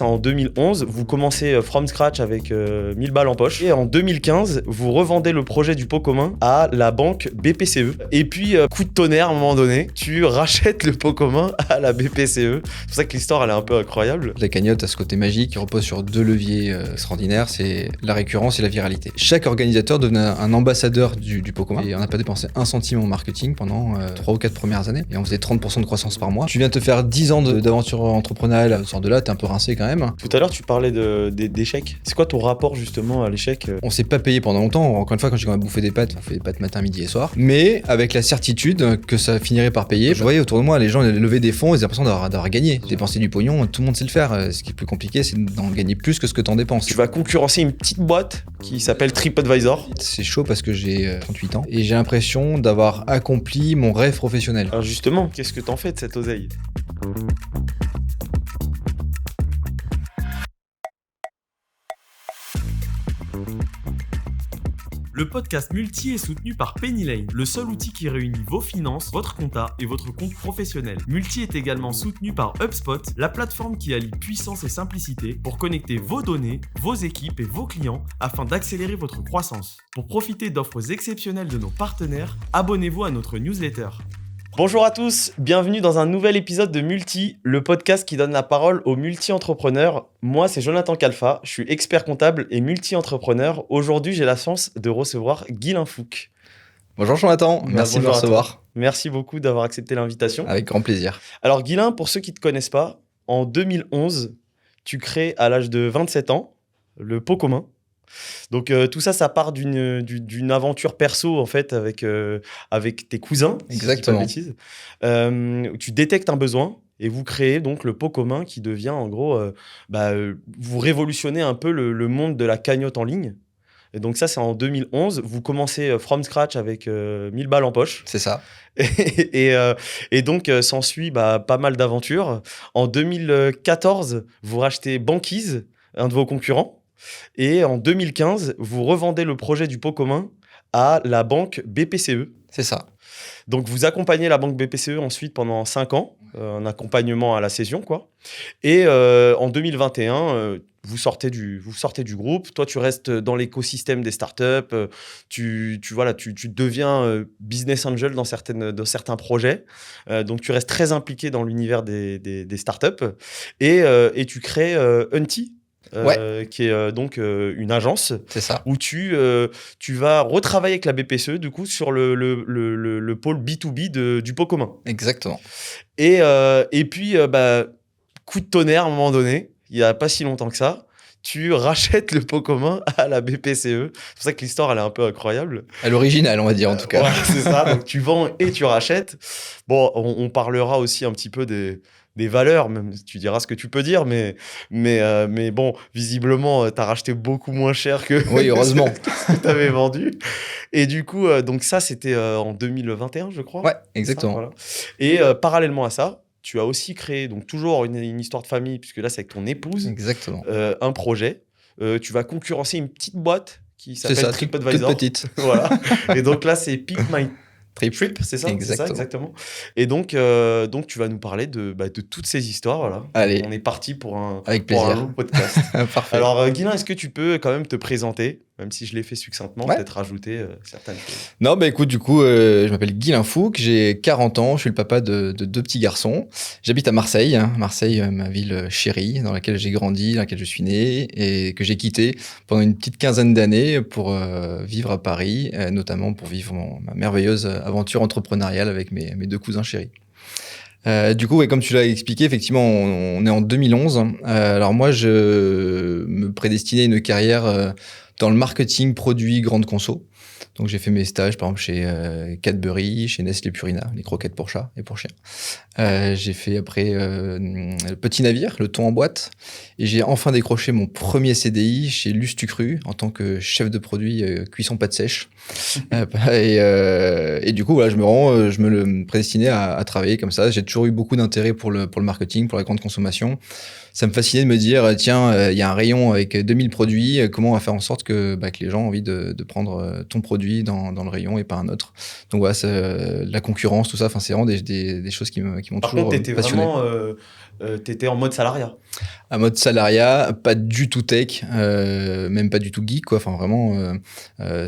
En 2011, vous commencez from scratch avec 1000 balles en poche. Et en 2015, vous revendez le projet du pot commun à la banque BPCE. Et puis, coup de tonnerre, à un moment donné, tu rachètes le pot commun à la BPCE. C'est pour ça que l'histoire, elle est un peu incroyable. La cagnotte a ce côté magique qui repose sur deux leviers extraordinaires, c'est la récurrence et la viralité. Chaque organisateur devenait un ambassadeur du pot commun. Et on n'a pas dépensé un centime en marketing pendant 3 ou 4 premières années. Et on faisait 30% de croissance par mois. Tu viens de te faire 10 ans d'aventure entrepreneuriale, sort de là, t'es un peu rincé quand même. Tout à l'heure, tu parlais d'échecs. C'est quoi ton rapport justement à l'échec? On s'est pas payé pendant longtemps. Encore une fois, quand j'ai bouffé des pâtes, on fait des pâtes matin, midi et soir. Mais avec la certitude que ça finirait par payer. Je voyais autour de moi, les gens levaient des fonds, ils avaient l'impression d'avoir gagné. Dépenser du pognon, tout le monde sait le faire. Ce qui est plus compliqué, c'est d'en gagner plus que ce que t'en dépenses. Tu vas concurrencer une petite boîte qui s'appelle TripAdvisor. C'est chaud parce que j'ai 38 ans et j'ai l'impression d'avoir accompli mon rêve professionnel. Alors justement, qu'est-ce que t'en fais de cette oseille? Le podcast Multi est soutenu par Pennylane, le seul outil qui réunit vos finances, votre compta et votre compte professionnel. Multi est également soutenu par HubSpot, la plateforme qui allie puissance et simplicité pour connecter vos données, vos équipes et vos clients afin d'accélérer votre croissance. Pour profiter d'offres exceptionnelles de nos partenaires, abonnez-vous à notre newsletter. Bonjour à tous, bienvenue dans un nouvel épisode de Multi, le podcast qui donne la parole aux multi-entrepreneurs. Moi, c'est Jonathan Calfa, je suis expert comptable et multi-entrepreneur. Aujourd'hui, j'ai la chance de recevoir Guylain Fouque. Bonjour Jonathan, merci de me recevoir. Merci beaucoup d'avoir accepté l'invitation. Avec grand plaisir. Alors Guylain, pour ceux qui ne te connaissent pas, en 2011, tu crées à l'âge de 27 ans le pot commun. Donc tout ça part d'une aventure perso en fait avec tes cousins. Exactement. Si je dis pas de bêtises. Tu détectes un besoin et vous créez donc le pot commun qui devient en gros, vous révolutionnez un peu le monde de la cagnotte en ligne. Et donc ça c'est en 2011. Vous commencez from scratch avec 1000 balles en poche. C'est ça. Et donc s'ensuit pas mal d'aventures. En 2014, vous rachetez Banquise, un de vos concurrents. Et en 2015, vous revendez le projet du pot commun à la banque BPCE. C'est ça. Donc, vous accompagnez la banque BPCE ensuite pendant 5 ans, un accompagnement à la cession, quoi. Et en 2021, vous sortez du groupe. Toi, tu restes dans l'écosystème des startups. Tu deviens business angel dans certains projets. Donc, tu restes très impliqué dans l'univers des startups. Et tu crées Unti. Qui est donc une agence. C'est ça. Où tu vas retravailler avec la BPCE du coup sur le pôle B2B du pot commun. Exactement. Et puis coup de tonnerre à un moment donné, il n'y a pas si longtemps que ça, tu rachètes le pot commun à la BPCE. C'est pour ça que l'histoire elle est un peu incroyable. À l'original, on va dire en tout cas. Ouais, c'est ça. Donc tu vends et tu rachètes. Bon, on parlera aussi un petit peu des valeurs, même tu diras ce que tu peux dire, mais bon, visiblement, tu as racheté beaucoup moins cher que oui, heureusement. ce que tu avais vendu. Et du coup, donc ça, c'était en 2021, je crois. Ouais, exactement. Ça, voilà. Et parallèlement à ça, tu as aussi créé, donc toujours une histoire de famille, puisque là, c'est avec ton épouse. Exactement. Un projet. Tu vas concurrencer une petite boîte qui s'appelle TripAdvisor. Toute petite. Voilà. Et donc là, c'est Pick My Trip, c'est ça? Exactement. C'est ça, exactement. Et donc tu vas nous parler de toutes ces histoires. Voilà. Allez. On est parti pour un long podcast. Parfait. Alors, Guylain, est-ce que tu peux quand même te présenter, même si je l'ai fait succinctement, ouais. peut-être rajouter certaines choses? Non, écoute, du coup, je m'appelle Guylain Fouque, j'ai 40 ans, je suis le papa de 2 petits garçons. J'habite à Marseille, Marseille, ma ville chérie, dans laquelle j'ai grandi, dans laquelle je suis né, et que j'ai quitté pendant une petite quinzaine d'années pour vivre à Paris, notamment pour vivre ma merveilleuse aventure entrepreneuriale avec mes 2 cousins chéris. Du coup, comme tu l'as expliqué, effectivement, on est en 2011. Alors moi, je me prédestinais à une carrière dans le marketing produit grande conso. Donc j'ai fait mes stages par exemple chez Cadbury, chez Nestlé Purina, les croquettes pour chats et pour chiens. J'ai fait après le Petit Navire, le thon en boîte, et j'ai enfin décroché mon premier CDI chez Lustucru en tant que chef de produit cuisson pâte sèche. Et du coup voilà, je me prédestinais à travailler comme ça. J'ai toujours eu beaucoup d'intérêt pour le marketing, pour la grande consommation. Ça me fascinait de me dire tiens, il y a un rayon avec 2000 produits, comment on va faire en sorte que les gens ont envie de prendre ton produit produit dans le rayon et pas un autre. Donc voilà, la concurrence, tout ça, c'est vraiment des choses qui m'ont toujours passionné. Par contre, t'étais vraiment t'étais en mode salariat. Un mode salariat, pas du tout tech, même pas du tout geek, quoi. Enfin, vraiment,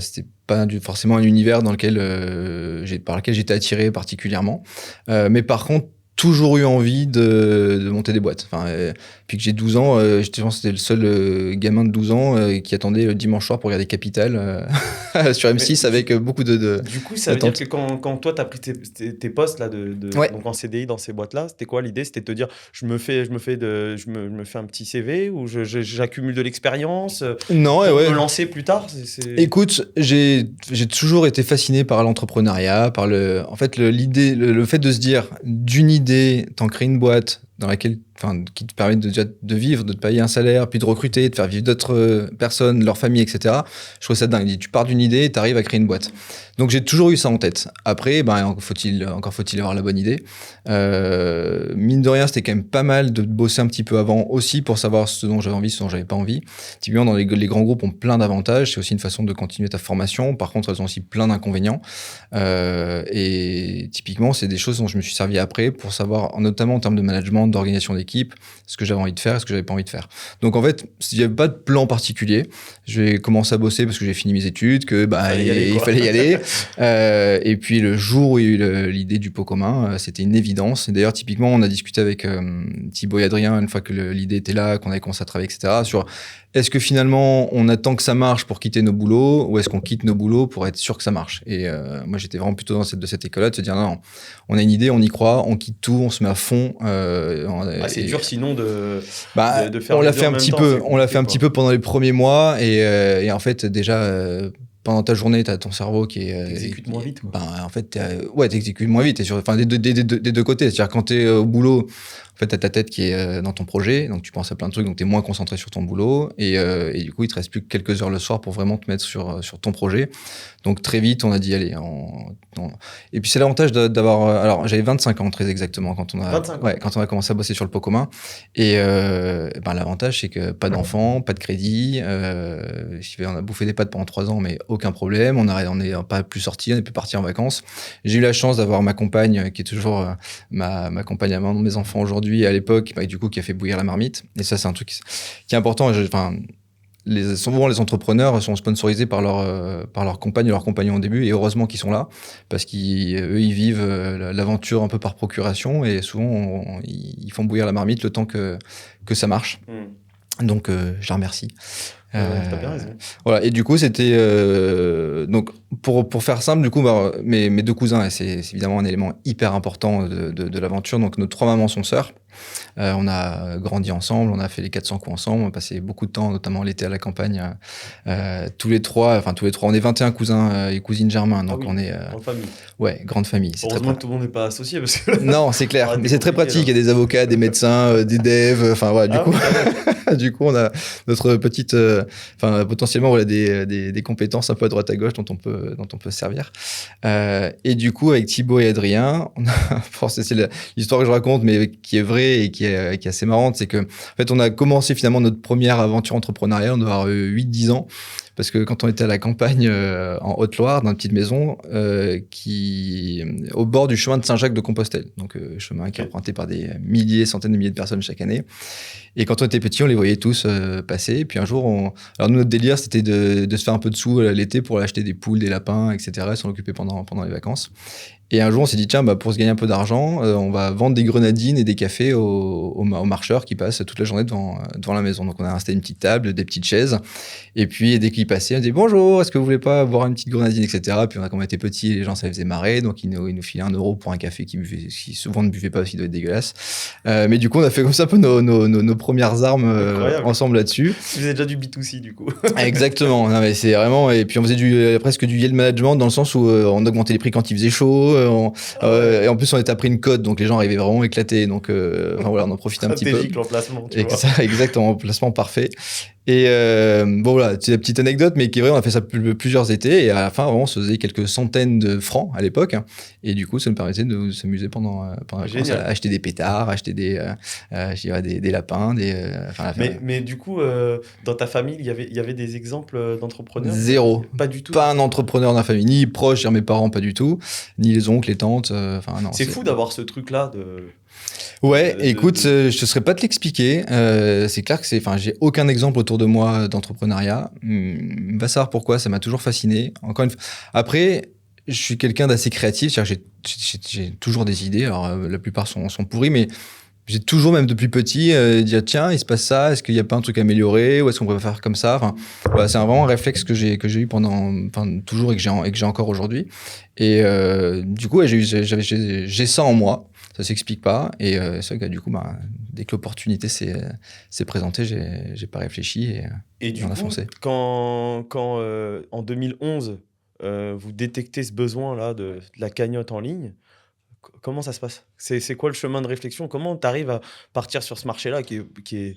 c'était pas forcément un univers par lequel j'étais attiré particulièrement. Mais par contre, toujours eu envie de monter des boîtes. Puis que j'ai 12 ans, je pense que c'était le seul gamin de 12 ans qui attendait le dimanche soir pour regarder Capital sur M6 avec beaucoup de Du coup, ça veut dire que quand toi, tu as pris tes postes là, donc en CDI dans ces boîtes-là, c'était quoi l'idée? C'était de te dire, je me fais un petit CV ou j'accumule de l'expérience pour me lancer plus tard? Écoute, j'ai toujours été fasciné par l'entrepreneuriat, par l'idée, le fait de se dire, d'une idée, t'en crées une boîte dans laquelle, qui te permet de vivre, de te payer un salaire, puis de recruter, de faire vivre d'autres personnes, leur famille, etc. Je trouve ça dingue. Tu pars d'une idée et tu arrives à créer une boîte. Donc, j'ai toujours eu ça en tête. Après, encore faut-il avoir la bonne idée. Mine de rien, c'était quand même pas mal de bosser un petit peu avant aussi pour savoir ce dont j'avais envie, ce dont j'avais pas envie. Typiquement, dans les grands groupes ont plein d'avantages. C'est aussi une façon de continuer ta formation. Par contre, elles ont aussi plein d'inconvénients. Et typiquement, c'est des choses dont je me suis servi après pour savoir, notamment en termes de management, d'organisation d'équipe, ce que j'avais envie de faire et ce que j'avais pas envie de faire. Donc en fait, il n'y avait pas de plan particulier. J'ai commencé à bosser parce que j'ai fini mes études, il fallait y aller. Et puis le jour où il y a eu l'idée du pot commun, c'était une évidence. Et d'ailleurs, typiquement, on a discuté avec Thibaut et Adrien une fois que l'idée était là, qu'on avait commencé à travailler, etc., sur est-ce que finalement on attend que ça marche pour quitter nos boulots ou est-ce qu'on quitte nos boulots pour être sûr que ça marche? Et moi, j'étais vraiment plutôt dans cette école-là de se dire non, on a une idée, on y croit, on quitte tout, on se met à fond. C'est dur sinon de faire. On l'a fait un petit peu. On l'a fait un petit peu pendant les premiers mois et en fait déjà. Pendant ta journée, tu as ton cerveau qui est. T'exécutes moins vite. En fait, t'exécutes moins vite. Des deux côtés. C'est-à-dire, quand t'es au boulot, en fait, t'as ta tête qui est dans ton projet. Donc, tu penses à plein de trucs. Donc, t'es moins concentré sur ton boulot. Et du coup, il te reste plus que quelques heures le soir pour vraiment te mettre sur ton projet. Donc, très vite, on a dit, allez. Et puis, c'est l'avantage d'avoir. Alors, j'avais 25 ans, très exactement, quand on a commencé à bosser sur le pot commun. Et l'avantage, c'est que pas d'enfants, pas de crédit. On a bouffé des pâtes pendant 3 ans, mais aucun problème. On n'est pas plus sorti, on n'est plus parti en vacances. J'ai eu la chance d'avoir ma compagne, qui est toujours ma compagne à mes enfants aujourd'hui, et à l'époque, du coup, qui a fait bouillir la marmite. Et ça, c'est un truc qui est important. Souvent, les entrepreneurs sont sponsorisés par leur compagne ou leurs compagnons au début, et heureusement qu'ils sont là, parce qu'eux, ils vivent l'aventure un peu par procuration, et souvent, ils font bouillir la marmite le temps que ça marche. Donc, je la remercie. T'as bien raison. Voilà, et du coup, c'était donc pour faire simple, du coup, mes 2 cousins, et c'est évidemment un élément hyper important de l'aventure. Donc, nos 3 mamans sont sœurs. On a grandi ensemble, on a fait les 400 coups ensemble, on a passé beaucoup de temps, notamment l'été à la campagne, tous les trois, on est 21 cousins et cousines germains, donc on est grande famille. Ouais, grande famille. Heureusement que tout le monde n'est pas associé parce que non, c'est clair, mais c'est très pratique. Il y a des avocats, des médecins, des devs, du coup, on a notre petite, potentiellement, des compétences un peu à droite à gauche dont on peut se servir. Et du coup, avec Thibaut et Adrien, c'est l'histoire que je raconte, mais qui est vraie et qui est assez marrante, c'est que, en fait, on a commencé finalement notre première aventure entrepreneuriale, on doit avoir 8-10 ans. Parce que quand on était à la campagne en Haute-Loire, dans une petite maison au bord du chemin de Saint-Jacques-de-Compostelle, donc chemin qui est emprunté par des centaines de milliers de personnes chaque année. Et quand on était petits, on les voyait tous passer. Et puis un jour, alors nous, notre délire, c'était de se faire un peu de sous l'été pour acheter des poules, des lapins, etc. Et s'en occuper pendant les vacances. Et un jour, on s'est dit, tiens, pour se gagner un peu d'argent, on va vendre des grenadines et des cafés aux marcheurs qui passent toute la journée devant la maison. Donc, on a installé une petite table, des petites chaises. Et puis, dès qu'ils passaient, on dit, bonjour, est-ce que vous voulez pas boire une petite grenadine, etc. Puis, quand on était petits, les gens, ça les faisait marrer. Donc, ils nous filaient 1 euro pour un café qui souvent ne buvait pas parce qu'il doit être dégueulasse. Mais du coup, on a fait comme ça un peu nos premières armes ensemble là-dessus. Vous avez déjà du B2C, du coup. Exactement. Non, mais c'est vraiment... Et puis, on faisait presque du yield management dans le sens où on augmentait les prix quand il faisait chaud. Et en plus, on était pris une cote, donc les gens arrivaient vraiment éclatés. Donc, on en profitait un petit peu. Stratégique, l'emplacement. Exactement, emplacement parfait. Et bon, voilà, c'est la petite anecdote, mais qui est vrai, on a fait ça plusieurs étés, et à la fin, vraiment, on se faisait quelques centaines de francs à l'époque, hein. Et du coup, ça nous permettait de s'amuser pendant les vacances, Génial. à acheter des pétards, acheter je dirais des lapins, Mais du coup, dans ta famille, il y avait des exemples d'entrepreneurs? zéro. Pas du tout. Pas un entrepreneur dans la famille, ni proche, mes parents, pas du tout, ni les oncles, les tantes, enfin non. C'est fou d'avoir ce truc-là de. Ouais, écoute, de- je ne saurais pas te l'expliquer. C'est clair que j'ai aucun exemple autour de moi d'entrepreneuriat. Va savoir pourquoi, ça m'a toujours fasciné. Encore une fois. Après, je suis quelqu'un d'assez créatif, c'est-à-dire que j'ai toujours des idées. Alors, la plupart sont pourries, mais j'ai toujours, même depuis petit, dire tiens, il se passe ça, est-ce qu'il n'y a pas un truc à améliorer, ou est-ce qu'on peut faire comme ça. Enfin, voilà, c'est vraiment un réflexe que j'ai eu toujours et que j'ai encore aujourd'hui. Et du coup, ouais, j'ai ça en moi. Ça s'explique pas. Et c'est vrai que du coup, dès que l'opportunité s'est présentée, j'ai pas réfléchi Et du on a coup, foncé. quand en 2011, vous détectez ce besoin-là de la cagnotte en ligne, comment ça se passe? C'est quoi le chemin de réflexion? Comment tu arrives à partir sur ce marché-là qui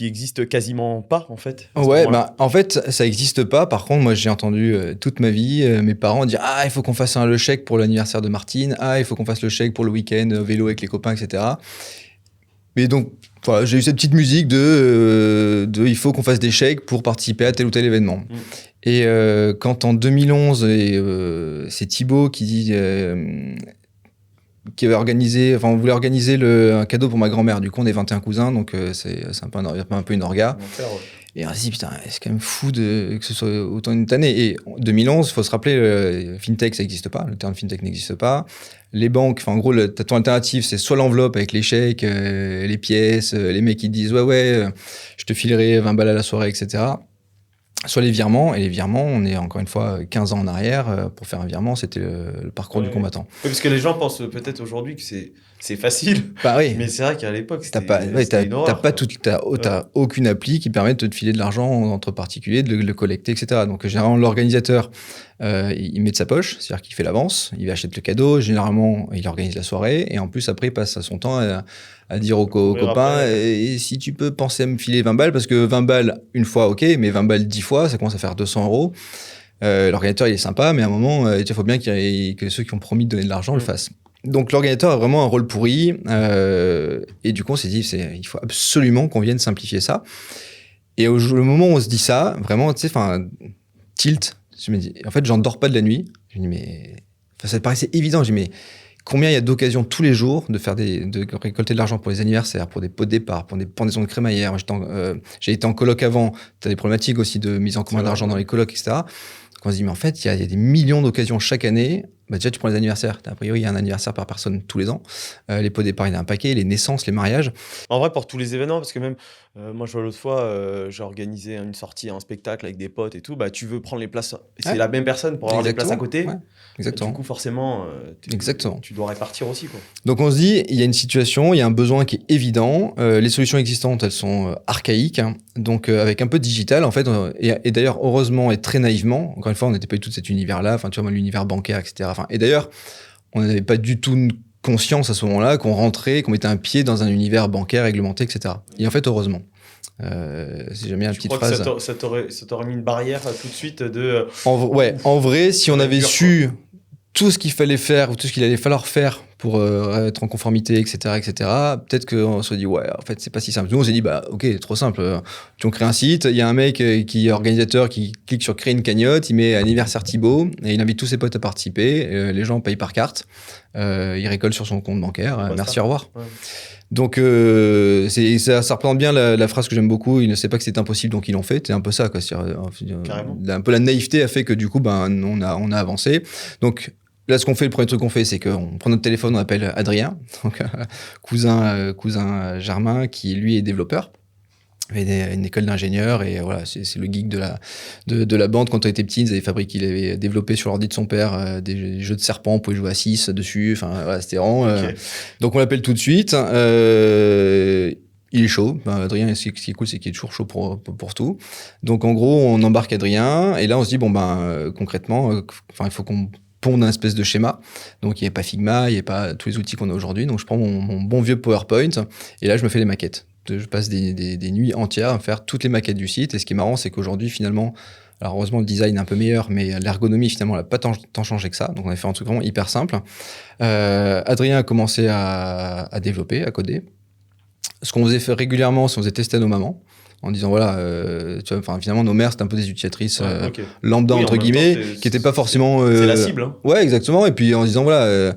existe quasiment pas, en fait, à ce Ouais, moment-là? en fait, ça existe pas. Par contre, moi, j'ai entendu toute ma vie mes parents dire il faut qu'on fasse le chèque pour l'anniversaire de Martine. Ah, il faut qu'on fasse le chèque pour le week-end vélo avec les copains, etc. Mais donc, voilà, j'ai eu cette petite musique de il faut qu'on fasse des chèques pour participer à tel ou tel événement. Et quand en 2011, c'est Thibaut qui avait organisé, enfin, on voulait organiser un cadeau pour ma grand-mère. Du coup, on est 21 cousins, donc c'est un peu une orga. L'enfer, ouais. Et on s'est dit, putain, c'est quand même fou que ce soit autant une année. Et en 2011, il faut se rappeler, FinTech, ça n'existe pas. Le terme FinTech n'existe pas. Les banques, enfin, en gros, ton alternative, c'est soit l'enveloppe avec les chèques, les pièces, les mecs qui te disent, je te filerai 20 balles à la soirée, etc. Soit les virements. Et les virements, on est encore une fois 15 ans en arrière. Pour faire un virement, c'était le parcours du combattant. Oui, parce que les gens pensent peut-être aujourd'hui que c'est facile, Bah oui. mais c'est vrai qu'à l'époque, T'as c'était une horreur. t'as aucune appli qui permet de te filer de l'argent entre particuliers, de le collecter, etc. Donc, généralement, l'organisateur, il met de sa poche, c'est-à-dire qu'il fait l'avance, il achète le cadeau, généralement, il organise la soirée, et en plus, après, il passe son temps à dire aux copains, et si tu peux penser à me filer 20 balles, parce que 20 balles, une fois, ok, mais 20 balles 10 fois, ça commence à faire 200 €. L'organisateur, il est sympa, mais à un moment, il faut bien que ceux qui ont promis de donner de l'argent le fassent. Donc l'organisateur a vraiment un rôle pourri, et du coup on s'est dit il faut absolument qu'on vienne simplifier ça. Et le moment où on se dit ça, vraiment, tu sais, tilt, je me dis, en fait j'en dors pas de la nuit. Je me dis mais, ça paraissait évident, je me dis mais combien il y a d'occasions tous les jours de récolter de l'argent pour les anniversaires, pour des pots de départ, pour des pendaisons de crémaillère. J'ai été en coloc avant, tu as des problématiques aussi de mise en commun d'argent dans les colocs, etc. Donc on se dit mais en fait il y a des millions d'occasions chaque année. Déjà, tu prends les anniversaires. A priori, il y a un anniversaire par personne tous les ans. Les pots de départ, il y en a un paquet. Les naissances, les mariages. En vrai, pour tous les événements, parce que même, moi, je vois l'autre fois, j'ai organisé une sortie, un spectacle avec des potes et tout. Bah, tu veux prendre les places. C'est la même personne pour avoir les places à côté. Ouais, exactement. Du coup, forcément, tu dois répartir aussi, quoi. Donc, on se dit, il y a une situation, il y a un besoin qui est évident. Les solutions existantes, elles sont archaïques. Hein. Donc, avec un peu de digital, en fait, et d'ailleurs, heureusement et très naïvement, encore une fois, on n'était pas du tout de cet univers-là. Enfin, tu vois, l'univers bancaire, etc. Et d'ailleurs, on n'avait pas du tout conscience à ce moment-là qu'on rentrait, qu'on mettait un pied dans un univers bancaire réglementé, etc. Et en fait, heureusement. Si j'aime bien la petite phrase. Que ça t'aurait mis une barrière tout de suite de. En vrai, si on avait su tout ce qu'il fallait faire ou tout ce qu'il allait falloir faire pour être en conformité, etc., peut-être qu'on se dit, en fait, c'est pas si simple. Nous, on s'est dit, ok, trop simple. Tu crée un site, il y a un mec qui est organisateur qui clique sur créer une cagnotte, il met anniversaire Thibaut et il invite tous ses potes à participer. Les gens payent par carte, il récolte sur son compte bancaire. Merci, au revoir. Ouais. Donc, ça représente bien la phrase que j'aime beaucoup. Il ne sait pas que c'est impossible, donc ils l'ont fait. C'est un peu ça, quoi. Un peu la naïveté a fait que du coup, on a avancé. Donc, là, le premier truc qu'on fait, c'est qu'on prend notre téléphone, on appelle Adrien, donc cousin germain, qui lui est développeur. Il avait une école d'ingénieur et voilà, c'est le geek de la bande. Quand on était petit, il avait développé sur l'ordi de son père des jeux de serpents, on pouvait jouer à 6 dessus. Enfin, voilà, c'était vraiment. Donc on l'appelle tout de suite. Il est chaud. Adrien, ce qui est cool, c'est qu'il est toujours chaud pour tout. Donc en gros, on embarque Adrien et là on se dit concrètement, il faut qu'on ponde un espèce de schéma. Donc, il n'y avait pas Figma, il n'y avait pas tous les outils qu'on a aujourd'hui. Donc, je prends mon bon vieux PowerPoint et là, je me fais les maquettes. je passe des nuits entières à faire toutes les maquettes du site. Et ce qui est marrant, c'est qu'aujourd'hui, finalement, alors heureusement, le design est un peu meilleur, mais l'ergonomie, finalement, elle n'a pas tant changé que ça. Donc, on a fait un truc vraiment hyper simple. Adrien a commencé à développer, à coder. Ce qu'on faisait régulièrement, c'est qu'on faisait tester à nos mamans, en disant, voilà, tu vois, finalement, nos mères, c'était un peu des utilisatrices lambda, entre guillemets, qui n'étaient pas forcément... c'est la cible. Hein. Ouais, exactement. Et puis, en disant, voilà,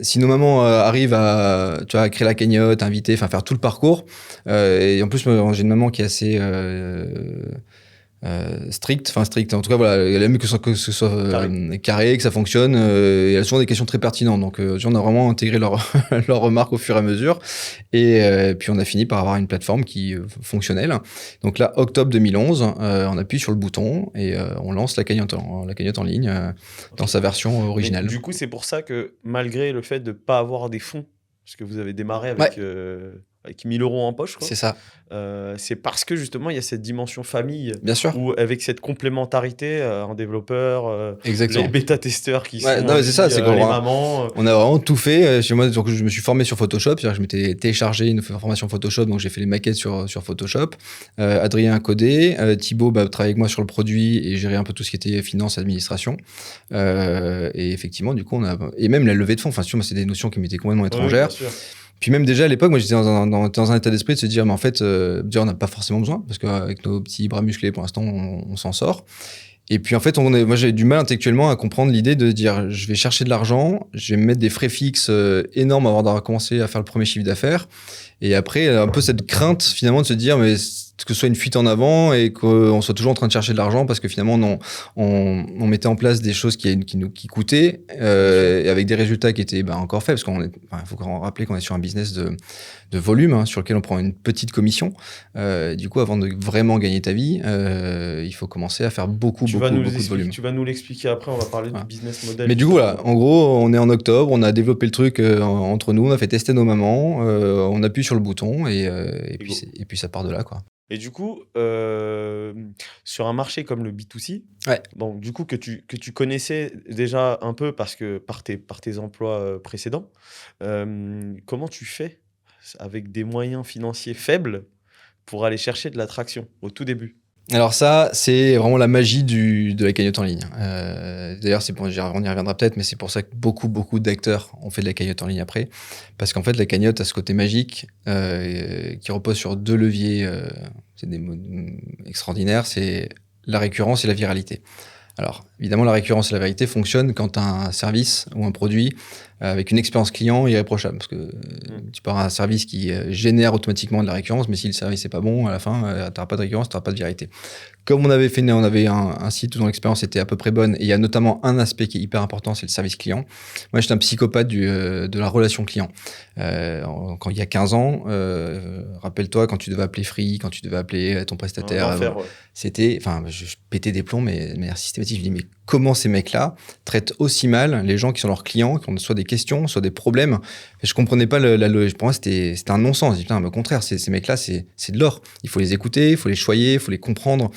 si nos mamans arrivent à créer la cagnotte, inviter, enfin, faire tout le parcours, et en plus, j'ai une maman qui est assez... strict, en tout cas voilà, elle aime que ce soit carré, que ça fonctionne, et elle a souvent des questions très pertinentes, donc on a vraiment intégré leurs remarques au fur et à mesure, et puis on a fini par avoir une plateforme qui fonctionnelle. Donc là, octobre 2011, on appuie sur le bouton et on lance la cagnotte en ligne dans sa version originale. Mais du coup, c'est pour ça que malgré le fait de ne pas avoir des fonds, parce que vous avez démarré avec 1000 euros en poche, quoi. C'est ça. C'est parce que justement il y a cette dimension famille. Bien sûr. Où avec cette complémentarité, un développeur, exactement. les bêta-testeurs qui sont non, c'est ça, c'est les mamans. On a vraiment tout fait. Chez moi, donc, je me suis formé sur Photoshop, c'est-à-dire que je m'étais téléchargé une formation Photoshop, donc j'ai fait les maquettes sur Photoshop. Adrien a codé, Thibaut travaillait avec moi sur le produit et gérait un peu tout ce qui était finance, administration. Et effectivement, du coup, et même la levée de fonds, enfin, moi, c'est des notions qui m'étaient complètement étrangères. Oui, bien sûr. Puis même déjà à l'époque, moi j'étais dans un état d'esprit de se dire, mais en fait, on n'a pas forcément besoin, parce qu'avec nos petits bras musclés, pour l'instant, on s'en sort. Et puis en fait, moi j'ai du mal intellectuellement à comprendre l'idée de dire, je vais chercher de l'argent, je vais me mettre des frais fixes énormes avant d'avoir commencé à faire le premier chiffre d'affaires. Et après, un peu cette crainte finalement de se dire, mais que ce soit une fuite en avant et qu'on soit toujours en train de chercher de l'argent, parce que finalement on mettait en place des choses qui coûtaient, et avec des résultats qui étaient encore faibles, parce il faut rappeler qu'on est sur un business de volume, hein, sur lequel on prend une petite commission. Du coup, avant de vraiment gagner ta vie, il faut commencer à faire beaucoup de volume. Tu vas nous l'expliquer après, on va parler du business model. Mais du coup, voilà, en gros, on est en octobre, on a développé le truc entre nous, on a fait tester nos mamans, on appuie sur le bouton et puis ça part de là, quoi. Et du coup, sur un marché comme le B2C, bon, du coup, que tu connaissais déjà un peu parce que par tes emplois précédents, comment tu fais avec des moyens financiers faibles pour aller chercher de l'attraction au tout début? Alors ça, c'est vraiment la magie de la cagnotte en ligne. D'ailleurs, on y reviendra peut-être, mais c'est pour ça que beaucoup d'acteurs ont fait de la cagnotte en ligne après. Parce qu'en fait, la cagnotte a ce côté magique qui repose sur deux leviers, c'est des mots extraordinaires, c'est la récurrence et la viralité. Alors, évidemment, la récurrence et la vérité fonctionnent quand tu as un service ou un produit avec une expérience client irréprochable. Parce que tu peux avoir un service qui génère automatiquement de la récurrence, mais si le service n'est pas bon, à la fin, tu n'auras pas de récurrence, tu n'auras pas de vérité. Comme on avait un site dont l'expérience était à peu près bonne, et il y a notamment un aspect qui est hyper important, c'est le service client. Moi, j'étais un psychopathe de la relation client. Quand il y a 15 ans, rappelle-toi, quand tu devais appeler Free, quand tu devais appeler ton prestataire, c'était, je pétais des plombs, mais systématiquement, je dis, mais comment ces mecs-là traitent aussi mal les gens qui sont leurs clients, qui ont soit des questions, soit des problèmes. Et je comprenais pas pour moi, c'était un non-sens. Je dis, putain, au contraire, ces mecs-là, c'est de l'or. Il faut les écouter, il faut les choyer, il faut les comprendre.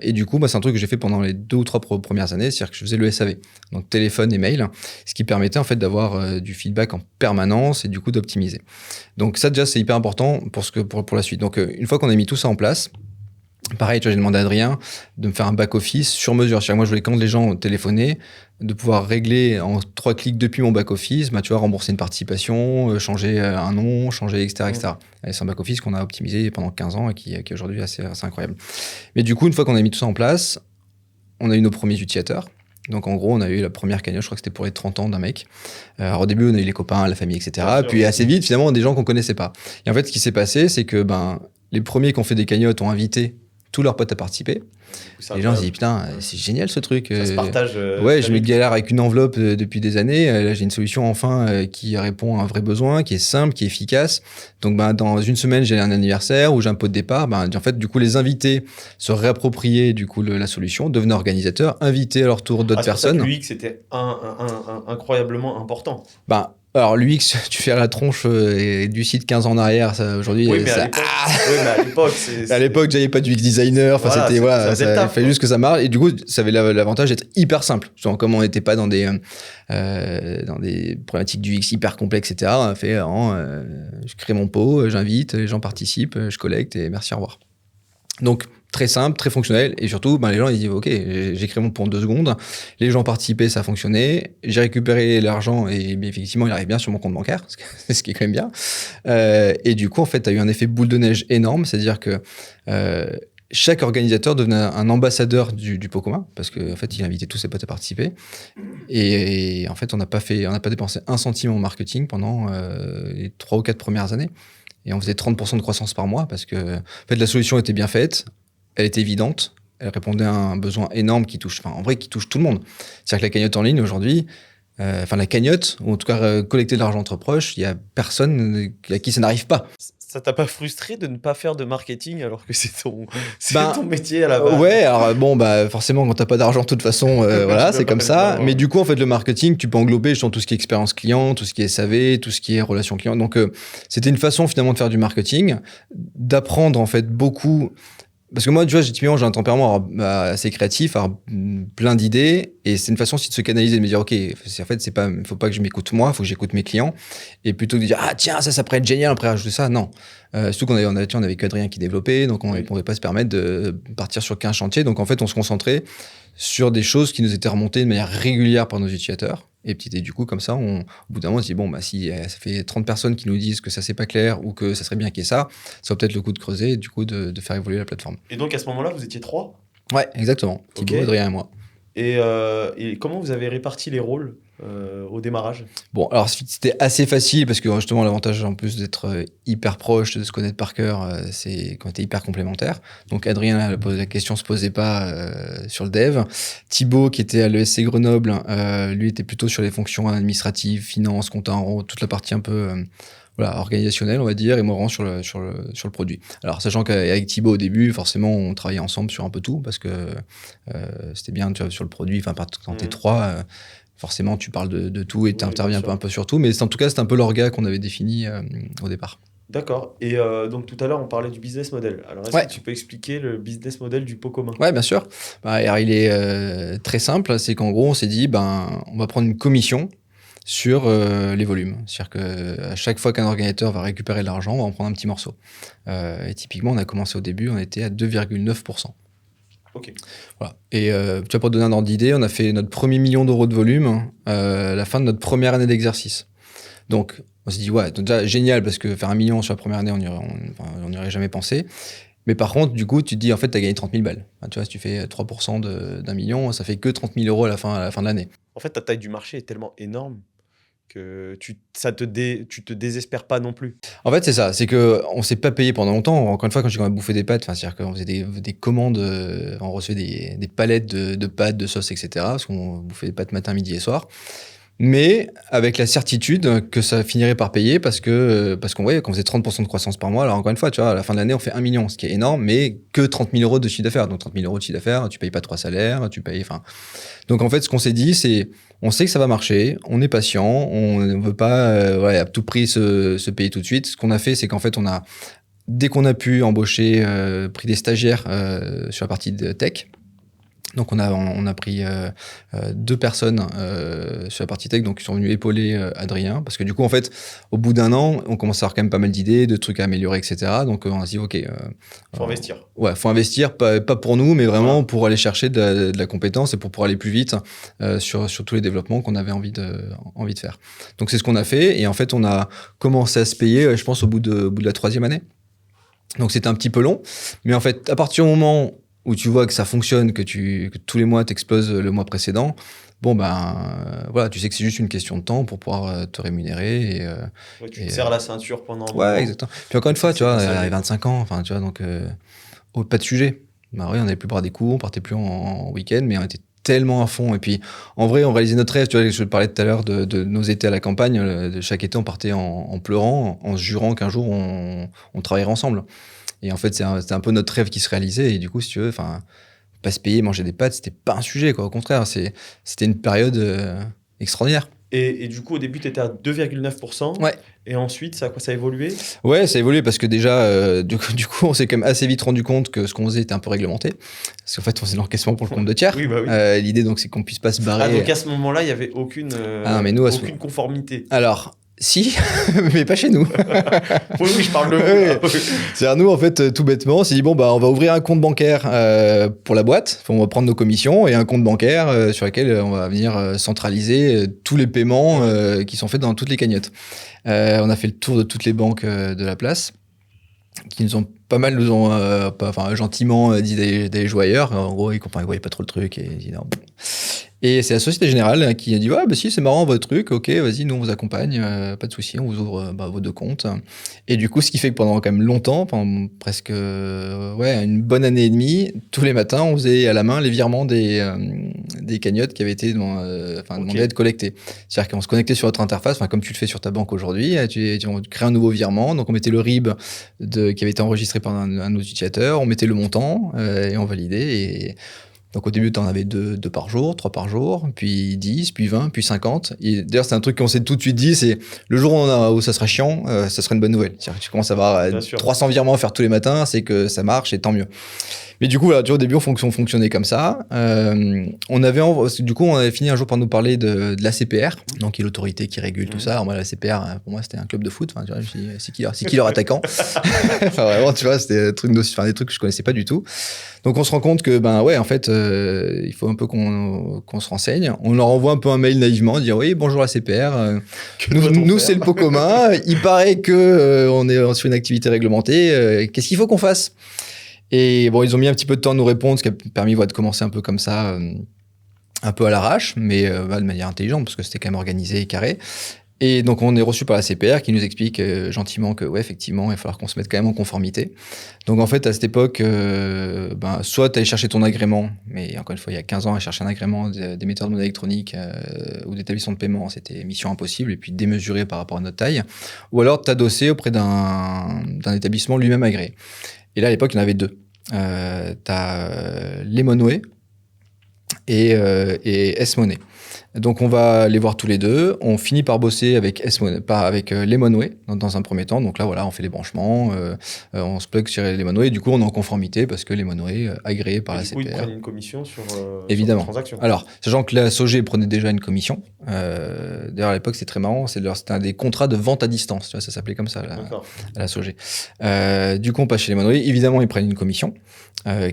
Et du coup, c'est un truc que j'ai fait pendant les 2 ou 3 premières années, c'est-à-dire que je faisais le SAV, donc téléphone et mail, ce qui permettait en fait d'avoir du feedback en permanence et du coup d'optimiser. Donc ça déjà, c'est hyper important pour la suite. Donc une fois qu'on a mis tout ça en place, pareil, j'ai demandé à Adrien de me faire un back-office sur mesure. C'est-à-dire, moi, je voulais, quand les gens téléphonaient, de pouvoir régler en 3 clics depuis mon back-office, rembourser une participation, changer un nom, changer, etc. etc. Et c'est un back-office qu'on a optimisé pendant 15 ans et qui est aujourd'hui assez incroyable. Mais du coup, une fois qu'on a mis tout ça en place, on a eu nos premiers utilisateurs. Donc, en gros, on a eu la première cagnotte, je crois que c'était pour les 30 ans d'un mec. Alors, au début, on a eu les copains, la famille, etc. Puis, assez vite, finalement, des gens qu'on connaissait pas. Et en fait, ce qui s'est passé, c'est que les premiers qui ont fait des cagnottes ont invité tous leurs potes à participer. Les gens se disent, putain, c'est génial ce truc. Ça se partage. Je me galère avec une enveloppe depuis des années. Là, j'ai une solution enfin qui répond à un vrai besoin, qui est simple, qui est efficace. Donc, dans une semaine, j'ai un anniversaire ou j'ai un pot de départ. En fait, du coup, les invités se réappropriaient du coup la solution, devenaient organisateurs, invitaient à leur tour d'autres personnes. C'est pour ça que l'UX était incroyablement important. Alors l'UX, tu fais à la tronche du site 15 ans en arrière, ça, aujourd'hui... Oui, mais ça... à l'époque, À l'époque, j'avais pas du UX designer, enfin Voilà, c'était voilà, faisait le ça taf, fallait quoi. juste que ça marche. Et du coup, ça avait l'avantage d'être hyper simple. Genre, comme on n'était pas dans des problématiques du UX hyper complexes, etc. On a fait, je crée mon pot, j'invite, les gens participent, je collecte et merci, au revoir. Donc très simple, très fonctionnel, et surtout, les gens ils disent ok, j'ai créé mon pot en 2 secondes, les gens participaient, ça a fonctionné, j'ai récupéré l'argent et effectivement il arrive bien sur mon compte bancaire, ce qui est quand même bien. Et du coup en fait, tu as eu un effet boule de neige énorme, c'est-à-dire que chaque organisateur devenait un ambassadeur du pot commun, parce qu'en fait il invitait tous ses potes à participer, et en fait on n'a pas dépensé 1 centime en marketing pendant les 3 ou 4 premières années. Et on faisait 30% de croissance par mois parce que en fait, la solution était bien faite, elle était évidente, elle répondait à un besoin énorme qui touche tout le monde. C'est-à-dire que la cagnotte en ligne aujourd'hui, la cagnotte, ou en tout cas collecter de l'argent entre proches, il n'y a personne à qui ça n'arrive pas. Ça t'a pas frustré de ne pas faire de marketing alors que c'est ton métier à la base? Ouais, alors forcément quand t'as pas d'argent de toute façon, voilà, c'est comme ça. Évidemment. Mais du coup en fait le marketing, tu peux englober justement tout ce qui est expérience client, tout ce qui est SAV, tout ce qui est relation client. Donc c'était une façon finalement de faire du marketing, d'apprendre en fait beaucoup. Parce que moi, tu vois, typiquement, j'ai un tempérament assez créatif, plein d'idées, et c'est une façon aussi de se canaliser, de me dire, ok, en fait, faut pas que je m'écoute moi, faut que j'écoute mes clients, et plutôt que de dire, ah tiens, ça pourrait être génial, après rajouter ça, non. Surtout qu'on avait qu'Adrien qui développait, donc on ne pouvait pas se permettre de partir sur 15 chantiers, donc en fait, on se concentrait sur des choses qui nous étaient remontées de manière régulière par nos utilisateurs. Et du coup, comme ça, au bout d'un moment, on se dit, si ça fait 30 personnes qui nous disent que ça, c'est pas clair ou que ça serait bien qu'il y ait ça vaut peut-être le coup de creuser et du coup de faire évoluer la plateforme. Et donc, à ce moment-là, vous étiez 3? Ouais, exactement. Thibaut, Ok. Adrien et moi. Et comment vous avez réparti les rôles au démarrage? Bon, alors c'était assez facile parce que justement, l'avantage en plus d'être hyper proche, de se connaître par cœur, c'est qu'on était hyper complémentaires. Donc Adrien, la question se posait pas sur le dev. Thibaut, qui était à l'ESC Grenoble, lui était plutôt sur les fonctions administratives, finance, compta en rond, toute la partie un peu organisationnelle, on va dire, et moi vraiment sur le produit. Alors sachant qu'avec Thibaut au début, forcément, on travaillait ensemble sur un peu tout parce que c'était bien, tu vois, sur le produit, enfin quand t'es 3, forcément, tu parles de tout et tu interviens un peu sur tout. Mais en tout cas, c'est un peu l'orga qu'on avait défini au départ. D'accord. Et donc, tout à l'heure, on parlait du business model. Alors, est-ce que tu peux expliquer le business model du pot commun? Ouais, bien sûr. Alors, il est très simple. C'est qu'en gros, on s'est dit, on va prendre une commission sur les volumes. C'est-à-dire qu'à chaque fois qu'un organisateur va récupérer de l'argent, on va en prendre un petit morceau. Et typiquement, on a commencé au début, on était à 2,9%. Ok. Voilà. Et tu vois, pour te donner un ordre d'idée, on a fait notre premier 1 million d'euros de volume à la fin de notre première année d'exercice. Donc, on s'est dit, ouais, donc déjà génial, parce que faire 1 million sur la première année, on n'y aurait jamais pensé. Mais par contre, du coup, tu te dis, en fait, tu as gagné 30 000 balles. Enfin, tu vois, si tu fais 3% d'1 million, ça fait que 30 000 euros à la fin de l'année. En fait, ta taille du marché est tellement énorme que tu te désespères pas non plus. En fait, c'est ça. C'est qu'on ne s'est pas payé pendant longtemps. Encore une fois, quand j'ai bouffé des pâtes, c'est-à-dire qu'on faisait des commandes, on recevait des palettes de pâtes, de sauce, etc. Parce qu'on bouffait des pâtes matin, midi et soir. Mais avec la certitude que ça finirait par payer parce qu'on voyait qu'on faisait 30% de croissance par mois. Alors encore une fois, tu vois, à la fin de l'année, on fait 1 million, ce qui est énorme, mais que 30 000 euros de chiffre d'affaires. Donc 30 000 euros de chiffre d'affaires, tu payes pas 3 salaires, Donc en fait, ce qu'on s'est dit, c'est, on sait que ça va marcher, on est patient, on ne veut pas à tout prix se payer tout de suite. Ce qu'on a fait, c'est qu'en fait, dès qu'on a pu embaucher, pris des stagiaires sur la partie de tech. Donc on a pris 2 personnes sur la partie tech, donc ils sont venus épauler Adrien, parce que du coup en fait au bout d'1 an on commence à avoir quand même pas mal d'idées, de trucs à améliorer, etc. Donc on s'est dit ok, faut investir. Ouais, faut investir, pas pour nous, mais vraiment pour aller chercher de la compétence et pour pouvoir aller plus vite sur tous les développements qu'on avait envie de faire. Donc c'est ce qu'on a fait, et en fait on a commencé à se payer, je pense au bout de la 3e année. Donc c'était un petit peu long, mais en fait à partir du moment où tu vois que ça fonctionne, que tous les mois t'exploses le mois précédent, voilà, tu sais que c'est juste une question de temps pour pouvoir te rémunérer. Tu te serres la ceinture pendant un moment. Ouais, exactement. Puis encore une fois, tu vois, ça, à 25 ans, tu vois, donc pas de sujet. Oui, on n'avait plus boire des coups, on partait plus en week-end, mais on était tellement à fond. Et puis, en vrai, on réalisait notre rêve. Tu vois, je te parlais tout à l'heure de nos étés à la campagne. De chaque été, on partait en pleurant, en se jurant qu'un jour, on travaillerait ensemble. Et en fait, c'était un peu notre rêve qui se réalisait. Et du coup, si tu veux, pas se payer, manger des pâtes, c'était pas un sujet, quoi. Au contraire, c'était une période extraordinaire. Et du coup, au début, tu étais à 2,9%. Ouais. Et ensuite, ça a évolué? Ouais, ça a évolué parce que déjà, du coup, on s'est quand même assez vite rendu compte que ce qu'on faisait était un peu réglementé. Parce qu'en fait, on faisait l'encaissement pour le compte de tiers. Oui, bah oui. L'idée, donc, c'est qu'on puisse pas se barrer. Donc à ce moment-là, il n'y avait aucune conformité. Alors, si, mais pas chez nous. Oui, je parle de vous. Oui. C'est-à-dire, nous, en fait, tout bêtement, on s'est dit, bon, bah, on va ouvrir un compte bancaire pour la boîte. On va prendre nos commissions et un compte bancaire sur lequel on va venir centraliser tous les paiements qui sont faits dans toutes les cagnottes. On a fait le tour de toutes les banques de la place, qui nous ont gentiment dit d'aller jouer ailleurs. En gros, ils voyaient pas trop le truc et ils disaient non. Et c'est la Société Générale qui a dit bah si, c'est marrant votre truc, ok, vas-y, nous on vous accompagne, pas de souci, on vous ouvre vos 2 comptes. Et du coup, ce qui fait que pendant quand même longtemps, pendant presque une bonne année et demie, tous les matins, on faisait à la main les virements des cagnottes qui avaient été demandé à être collectées. C'est-à-dire qu'on se connectait sur notre interface, comme tu le fais sur ta banque aujourd'hui, on crée un nouveau virement, donc on mettait le RIB qui avait été enregistré par un de nos utilisateurs, on mettait le montant et on validait. Et donc au début, tu en avais 2 par jour, 3 par jour, puis 10, puis 20, puis 50. Et d'ailleurs, c'est un truc qu'on s'est tout de suite dit, c'est le jour où ça sera chiant, ça sera une bonne nouvelle. C'est-à-dire que tu commences à avoir 300 virements à faire tous les matins, c'est que ça marche et tant mieux. Mais du coup, voilà, au début, on fonctionnait comme ça. On avait fini un jour par nous parler de l'ACPR, donc qui est l'autorité qui régule tout ça. Alors moi, l'ACPR, pour moi, c'était un club de foot. Enfin, tu vois, je me suis dit, c'est qui leur attaquant? Enfin, vraiment, tu vois, c'était des trucs que je connaissais pas du tout. Donc, on se rend compte que, en fait, il faut un peu qu'on se renseigne. On leur envoie un peu un mail naïvement, dire oui, bonjour l'ACPR. Nous c'est le pot commun. Il paraît que on est sur une activité réglementée. Qu'est-ce qu'il faut qu'on fasse? Et bon, ils ont mis un petit peu de temps à nous répondre, ce qui a permis de commencer un peu comme ça, un peu à l'arrache, mais de manière intelligente, parce que c'était quand même organisé et carré. Et donc, on est reçu par la CPR qui nous explique gentiment que, ouais, effectivement, il va falloir qu'on se mette quand même en conformité. Donc, en fait, à cette époque, soit tu allais chercher ton agrément, mais encore une fois, il y a 15 ans, à chercher un agrément d'émetteur de monnaie électronique ou d'établissement de paiement, c'était mission impossible et puis démesuré par rapport à notre taille. Ou alors, t'adosser auprès d'un établissement lui-même agréé. Et là, à l'époque, il y en avait 2. T'as Lemonway et S-Money. Donc, on va les voir tous les deux. On finit par bosser avec Lemonway dans un premier temps. Donc là, voilà, on fait les branchements, on se plug sur Lemonway. Du coup, on est en conformité parce que Lemonway agréé par la CPR. Du coup, ils prennent une commission sur la transaction. Alors, sachant que la SOG prenait déjà une commission. D'ailleurs, à l'époque, c'était très marrant. C'était un des contrats de vente à distance. Tu vois, ça s'appelait comme ça, la SOG. Du coup, on passe chez Lemonway. Évidemment, ils prennent une commission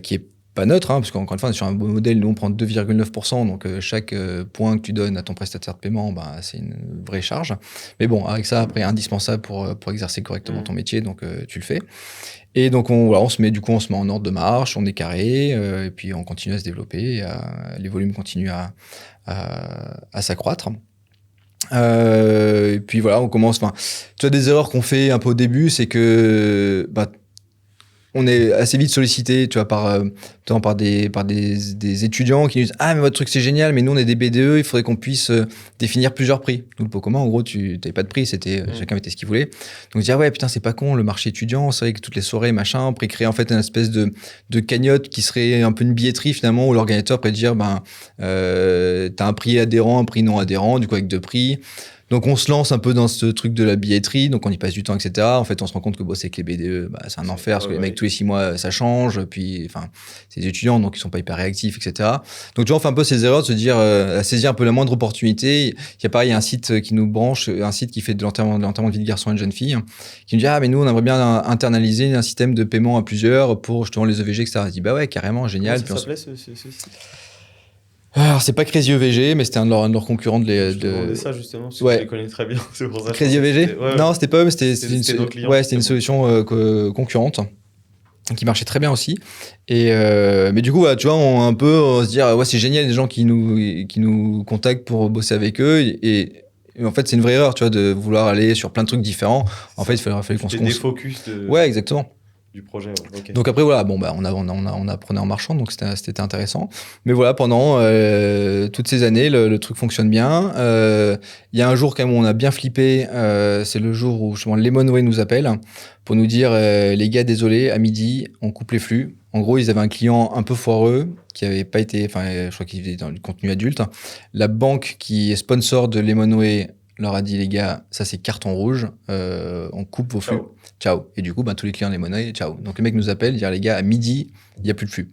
qui est pas neutre, parce qu'encore une fois, on est sur un beau modèle, nous on prend 2,9%, donc chaque point que tu donnes à ton prestataire de paiement, c'est une vraie charge. Mais bon, avec ça, après, indispensable pour exercer correctement ton métier, donc tu le fais. Et donc on se met en ordre de marche, on est carré, et puis on continue à se développer, les volumes continuent à s'accroître. Et puis voilà, on commence. Tu vois, des erreurs qu'on fait un peu au début, c'est que on est assez vite sollicité, tu vois, par des étudiants qui nous disent « Ah, mais votre truc, c'est génial, mais nous, on est des BDE, il faudrait qu'on puisse définir plusieurs prix. » Nous, le pot commun, en gros, tu n'avais pas de prix, chacun mettait ce qu'il voulait. Donc, je dis « Ah ouais, putain, c'est pas con, le marché étudiant, c'est vrai que toutes les soirées, machin, on pourrait créer en fait une espèce de cagnotte qui serait un peu une billetterie, finalement, où l'organisateur pourrait dire « t'as un prix adhérent, un prix non adhérent, du coup, avec 2 prix. » Donc, on se lance un peu dans ce truc de la billetterie. Donc, on y passe du temps, etc. En fait, on se rend compte que bosser avec les BDE, c'est un enfer parce que les mecs, tous les 6 mois, ça change. Puis, c'est des étudiants, donc ils sont pas hyper réactifs, etc. Donc, tu vois, on fait un peu ces erreurs de se dire, à saisir un peu la moindre opportunité. Il y a un site qui nous branche, un site qui fait de l'enterrement de vie de garçon et de jeune fille, qui nous dit, ah, mais nous, on aimerait bien internaliser un système de paiement à plusieurs pour justement les EVG, etc. Je dis, bah ouais, carrément, génial. Comment ça s'appelait ce site? Alors, c'est pas Crazy EVG, mais c'était un de leurs concurrents de Je demandais ça justement, parce que je les connais très bien. C'est pour ça. Crazy EVG? Non, c'était pas eux, mais c'était une solution concurrente qui marchait très bien aussi. Et mais du coup, tu vois, on se dit, ouais, c'est génial, des gens qui nous contactent pour bosser avec eux. Et en fait, c'est une vraie erreur, tu vois, de vouloir aller sur plein de trucs différents. En fait, il fallait qu'on se défocus Ouais, exactement. Du projet. Okay. Donc après voilà, on apprenait en marchant, donc c'était intéressant. Mais voilà, pendant toutes ces années, le truc fonctionne bien. Il y a un jour quand même où on a bien flippé, c'est le jour où justement Lemonway nous appelle pour nous dire les gars, désolé, à midi on coupe les flux, En gros, ils avaient un client un peu foireux qui avait pas été, enfin, je crois qu'il était dans le contenu adulte. La banque qui est sponsor de Lemonway leur a dit, les gars, ça c'est carton rouge, on coupe vos flux. Ciao. Et du coup, tous les clients Lemonway, ciao. Donc le mec nous appelle, dire les gars, à midi, il n'y a plus de flux.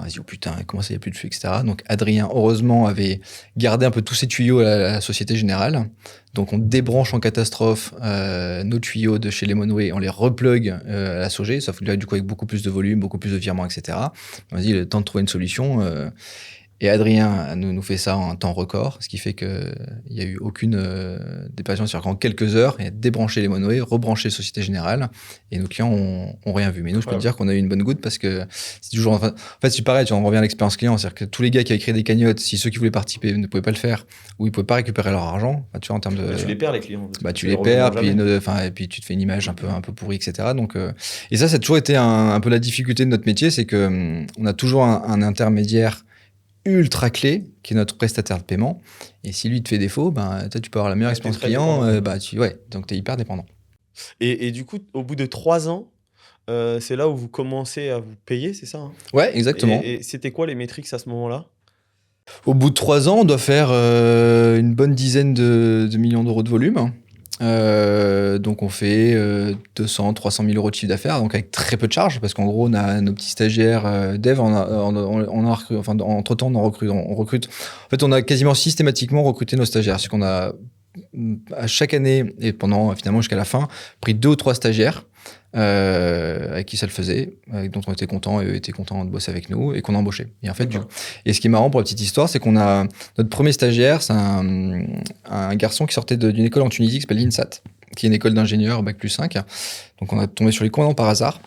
On se dit, oh putain, comment ça, il n'y a plus de flux, etc. Donc Adrien, heureusement, avait gardé un peu tous ses tuyaux à la Société Générale. Donc on débranche en catastrophe nos tuyaux de chez Lemonway, on les replug à la Sogé, sauf que là, du coup, avec beaucoup plus de volume, beaucoup plus de virements, etc. On se dit, il est temps de trouver une solution. Et Adrien nous fait ça en un temps record, ce qui fait qu'il n'y a eu aucune dépression. C'est-à-dire qu'en quelques heures, il a débranché Lemonway, rebranché Société Générale, et nos clients ont rien vu. Mais nous, je peux te dire qu'on a eu une bonne goutte parce que c'est toujours. En fait, c'est pareil, on revient à l'expérience client. C'est-à-dire que tous les gars qui avaient créé des cagnottes, si ceux qui voulaient participer ne pouvaient pas le faire, ou ils ne pouvaient pas récupérer leur argent, tu vois, en termes de. Tu les perds, les clients. Tu les perds, et puis tu te fais une image un peu pourrie, etc. Donc, et ça a toujours été un peu la difficulté de notre métier, c'est que on a toujours un intermédiaire ultra clé qui est notre prestataire de paiement, et si lui te fait défaut, tu peux avoir la meilleure expérience client, donc tu es hyper dépendant. Et du coup, au bout de 3 ans, c'est là où vous commencez à vous payer, c'est ça, hein? Ouais, exactement. Et c'était quoi les métriques à ce moment-là? Au bout de 3 ans, on doit faire une bonne dizaine de millions d'euros de volume. Donc on fait 200, 300 000 euros de chiffre d'affaires, donc avec très peu de charges, parce qu'en gros on a nos petits stagiaires dev, entre temps on recrute. En fait, on a quasiment systématiquement recruté nos stagiaires, c'est qu'on a à chaque année et pendant finalement jusqu'à la fin pris 2 ou 3 stagiaires avec qui ça le faisait, dont on était content et eux étaient contents de bosser avec nous et qu'on a embauché. Et en fait, et ce qui est marrant pour la petite histoire, c'est qu'on a notre premier stagiaire, c'est un garçon qui sortait d'une école en Tunisie qui s'appelle l'INSAT, qui est une école d'ingénieurs bac plus 5. Donc on a tombé sur les commandants par hasard.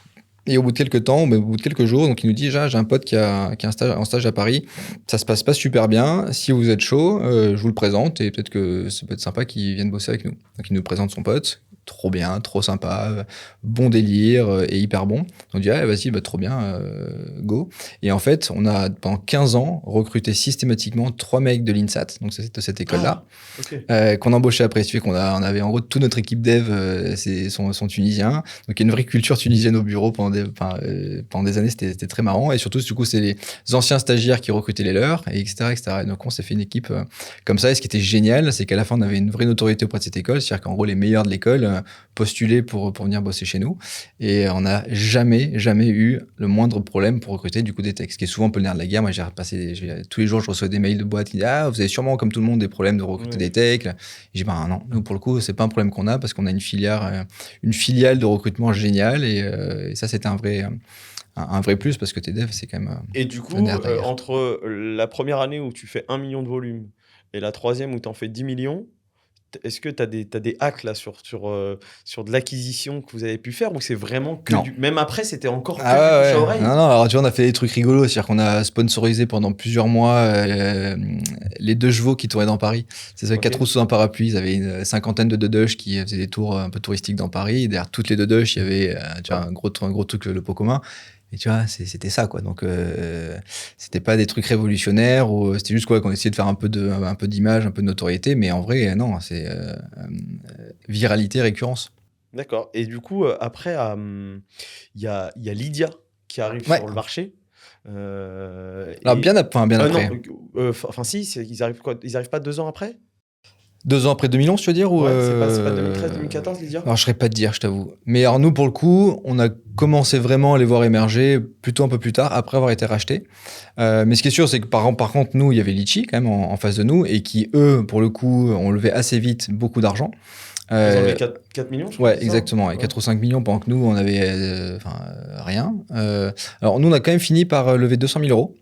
Et au bout de quelques temps, au bout de quelques jours, donc il nous dit, j'ai un pote qui a un stage à Paris, ça se passe pas super bien, si vous êtes chaud, je vous le présente et peut-être que ça peut être sympa qu'il vienne bosser avec nous. Donc il nous présente son pote, trop bien, trop sympa, bon délire et hyper bon. On dit, ah, vas-y, trop bien, go. Et en fait, on a pendant 15 ans recruté systématiquement 3 mecs de l'INSAT, donc c'est de cette école-là, qu'on embauchait après. Ce qui fait on avait en gros toute notre équipe dev, sont tunisiens. Donc il y a une vraie culture tunisienne au bureau pendant des années, c'était très marrant. Et surtout, du coup, c'est les anciens stagiaires qui recrutaient les leurs, et etc., etc. Et donc on s'est fait une équipe comme ça. Et ce qui était génial, c'est qu'à la fin, on avait une vraie notoriété auprès de cette école. C'est-à-dire qu'en gros, les meilleurs de l'école postuler pour venir bosser chez nous, et on n'a jamais eu le moindre problème pour recruter du coup des techs, ce qui est souvent un peu le nerf de la guerre. Moi, tous les jours je reçois des mails de boîtes qui disent, vous avez sûrement comme tout le monde des problèmes de recruter des techs. Et je dis non, nous pour le coup c'est pas un problème qu'on a, parce qu'on a une filiale de recrutement géniale, et ça c'était un vrai plus, parce que tes devs c'est quand même et du coup entre la première année où tu fais 1 million de volume et la troisième où tu en fais 10 millions, est-ce que tu as des hacks là sur de l'acquisition que vous avez pu faire, ou c'est vraiment que même après c'était encore que du bouche à oreille? Non, alors tu vois, on a fait des trucs rigolos, c'est-à-dire qu'on a sponsorisé pendant plusieurs mois les 2 chevaux qui tournaient dans Paris. C'est ça, 4 roues sous un parapluie, ils avaient une cinquantaine de dodoches qui faisaient des tours un peu touristiques dans Paris, et derrière toutes les dodoches, il y avait un gros truc, le pot commun. Et tu vois, c'était ça, quoi. Donc, c'était pas des trucs révolutionnaires, ou c'était juste qu'on essayait de faire un peu d'image, un peu de notoriété, mais en vrai, non, c'est viralité, récurrence. D'accord. Et du coup, après, il y a Lydia qui arrive sur le marché. Alors, bien après. Non, si, ils arrivent pas 2 ans après? 2 ans après 2011, tu veux dire, ou c'est pas 2013-2014, Lydia? Alors, je ne saurais pas te dire, je t'avoue. Mais alors, nous, pour le coup, on a commencé vraiment à les voir émerger plutôt un peu plus tard, après avoir été rachetés. Mais ce qui est sûr, c'est que par contre, nous, il y avait Litchi quand même en face de nous, et qui, eux, pour le coup, ont levé assez vite beaucoup d'argent. Ils ont levé 4 millions, je crois. Ouais, exactement. Ouais. 4 ou 5 millions, pendant que nous, on avait rien. Alors, nous, on a quand même fini par lever 200 000 euros.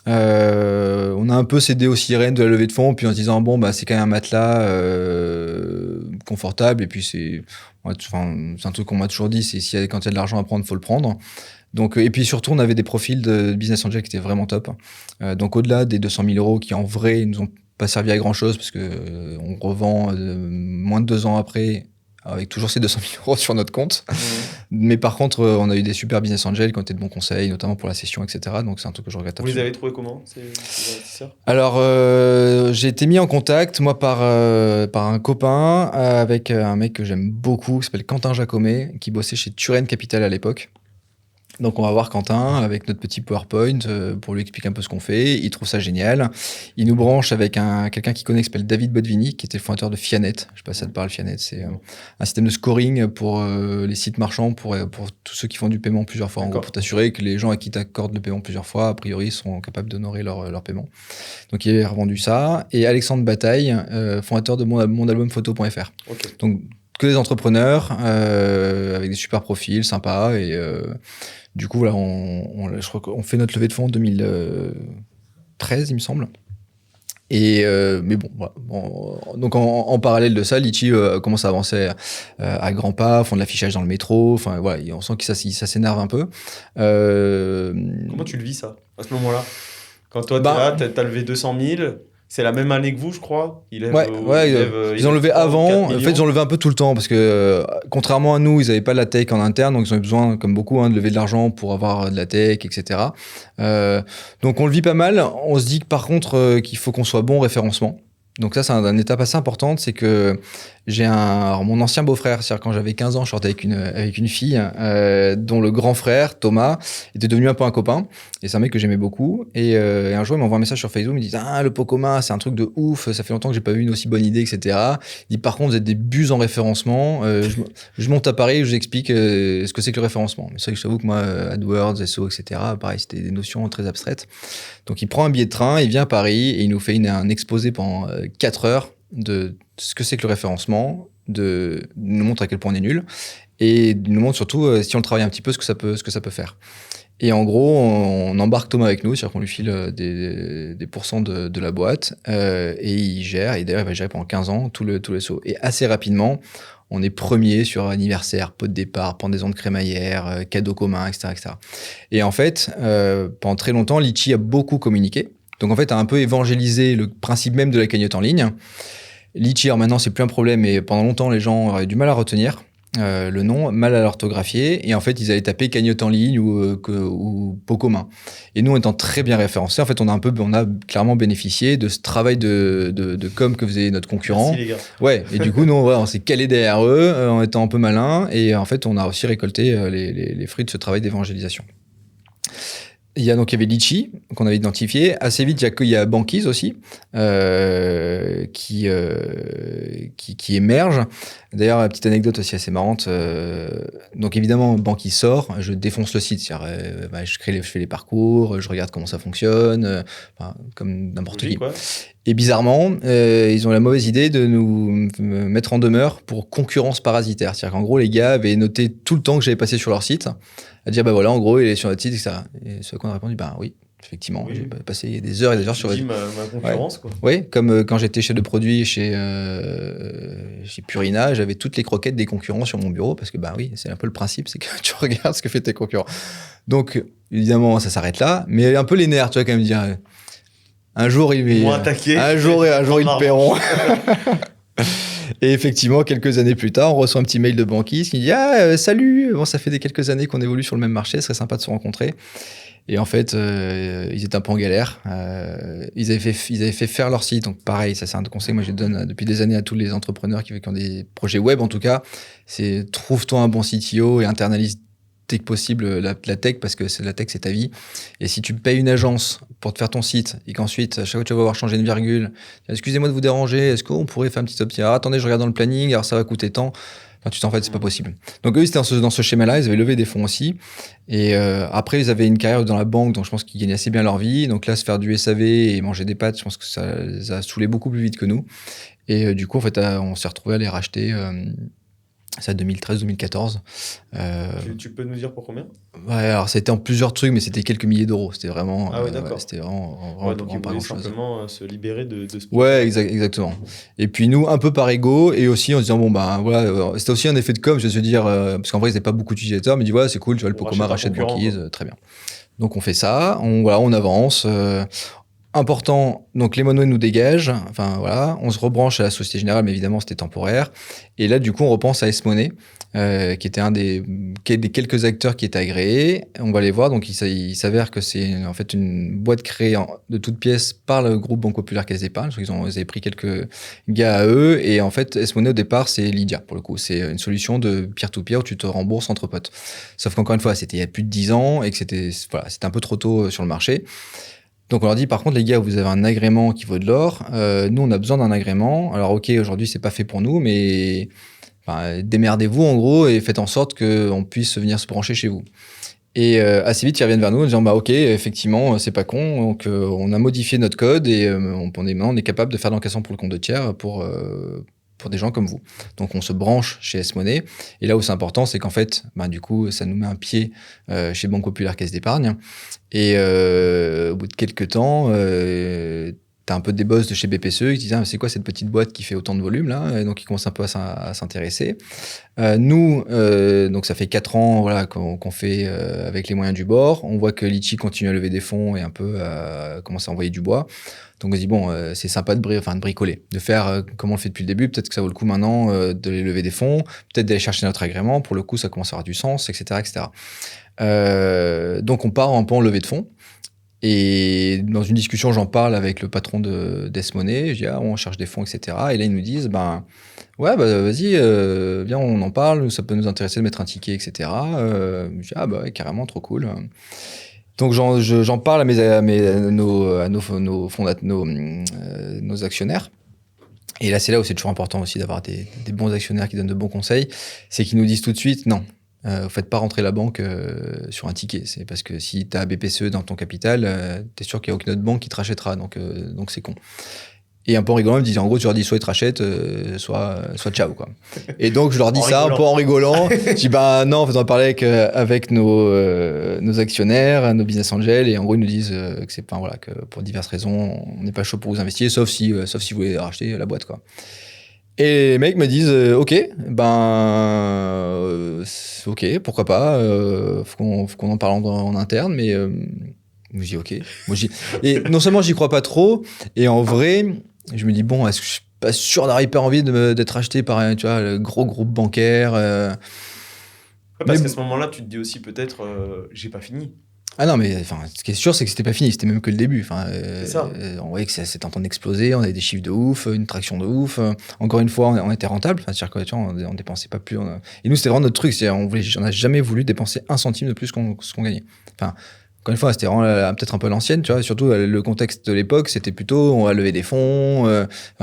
On a un peu cédé aux sirènes de la levée de fonds, puis en se disant c'est quand même un matelas confortable, et puis c'est un truc qu'on m'a toujours dit, c'est quand il y a de l'argent à prendre, faut le prendre. Donc, et puis surtout, on avait des profils de business angel qui étaient vraiment top. Donc au-delà des 200 000 euros qui en vrai nous ont pas servi à grand chose, parce que on revend moins de 2 ans après avec toujours ces 200 000 euros sur notre compte. Mais par contre, on a eu des super business angels qui ont été de bons conseils, notamment pour la session, etc. Donc c'est un truc que je regrette absolument. Vous les avez trouvés comment, ces investisseurs? Alors, j'ai été mis en contact, moi, par un copain, avec un mec que j'aime beaucoup, qui s'appelle Quentin Jacomet, qui bossait chez Turen Capital à l'époque. Donc on va voir Quentin avec notre petit PowerPoint pour lui expliquer un peu ce qu'on fait. Il trouve ça génial. Il nous branche avec quelqu'un qui connaît qui s'appelle David Botvinnik, qui était le fondateur de Fianet. Je sais pas si ça te parle, Fianet. C'est un système de scoring pour les sites marchands, pour tous ceux qui font du paiement plusieurs fois. En gros, pour t'assurer que les gens à qui t'accordent le paiement plusieurs fois, a priori, sont capables d'honorer leur paiement. Donc il a revendu ça. Et Alexandre Bataille, fondateur de mondalbumphoto.fr. Okay. Donc que des entrepreneurs avec des super profils sympas et du coup, voilà, je crois qu'on fait notre levée de fonds en 2013, il me semble. Et mais bon, voilà. Donc en parallèle de ça, Litchi commence à avancer à grands pas, font de l'affichage dans le métro. Enfin voilà, on sent que ça s'énerve un peu. Comment tu le vis ça à ce moment-là? Quand toi t'es là, t'as levé 200 000. C'est la même année que vous, je crois. Ils ont levé avant. En fait, ils ont levé un peu tout le temps parce que, contrairement à nous, ils n'avaient pas de la tech en interne, donc ils ont eu besoin, comme beaucoup, de lever de l'argent pour avoir de la tech, etc. Donc, on le vit pas mal. On se dit que, par contre, qu'il faut qu'on soit bon au référencement. Donc ça, c'est une étape assez importante, c'est que j'ai mon ancien beau-frère, c'est-à-dire quand j'avais 15 ans, je sortais avec une fille dont le grand frère, Thomas, était devenu un peu un copain. Et c'est un mec que j'aimais beaucoup. Et un jour, il m'envoie un message sur Facebook, il me dit « Ah, le pot commun, c'est un truc de ouf, ça fait longtemps que j'ai pas eu une aussi bonne idée, etc. » Il dit « Par contre, vous êtes des buses en référencement. Je monte à Paris, je vous explique ce que c'est que le référencement. » Mais c'est vrai que je t'avoue que moi, AdWords, SEO, etc., pareil, c'était des notions très abstraites. Donc, il prend un billet de train, il vient à Paris et il nous fait un exposé pendant 4 heures de ce que c'est que le référencement, il nous montre à quel point on est nul et il nous montre surtout, si on le travaille un petit peu, ce que ça peut faire. Et en gros, on embarque Thomas avec nous, c'est-à-dire qu'on lui file des pourcents de la boîte et il gère, et d'ailleurs il va gérer pendant 15 ans tout le SEO. Et assez rapidement, on est premier sur anniversaire, pot de départ, pendaison de crémaillère, cadeau commun, etc., etc. Et en fait, pendant très longtemps, Litchi a beaucoup communiqué. Donc en fait, a un peu évangélisé le principe même de la cagnotte en ligne. Litchi, alors maintenant, c'est plus un problème, mais pendant longtemps, les gens auraient du mal à retenir le nom, mal à l'orthographier, et en fait, ils allaient taper cagnotte en ligne ou pot commun. Et nous, étant très bien référencés, en fait, on a clairement bénéficié de ce travail de com que faisait notre concurrent. Merci les gars. Ouais, et du coup, nous, on s'est calé derrière eux en étant un peu malin, et en fait, on a aussi récolté les fruits de ce travail d'évangélisation. Il y avait Litchi, qu'on avait identifié. Assez vite, il y a Banquise aussi, qui émerge. D'ailleurs, la petite anecdote aussi assez marrante. Donc, évidemment, Banquise sort, je défonce le site. Je fais les parcours, je regarde comment ça fonctionne, comme n'importe qui. Quoi. Et bizarrement, ils ont la mauvaise idée de nous mettre en demeure pour concurrence parasitaire. C'est-à-dire qu'en gros, les gars avaient noté tout le temps que j'avais passé sur leur site, à dire, voilà, en gros, il est sur notre site, etc. Et ceux qu'on a répondu, oui, effectivement, oui. J'ai passé des heures et des heures sur... ma concurrence, quoi. Oui, comme quand j'étais chef de produit chez Purina, j'avais toutes les croquettes des concurrents sur mon bureau, parce que, oui, c'est un peu le principe, c'est que tu regardes ce que fait tes concurrents. Donc, évidemment, ça s'arrête là, mais un peu les nerfs, tu vois, quand même dire... Un jour, ils le paieront. Et effectivement, quelques années plus tard, on reçoit un petit mail de Banquise qui dit « salut, bon, ça fait quelques années qu'on évolue sur le même marché, ce serait sympa de se rencontrer. » Et en fait, ils étaient un peu en galère. Ils avaient fait faire leur site. Donc pareil, ça c'est un conseil que moi je donne depuis des années à tous les entrepreneurs qui ont des projets web en tout cas. C'est trouve-toi un bon CTO et internalise dès que possible la tech, parce que la tech c'est ta vie. Et si tu payes une agence pour te faire ton site et qu'ensuite à chaque fois tu vas avoir changé une virgule, excusez-moi de vous déranger, est-ce qu'on pourrait faire un petit option, attendez, je regarde dans le planning, alors ça va coûter tant. En fait, c'est pas possible. Donc eux, ils étaient dans ce schéma-là, ils avaient levé des fonds aussi. Et après, ils avaient une carrière dans la banque, donc je pense qu'ils gagnaient assez bien leur vie. Donc là, se faire du SAV et manger des pâtes, je pense que ça les a saoulés beaucoup plus vite que nous. Et du coup, en fait, on s'est retrouvés à les racheter. C'est 2013-2014. Tu peux nous dire pour combien ? Ouais, alors c'était en plusieurs trucs, mais c'était quelques milliers d'euros. C'était vraiment. Ah ouais, d'accord. C'était vraiment donc ils voulaient simplement se libérer de ce. Ouais, exactement. Et puis nous, un peu par ego, et aussi en se disant voilà, c'était aussi un effet de com, je veux se dire, parce qu'en vrai, ils n'avaient pas beaucoup d'utilisateurs, mais ils disent c'est cool, tu vois, le Pokoma rachète Banquise, très bien. Donc on fait ça, on avance. Important, donc les Monouets nous dégagent, on se rebranche à la Société Générale, mais évidemment c'était temporaire. Et là, du coup, on repense à S-Money, qui était des quelques acteurs qui étaient agréés. On va les voir. Donc, il s'avère que c'est en fait une boîte créée de toutes pièces par le groupe Banque Populaire Caisse d'Épargne. Ils avaient pris quelques gars à eux. Et en fait, S-Money, au départ, c'est Lydia, pour le coup. C'est une solution de peer-to-peer où tu te rembourses entre potes. Sauf qu'encore une fois, c'était il y a plus de 10 ans et que c'était un peu trop tôt sur le marché. Donc, on leur dit, par contre, les gars, vous avez un agrément qui vaut de l'or. Nous, on a besoin d'un agrément. Alors, OK, aujourd'hui, c'est pas fait pour nous, mais démerdez-vous, en gros, et faites en sorte qu'on puisse venir se brancher chez vous. Et assez vite, ils reviennent vers nous en disant, OK, effectivement, c'est pas con. Donc, on a modifié notre code et maintenant, on est capable de faire l'encaissement pour le compte de tiers pour des gens comme vous. Donc, on se branche chez S-Money. Et là où c'est important, c'est qu'en fait, du coup, ça nous met un pied chez Banque Populaire Caisse d'Épargne. Et au bout de quelques temps, t'as un peu des boss de chez BPCE qui disent c'est quoi cette petite boîte qui fait autant de volume là, et donc ils commencent un peu à s'intéresser. Nous, donc ça fait 4 ans qu'on fait avec les moyens du bord. On voit que Litchi continue à lever des fonds et un peu commence à envoyer du bois. Donc on se dit c'est sympa de bricoler, de faire comme on le fait depuis le début. Peut-être que ça vaut le coup maintenant de les lever des fonds, peut-être d'aller chercher notre agrément. Pour le coup, ça commence à avoir du sens, etc., etc. Donc on part un peu en levée de fonds. Et dans une discussion, j'en parle avec le patron de S-Money. Je dis, on cherche des fonds, etc. Et là, ils nous disent, vas-y, viens, on en parle. Ça peut nous intéresser de mettre un ticket, etc. Je dis, carrément, trop cool. Donc, j'en parle à nos actionnaires. Et là, c'est là où c'est toujours important aussi d'avoir des bons actionnaires qui donnent de bons conseils. C'est qu'ils nous disent tout de suite, non. Faites pas rentrer la banque sur un ticket. C'est parce que si tu as BPCE dans ton capital, tu es sûr qu'il n'y a aucune autre banque qui te rachètera. Donc c'est con. Et un peu en rigolant, ils me disent, en gros, tu leur dis soit ils te rachètent, soit ciao, quoi. Et donc, je leur dis ça un peu en rigolant. Je dis, non, faisons parler avec nos actionnaires, nos business angels. Et en gros, ils nous disent que pour diverses raisons, on n'est pas chaud pour vous investir, sauf si vous voulez racheter la boîte, quoi. Et les mecs me disent OK, OK, pourquoi pas, faut qu'on en parle en interne, mais je dis OK. Et non seulement j'y crois pas trop, et en vrai, je me dis est-ce que je suis pas sûr d'avoir hyper envie d'être acheté par le gros groupe bancaire. Parce qu'à ce moment-là, tu te dis aussi peut-être j'ai pas fini. Ah non, mais ce qui est sûr, c'est que c'était pas fini, c'était même que le début. C'est ça. On voyait que c'était en train d'exploser, on avait des chiffres de ouf, une traction de ouf. Encore une fois, on était rentable, c'est-à-dire qu'on dépensait pas plus. Et nous, c'était vraiment notre truc, on n'a jamais voulu dépenser un centime de plus ce qu'on gagnait. Encore une fois, c'était vraiment peut-être un peu l'ancienne, tu vois. Surtout, le contexte de l'époque, c'était plutôt on va lever des fonds.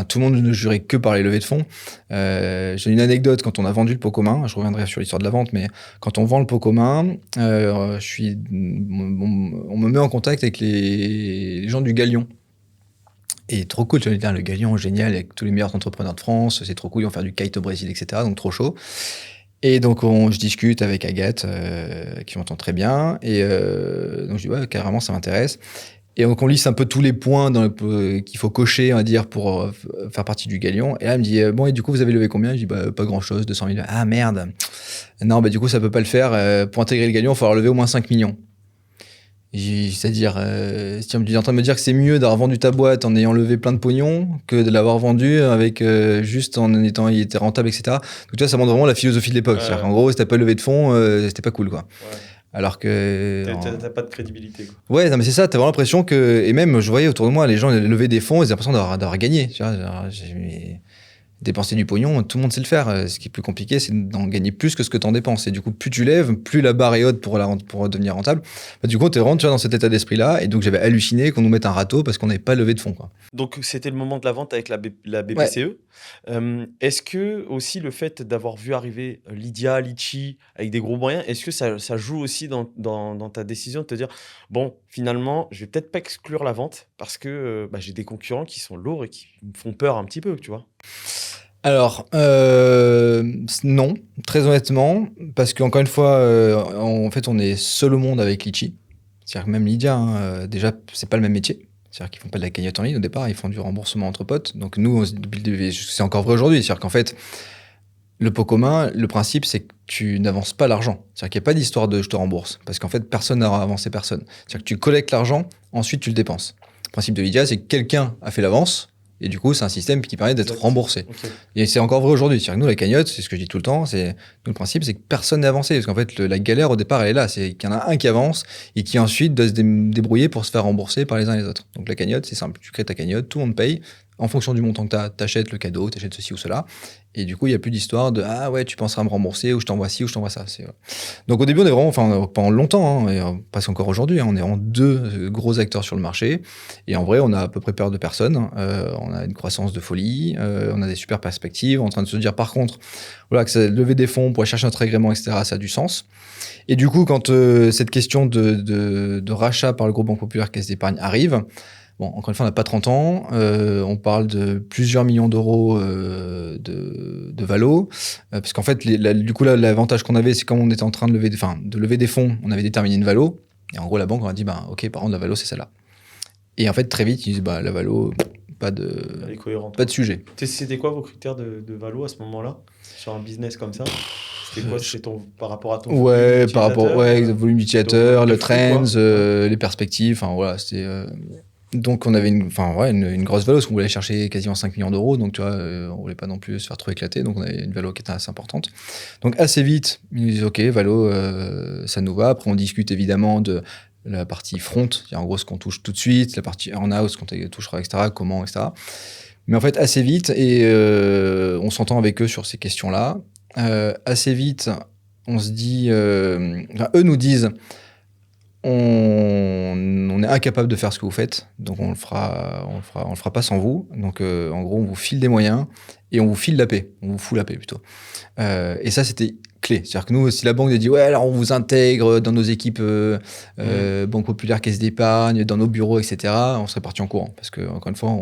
Tout le monde ne jurait que par les levées de fonds. J'ai une anecdote quand on a vendu le pot commun. Je reviendrai sur l'histoire de la vente, mais quand on vend le pot commun, on me met en contact avec les gens du Galion. Et trop cool, tu vois, le Galion, génial, avec tous les meilleurs entrepreneurs de France. C'est trop cool, ils vont faire du kite au Brésil, etc. Donc, trop chaud. Et donc, je discute avec Agathe, qui m'entend très bien. Et donc, je dis, carrément, ça m'intéresse. Et donc, on lisse un peu tous les points qu'il faut cocher, on va dire, pour faire partie du Galion. Et là, elle me dit, et du coup, vous avez levé combien? Je dis, pas grand-chose, 200 000. Ah, merde. Non, du coup, ça peut pas le faire. Pour intégrer le Galion, il va falloir lever au moins 5 millions. C'est-à-dire, tu es en train de me dire que c'est mieux d'avoir vendu ta boîte en ayant levé plein de pognon que de l'avoir vendu avec juste il était rentable, etc. Donc tu vois, ça montre vraiment la philosophie de l'époque. C'est-à-dire qu'en gros, si t'as pas levé de fonds, c'était pas cool, quoi. Ouais. Alors que... T'as pas de crédibilité, quoi. Ouais, non, mais c'est ça, t'as vraiment l'impression que... Et même, je voyais autour de moi, les gens levaient des fonds, ils avaient l'impression d'avoir gagné. Tu vois, dépenser du pognon, tout le monde sait le faire. Ce qui est plus compliqué, c'est d'en gagner plus que ce que t'en dépenses. Et du coup, plus tu lèves, plus la barre est haute pour devenir rentable. Du coup, t'es vraiment dans cet état d'esprit-là. Et donc, j'avais halluciné qu'on nous mette un râteau parce qu'on n'avait pas levé de fonds, quoi. Donc, c'était le moment de la vente avec la BPCE. Ouais. Est-ce que aussi le fait d'avoir vu arriver Lydia, Litchi avec des gros moyens, est-ce que ça joue aussi dans ta décision de te dire, finalement, je vais peut-être pas exclure la vente parce que j'ai des concurrents qui sont lourds et qui me font peur un petit peu, tu vois? Alors, non, très honnêtement, parce qu'encore une fois, en fait, on est seul au monde avec Litchi. C'est-à-dire que même Lydia, déjà, c'est pas le même métier. C'est-à-dire qu'ils font pas de la cagnotte en ligne au départ, ils font du remboursement entre potes. Donc nous, c'est encore vrai aujourd'hui. C'est-à-dire qu'en fait, le pot commun, le principe, c'est que tu n'avances pas l'argent. C'est-à-dire qu'il n'y a pas d'histoire de je te rembourse. Parce qu'en fait, personne n'a avancé personne. C'est-à-dire que tu collectes l'argent, ensuite tu le dépenses. Le principe de Lydia, c'est que quelqu'un a fait l'avance, Et du coup, c'est un système qui permet d'être Exact. remboursé. Ok. Et c'est encore vrai aujourd'hui. C'est-à-dire que nous, la cagnotte, c'est ce que je dis tout le temps, nous, le principe, c'est que personne n'est avancé. Parce qu'en fait, la galère, au départ, elle est là. C'est qu'il y en a un qui avance et qui ensuite doit se débrouiller pour se faire rembourser par les uns et les autres. Donc la cagnotte, c'est simple. Tu crées ta cagnotte, tout le monde paye. En fonction du montant que tu as, t'achètes le cadeau, t'achètes ceci ou cela. Et du coup, il n'y a plus d'histoire de « Ah ouais, tu penseras à me rembourser, ou je t'envoie ci, ou je t'envoie ça ». Donc au début, on est vraiment, enfin pendant longtemps, et presque encore aujourd'hui, on est en 2 gros acteurs sur le marché. Et en vrai, on a à peu près peur de personne. On a une croissance de folie, on a des super perspectives. En train de se dire par contre, voilà, que ça, lever des fonds pour aller chercher notre agrément, etc., ça a du sens. Et du coup, quand cette question de rachat par le groupe Banque Populaire Caisse d'Épargne arrive, bon, encore une fois, on n'a pas 30 ans, on parle de plusieurs millions d'euros de valo, parce qu'en fait, du coup, là, l'avantage qu'on avait, c'est comme on était en train de lever des fonds, on avait déterminé une valo, et en gros, la banque, on a dit, ok, par contre, la valo, c'est celle-là. Et en fait, très vite, ils disent, la valo, Elle est cohérente. pas de sujet. C'était quoi vos critères de valo à ce moment-là sur un business comme ça? C'était quoi? C'était par rapport à ton Ouais, volume par rapport au volume d'utilisateurs, volume de le flux, trends, les perspectives, enfin voilà, c'était... Donc on avait une grosse valo, parce qu'on voulait chercher quasiment 5 millions d'euros, donc tu vois, on voulait pas non plus se faire trop éclater, donc on avait une valo qui était assez importante. Donc assez vite, ils nous disent ok, valo, ça nous va. Après on discute évidemment de la partie front, c'est-à-dire en gros ce qu'on touche tout de suite, la partie earn-out, ce qu'on touchera, etc., comment, etc. Mais en fait assez vite, et on s'entend avec eux sur ces questions-là. Assez vite, on se dit, eux nous disent, on est incapable de faire ce que vous faites, donc on le fera pas sans vous. Donc en gros, on vous file des moyens et on vous file la paix, on vous fout la paix plutôt. Et ça, c'était clé. C'est-à-dire que nous, si la banque nous dit ouais, alors on vous intègre dans nos équipes Banque Populaire, Caisse d'Épargne, dans nos bureaux, etc., on serait parti en courant, parce que encore une fois,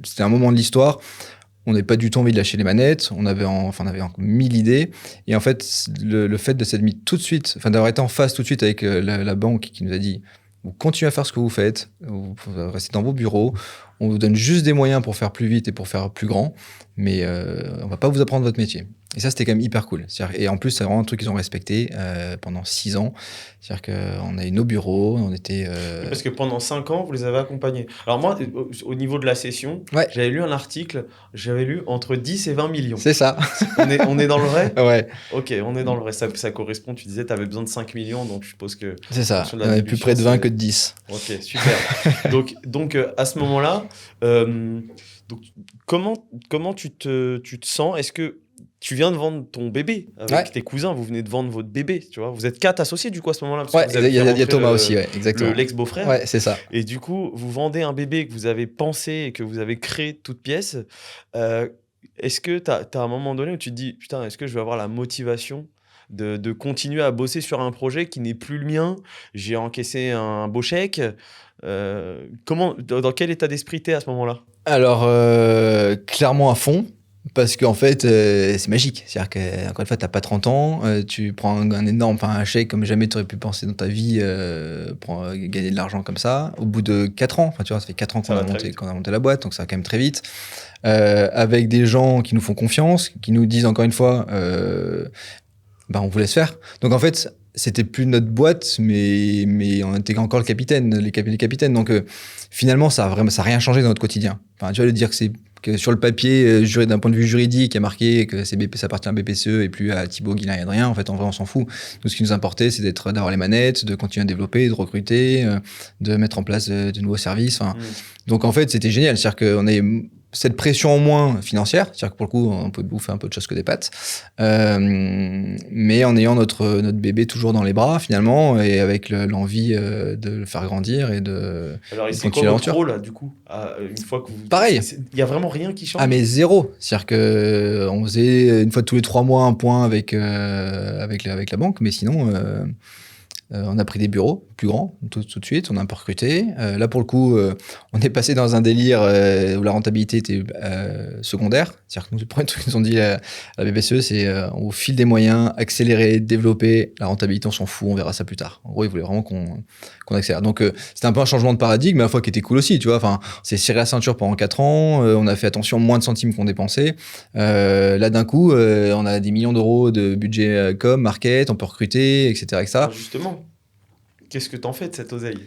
c'était un moment de l'histoire. On n'avait pas du tout envie de lâcher les manettes, on avait 1000 idées. Et en fait, le fait de s'être mis tout de suite, d'avoir été en face tout de suite avec la banque qui nous a dit vous continuez à faire ce que vous faites, vous restez dans vos bureaux, on vous donne juste des moyens pour faire plus vite et pour faire plus grand, mais on va pas vous apprendre votre métier. Et ça, c'était quand même hyper cool. Et en plus, c'est vraiment un truc qu'ils ont respecté pendant 6 ans. C'est-à-dire qu'on a eu nos bureaux, on était... Parce que pendant 5 ans, vous les avez accompagnés. Alors moi, au niveau de la session, Ouais. j'avais lu un article, j'avais lu entre 10 et 20 millions. C'est ça. On est dans le vrai? Ouais. Ok, on est dans le vrai. Ça correspond, tu disais, tu avais besoin de 5 millions, donc je suppose que... C'est ça. Sur On la avait plus dilution, près de 20 c'est- que de 10. Ok, super. donc à ce moment-là, donc, comment tu te sens? Est-ce que tu viens de vendre ton bébé avec Ouais. tes cousins? Vous venez de vendre votre bébé, tu vois? Vous êtes 4 associés du coup à ce moment-là? Parce Ouais, que vous avez il y a fait Thomas rentrer aussi, ouais, exactement. l'ex-beau-frère. Ouais, c'est ça. Et du coup, vous vendez un bébé que vous avez pensé et que vous avez créé de toutes pièces. Est-ce que tu as un moment donné où tu te dis, putain, est-ce que je vais avoir la motivation de continuer à bosser sur un projet qui n'est plus le mien? J'ai encaissé un beau chèque. Dans quel état d'esprit t'es à ce moment-là? Alors, clairement à fond, parce qu'en fait, c'est magique. C'est-à-dire qu'encore une fois, t'as pas 30 ans, tu prends un énorme, un chèque comme jamais tu aurais pu penser dans ta vie, pour gagner de l'argent comme ça. Au bout de 4 ans, tu vois, ça fait 4 ans Ça va très vite. qu'on a monté la boîte, donc ça va quand même très vite. Avec des gens qui nous font confiance, qui nous disent encore une fois, on vous laisse faire. Donc en fait, c'était plus notre boîte, mais on était encore les capitaines. Donc finalement, ça a rien changé dans notre quotidien. Enfin, tu vois, le dire que sur le papier, d'un point de vue juridique, il y a marqué que ça appartient à BPCE et plus à Thibaut, Guilain et Adrien. En fait, en vrai, on s'en fout. Nous, ce qui nous importait, c'est d'avoir les manettes, de continuer à développer, de recruter, de mettre en place de nouveaux services. Donc en fait, c'était génial. C'est-à-dire qu'on avait cette pression en moins financière, c'est-à-dire que pour le coup, on peut bouffer un peu de choses que des pâtes, mais en ayant notre bébé toujours dans les bras finalement, et avec l'envie de le faire grandir et de Alors, c'est continuer quoi votre l'aventure. rôle, là, du coup, une fois que vous... Pareil. Il n'y a vraiment rien qui change? Ah mais zéro, c'est-à-dire que on faisait une fois tous les 3 mois un point avec la banque, mais sinon on a pris des bureaux plus grands tout de suite, on a un peu recruté. Là pour le coup, on est passé dans un délire où la rentabilité était secondaire. C'est-à-dire que nous, le premier truc qu'ils nous ont dit à la BPCE, c'est on vous file des moyens, accélérer, développer. La rentabilité, on s'en fout, on verra ça plus tard. En gros, ils voulaient vraiment qu'on accélère. Donc c'était un peu un changement de paradigme, à la fois qui était cool aussi, tu vois. Enfin, c'est serré la ceinture pendant 4 ans, on a fait attention, moins de centimes qu'on dépensait. Là d'un coup, on a des millions d'euros de budget com, market, on peut recruter, etc. Alors, justement, qu'est-ce que t'en fais de cette oseille?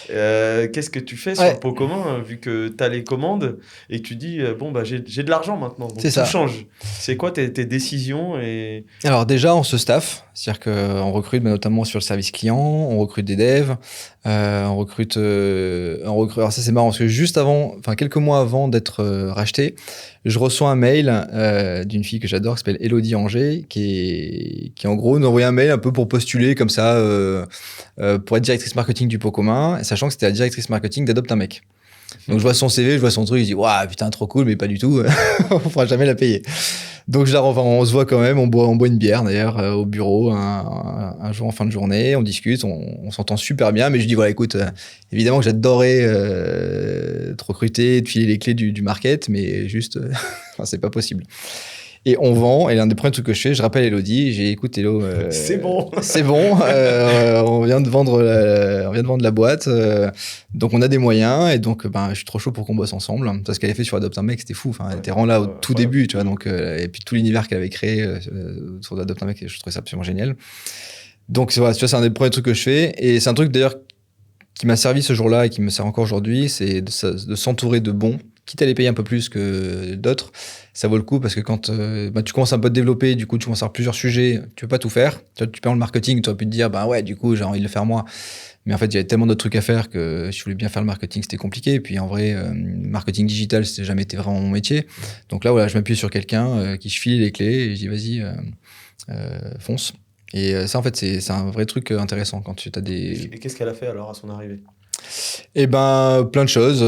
Qu'est-ce que tu fais sur le pot commun, vu que t'as les commandes et que tu dis, bon, bah, j'ai de l'argent maintenant, donc C'est tout ça. change. C'est quoi tes décisions et... Alors déjà, on se staff, c'est-à-dire qu'on recrute notamment sur le service client, on recrute des devs, on recrute. Alors ça c'est marrant parce que juste avant, enfin quelques mois avant d'être racheté, je reçois un mail d'une fille que j'adore qui s'appelle Elodie Angers, qui en gros nous envoyait un mail un peu pour postuler comme ça pour être directrice marketing du pot commun, sachant que c'était la directrice marketing d'Adopte un mec. Donc je vois son CV, je vois son truc, je dis waouh putain trop cool, mais pas du tout, on pourra jamais la payer. Donc on se voit quand même, on boit une bière d'ailleurs au bureau un jour en fin de journée, on discute, on s'entend super bien, mais je dis voilà écoute, évidemment que j'adorais te recruter, te filer les clés du market, mais juste c'est pas possible. Et on vend, et l'un des premiers trucs que je fais, je rappelle Elodie, j'ai écoute Elo, c'est bon, on vient de vendre la boîte, donc on a des moyens, et donc je suis trop chaud pour qu'on bosse ensemble. Parce qu'elle avait fait sur Adopte un mec, c'était fou, enfin, elle était vraiment là au tout début, tu vois, donc, et puis tout l'univers qu'elle avait créé sur Adopte un mec, je trouvais ça absolument génial. Donc voilà, tu vois, c'est un des premiers trucs que je fais, et c'est un truc d'ailleurs qui m'a servi ce jour-là et qui me sert encore aujourd'hui, c'est de s'entourer de bons, quitte à les payer un peu plus que d'autres, ça vaut le coup parce que quand tu commences un peu à te développer, du coup tu commences à avoir plusieurs sujets, tu peux pas tout faire. Tu peux le marketing, tu aurais pu te dire ouais du coup j'ai envie de le faire moi. Mais en fait il y avait tellement d'autres trucs à faire que si je voulais bien faire le marketing c'était compliqué. Et puis en vrai marketing digital c'était jamais été vraiment mon métier. Donc là voilà je m'appuie sur quelqu'un qui je file les clés et je dis vas-y fonce. Et ça en fait c'est un vrai truc intéressant quand tu as des... Et qu'est-ce qu'elle a fait alors à son arrivée? Eh ben, plein de choses.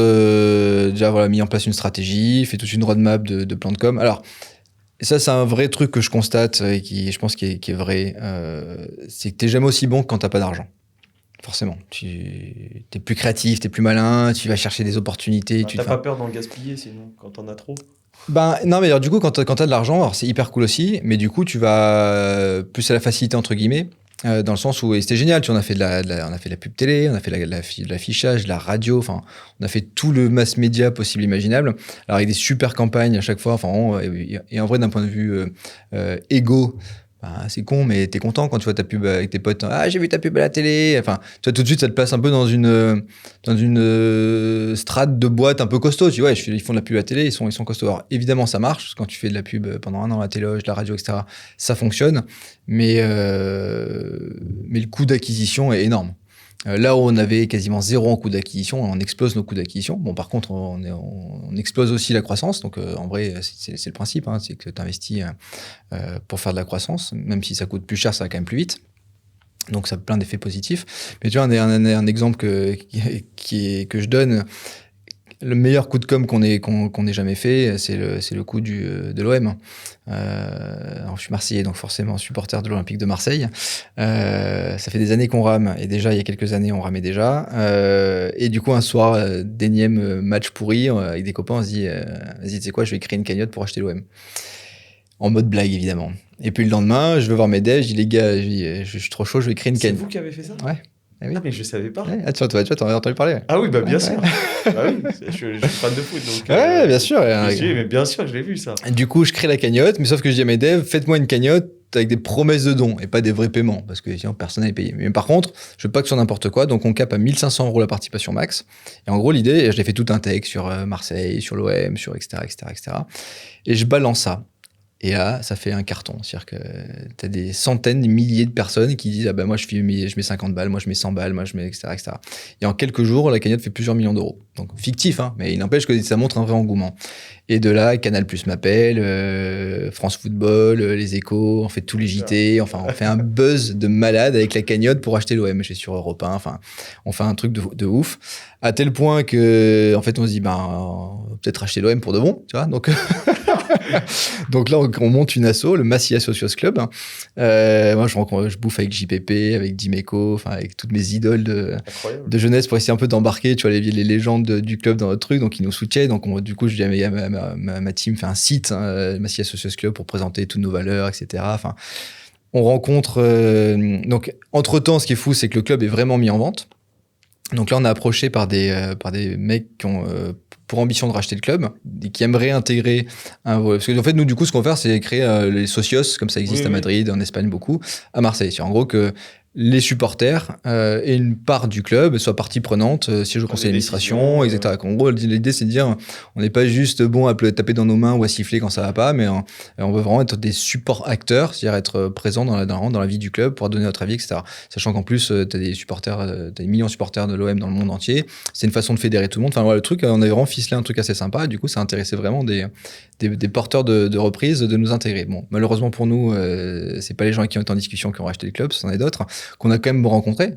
Déjà, voilà, mis en place une stratégie, fait toute une roadmap de plan de com. Alors, ça, c'est un vrai truc que je constate et qui, je pense, qui est vrai. C'est que t'es jamais aussi bon que quand t'as pas d'argent. Forcément. T'es plus créatif, t'es plus malin, tu vas chercher des opportunités. T'as pas peur d'en gaspiller, sinon, quand t'en as trop? Non, mais alors, du coup, quand t'as de l'argent, alors c'est hyper cool aussi, mais du coup, tu vas plus à la facilité, entre guillemets. Dans le sens où et c'était génial, tu vois, on a fait de la pub télé, on a fait de l'affichage, de la radio, enfin on a fait tout le mass média possible imaginable. Alors avec des super campagnes à chaque fois, enfin et en vrai d'un point de vue égo, c'est con mais t'es content quand tu vois ta pub avec tes potes. Ah j'ai vu ta pub à la télé. Enfin toi tout de suite ça te place un peu dans une strate de boîte un peu costaud. Tu vois ils font de la pub à la télé, ils sont costauds. Alors évidemment ça marche quand tu fais de la pub pendant un an à la télé, la radio etc. Ça fonctionne. Mais le coût d'acquisition est énorme. Là où on avait quasiment zéro en coût d'acquisition, on explose nos coûts d'acquisition. Bon, par contre, on explose aussi la croissance. Donc, en vrai, c'est le principe, hein, c'est que tu investis pour faire de la croissance. Même si ça coûte plus cher, ça va quand même plus vite. Donc, ça a plein d'effets positifs. Mais tu vois, un exemple que je donne, le meilleur coup de com qu'on ait jamais fait, c'est le coup de l'OM. Alors je suis Marseillais, donc forcément supporter de l'Olympique de Marseille. Ça fait des années qu'on rame, et déjà il y a quelques années on ramait déjà. Et du coup un soir, d'énième match pourri, avec des copains, on se dit vas-y tu sais quoi, je vais créer une cagnotte pour acheter l'OM. En mode blague évidemment. Et puis le lendemain, je vais voir mes devs, je dis les gars, je suis trop chaud, je vais créer une cagnotte. C'est vous qui avez fait ça? Ouais. Ah oui. Ah mais je savais pas. Ouais. Ah, tu vois, t'en as entendu parler. Ah oui, bah bien sûr. Ouais. Bah oui, je suis fan de foot. Donc, ouais, bien sûr. Mais bien sûr que je l'ai vu ça. Du coup, je crée la cagnotte, mais sauf que je dis à mes devs, faites-moi une cagnotte avec des promesses de dons et pas des vrais paiements, parce que sinon personne n'est payé. Mais par contre, je veux pas que ce soit n'importe quoi, donc on cape à 1 500 € la participation max. Et en gros, l'idée, et je l'ai fait tout un texte sur Marseille, sur l'OM, sur etc. Et je balance ça. Et là, ça fait un carton. C'est-à-dire que tu as des centaines, des milliers de personnes qui disent « Ah ben moi, je mets 50 balles, moi, je mets 100 balles, moi, je mets etc. » Et en quelques jours, la cagnotte fait plusieurs millions d'euros. Donc, fictif, hein, mais il n'empêche que ça montre un vrai engouement. Et de là, Canal+ m'appelle, France Football, Les Échos, on fait tous les JT, enfin, on fait un buzz de malade avec la cagnotte pour acheter l'OM. J'ai sur Europe 1, enfin, on fait un truc de ouf. À tel point que, en fait, on se dit, on va peut-être acheter l'OM pour de bon, tu vois, donc... Donc là, on monte une asso, le Massilia Socios Club. Moi, je bouffe avec JPP, avec Dimeco, enfin avec toutes mes idoles de jeunesse pour essayer un peu d'embarquer, tu vois, les légendes du club dans notre truc. Donc ils nous soutiennent. Donc du coup, je dis à ma team, fait un site, Massilia Socios Club, pour présenter toutes nos valeurs, etc. Enfin, on rencontre. Donc entre temps, ce qui est fou, c'est que le club est vraiment mis en vente. Donc là, on est approché par des mecs qui ont pour ambition de racheter le club et qui aimeraient intégrer un volet. Parce que en fait, nous, du coup, ce qu'on va faire, c'est créer les socios, comme ça existe à Madrid, en Espagne beaucoup, à Marseille. C'est en gros que les supporters et une part du club soit partie prenante, siège au conseil d'administration, etc. En gros, l'idée, c'est de dire, on n'est pas juste bon à taper dans nos mains ou à siffler quand ça va pas, mais on veut vraiment être des support acteurs, c'est-à-dire être présent dans la vie du club pour donner notre avis, etc. Sachant qu'en plus, tu as des supporters, t'as des millions de supporters de l'OM dans le monde entier. C'est une façon de fédérer tout le monde. Enfin, voilà, le truc, on avait vraiment ficelé un truc assez sympa. Et du coup, ça intéressait vraiment des porteurs de reprises de nous intégrer. Bon, malheureusement pour nous, c'est pas les gens qui ont été en discussion qui ont racheté le club, c'en est d'autres qu'on a quand même rencontrés.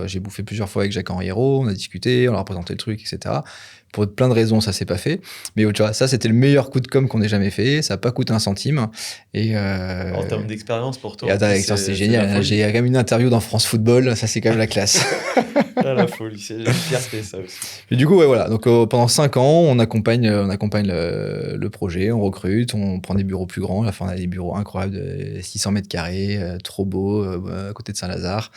J'ai bouffé plusieurs fois avec Jacques-Henri Hérault, on a discuté, on leur a présenté le truc, etc. Pour plein de raisons, ça s'est pas fait. Mais tu vois, ça, c'était le meilleur coup de com' qu'on ait jamais fait. Ça n'a pas coûté un centime. Et, en termes d'expérience pour toi. C'est génial. J'ai quand même une interview dans France Football. Ça, c'est quand même la classe. La folie. C'est une fierté, ça aussi. Et du coup, ouais, voilà. Donc, pendant 5 ans, on accompagne le projet, on recrute, on prend des bureaux plus grands. À la fin, on a des bureaux incroyables de 600 mètres carrés, trop beaux, à côté de Saint-Lazare.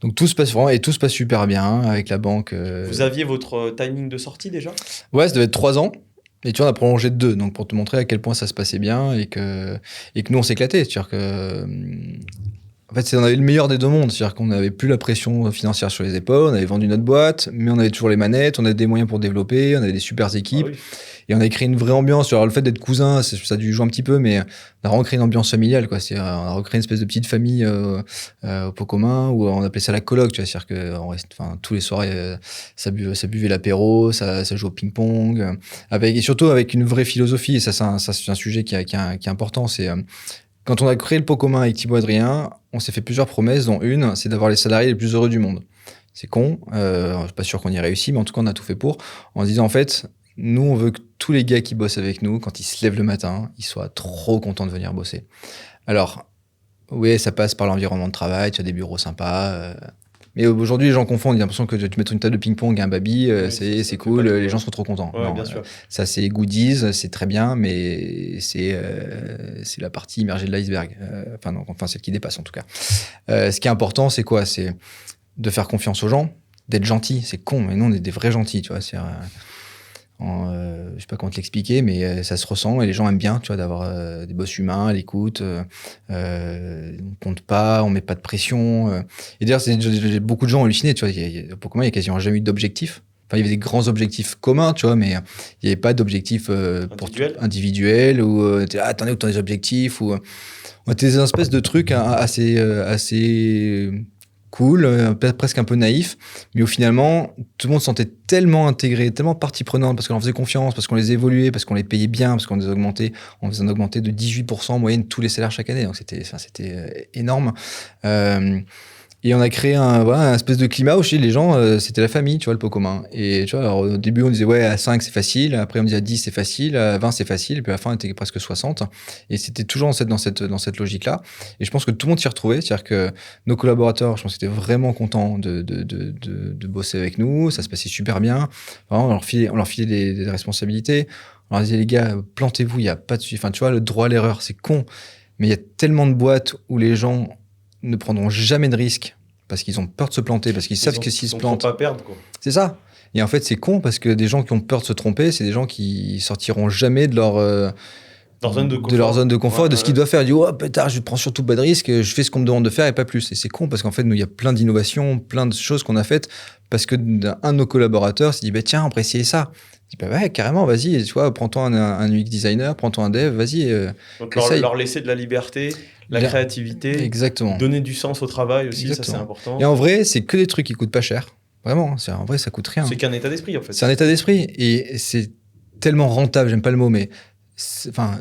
Donc, tout se passe vraiment et tout se passe super bien avec la banque. Vous aviez votre timing de sortie déjà ? Ouais, ça devait être 3 ans. Et tu vois, on a prolongé de 2, donc pour te montrer à quel point ça se passait bien et que nous, on s'éclatait. C'est-à-dire que, en fait, on avait le meilleur des deux mondes. C'est-à-dire qu'on n'avait plus la pression financière sur les épaules, on avait vendu notre boîte, mais on avait toujours les manettes, on avait des moyens pour développer, on avait des super équipes. Ah oui. Et on a créé une vraie ambiance. Alors, le fait d'être cousin, ça a dû jouer un petit peu, mais on a vraiment créé une ambiance familiale, quoi. On a recréé une espèce de petite famille au pot commun, où on appelait ça la coloc, tu vois. C'est-à-dire que tous les soirs, ça buvait l'apéro, ça jouait au ping-pong, et surtout avec une vraie philosophie. Et ça, c'est un sujet qui est important. C'est quand on a créé le pot commun avec Thibaut Adrien, on s'est fait plusieurs promesses, dont une, c'est d'avoir les salariés les plus heureux du monde. C'est con, je suis pas sûr qu'on y réussit, mais en tout cas, on a tout fait pour, en se disant, en fait, nous, on veut que tous les gars qui bossent avec nous, quand ils se lèvent le matin, ils soient trop contents de venir bosser. Alors, oui, ça passe par l'environnement de travail, tu as des bureaux sympas, mais aujourd'hui, les gens confondent, ils ont l'impression que tu mets une table de ping-pong et un baby, c'est cool, les gens sont trop contents. Ouais, non, bien sûr. Ça, c'est goodies, c'est très bien, mais c'est la partie immergée de l'iceberg. Enfin, celle qui dépasse en tout cas. Ce qui est important, c'est quoi ? C'est de faire confiance aux gens, d'être gentil. C'est con, mais nous, on est des vrais gentils, tu vois. Je sais pas comment te l'expliquer, mais ça se ressent et les gens aiment bien, tu vois, d'avoir des boss humains à l'écoute. On compte pas, on met pas de pression. Et d'ailleurs, j'ai beaucoup de gens hallucinés, tu vois. Pour comment il y a quasiment jamais eu d'objectif. Enfin, il y avait des grands objectifs communs, tu vois, mais il n'y avait pas d'objectif individuel ou attendez, où t'as des objectifs ou on était des espèces de trucs assez cool, presque un peu naïf, mais où finalement tout le monde se sentait tellement intégré, tellement partie prenante parce qu'on leur faisait confiance, parce qu'on les évoluait, parce qu'on les payait bien, parce qu'on les augmentait, on faisait augmenter de 18% en moyenne tous les salaires chaque année, donc c'était énorme. Et on a créé un espèce de climat où chez les gens, c'était la famille, tu vois, le pot commun. Et tu vois, alors, au début, on disait, ouais, à 5, c'est facile. Après, on disait à 10, c'est facile. À 20, c'est facile. Et puis à la fin, on était presque 60. Et c'était toujours dans cette logique-là. Et je pense que tout le monde s'y retrouvait. C'est-à-dire que nos collaborateurs, je pense qu'ils étaient vraiment contents de bosser avec nous. Ça se passait super bien. Vraiment, on leur filait des responsabilités. On leur disait, les gars, plantez-vous, il n'y a pas de... Enfin, tu vois, le droit à l'erreur, c'est con. Mais il y a tellement de boîtes où les gens ne prendront jamais de risques parce qu'ils ont peur de se planter, parce qu'ils savent que s'ils se plantent... Ils ne pas perdre, quoi. C'est ça. Et en fait, c'est con parce que des gens qui ont peur de se tromper, c'est des gens qui sortiront jamais de leur zone de confort, ouais, de ce qu'ils doivent faire. Ils disent, oh, pétard, je prends surtout pas de risques, je fais ce qu'on me demande de faire et pas plus. Et c'est con parce qu'en fait, nous, il y a plein d'innovations, plein de choses qu'on a faites parce que un de nos collaborateurs s'est dit, bah, tiens, on pourrait essayer ça. Je dis, bah ouais, carrément, vas-y, tu vois, prends-toi un UX designer, prends-toi un dev, vas-y. Donc, leur laisser de la liberté, la créativité. Exactement. Donner du sens au travail aussi, exactement. Ça, c'est important. Et en vrai, c'est que des trucs qui coûtent pas cher. Vraiment, en vrai, ça coûte rien. C'est qu'un état d'esprit, en fait. C'est un état d'esprit. Et c'est tellement rentable, j'aime pas le mot, mais enfin,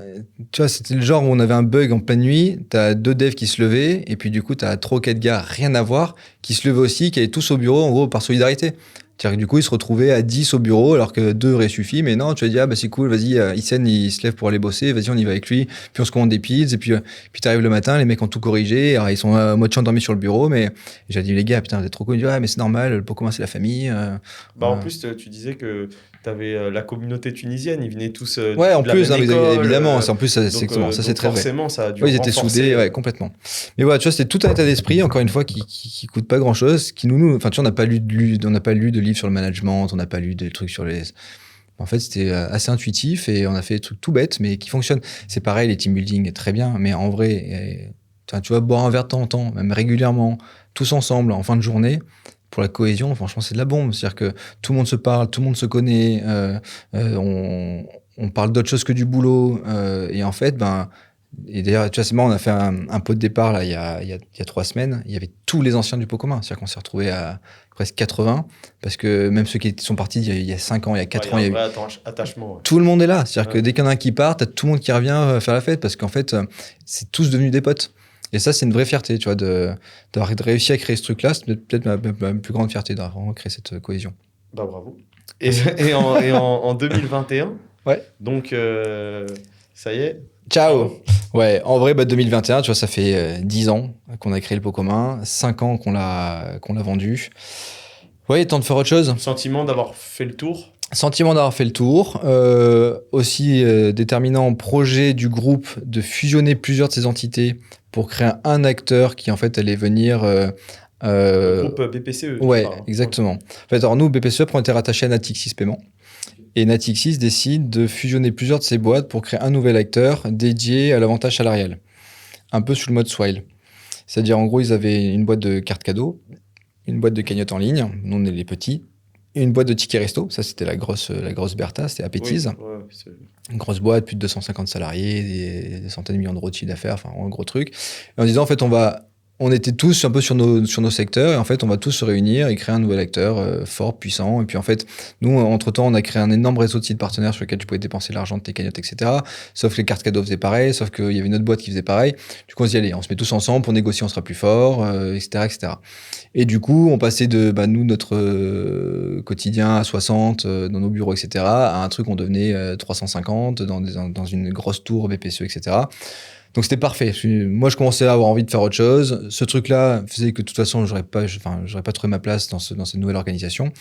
tu vois, c'était le genre où on avait un bug en pleine nuit, t'as 2 devs qui se levaient, et puis du coup, t'as 3 ou 4 gars, rien à voir, qui se levaient aussi, qui allaient tous au bureau, en gros, par solidarité. C'est-à-dire que du coup, ils se retrouvaient à 10 au bureau, alors que 2 auraient suffi, mais non, tu vas dire, ah bah c'est cool, vas-y, Isen, il se lève pour aller bosser, vas-y, on y va avec lui, puis on se commande des pizzas, et puis t'arrives le matin, les mecs ont tout corrigé, alors ils sont à moitié endormis sur le bureau, mais j'ai dit, les gars, putain, vous êtes trop cool, ils disent, ah, mais c'est normal, le pot commun, c'est la famille. En plus, tu disais que t'avais la communauté tunisienne, ils venaient tous ouais, en plus, évidemment, en plus, ça c'est très vrai. Forcément, ça a dû ils étaient soudés, ouais, complètement. Mais voilà, tu vois, c'était tout un état d'esprit, encore une fois, qui coûte pas grand-chose, qui enfin, tu vois, on n'a pas lu de livre sur le management, on n'a pas lu des trucs sur les... En fait, c'était assez intuitif et on a fait des trucs tout bêtes, mais qui fonctionnent. C'est pareil, les team building, très bien, mais en vrai, tu vois, boire un verre de temps en temps, même régulièrement, tous ensemble en fin de journée, pour la cohésion, franchement, c'est de la bombe. C'est-à-dire que tout le monde se parle, tout le monde se connaît, on parle d'autre chose que du boulot. Et en fait, et d'ailleurs, tu vois, c'est marrant, on a fait un pot de départ là, il y a 3 semaines. Il y avait tous les anciens du pot commun. C'est-à-dire qu'on s'est retrouvés à presque 80, parce que même ceux qui sont partis il y a 5 ans, il y a 4 ans, il y a un vrai attachement. Ouais. Tout le monde est là. C'est-à-dire que dès qu'il y en a un qui part, t'as tout le monde qui revient faire la fête, parce qu'en fait, c'est tous devenus des potes. Et ça, c'est une vraie fierté, tu vois, d'avoir réussi à créer ce truc-là. C'est peut-être ma plus grande fierté, d'avoir vraiment créé cette cohésion. Bravo. Et en 2021, ouais. Donc, ça y est. Ciao. Ouais, en vrai, 2021, tu vois, ça fait 10 ans qu'on a créé le pot commun, 5 ans qu'on l'a vendu. Ouais, temps de faire autre chose. Sentiment d'avoir fait le tour. Sentiment d'avoir fait le tour. Aussi déterminant projet du groupe de fusionner plusieurs de ces entités pour créer un acteur qui, en fait, allait venir... le groupe BPCE. Ouais, exactement. En fait, alors nous, BPCE, on était rattaché à Natixis Paiement. Et Natixis décide de fusionner plusieurs de ces boîtes pour créer un nouvel acteur dédié à l'avantage salarial. Un peu sous le mode Swile. C'est-à-dire, en gros, ils avaient une boîte de cartes cadeaux, une boîte de cagnotte en ligne, nous on est les petits, et une boîte de tickets resto. Ça, c'était la grosse Bertha, c'était Appetiz. Oui, une grosse boîte, plus de 250 salariés, des centaines de millions d'euros de chiffre d'affaires, enfin, un gros truc. Et en disant, en fait, on était tous un peu sur nos secteurs, et en fait, on va tous se réunir et créer un nouvel acteur fort, puissant. Et puis, en fait, nous, entre-temps, on a créé un énorme réseau de sites partenaires sur lesquels tu pouvais dépenser l'argent de tes cagnottes, etc. Sauf que les cartes cadeaux faisaient pareil, sauf qu'il y avait une autre boîte qui faisait pareil. Du coup, on se dit, allez, on se met tous ensemble pour négocier, on sera plus fort, etc., etc. Et du coup, on passait de, nous, notre quotidien à 60 dans nos bureaux, etc., à un truc, on devenait 350 dans une grosse tour BPCE, etc. Donc c'était parfait. Moi, je commençais à avoir envie de faire autre chose. Ce truc-là faisait que de toute façon, j'aurais pas trouvé ma place dans cette nouvelle organisation.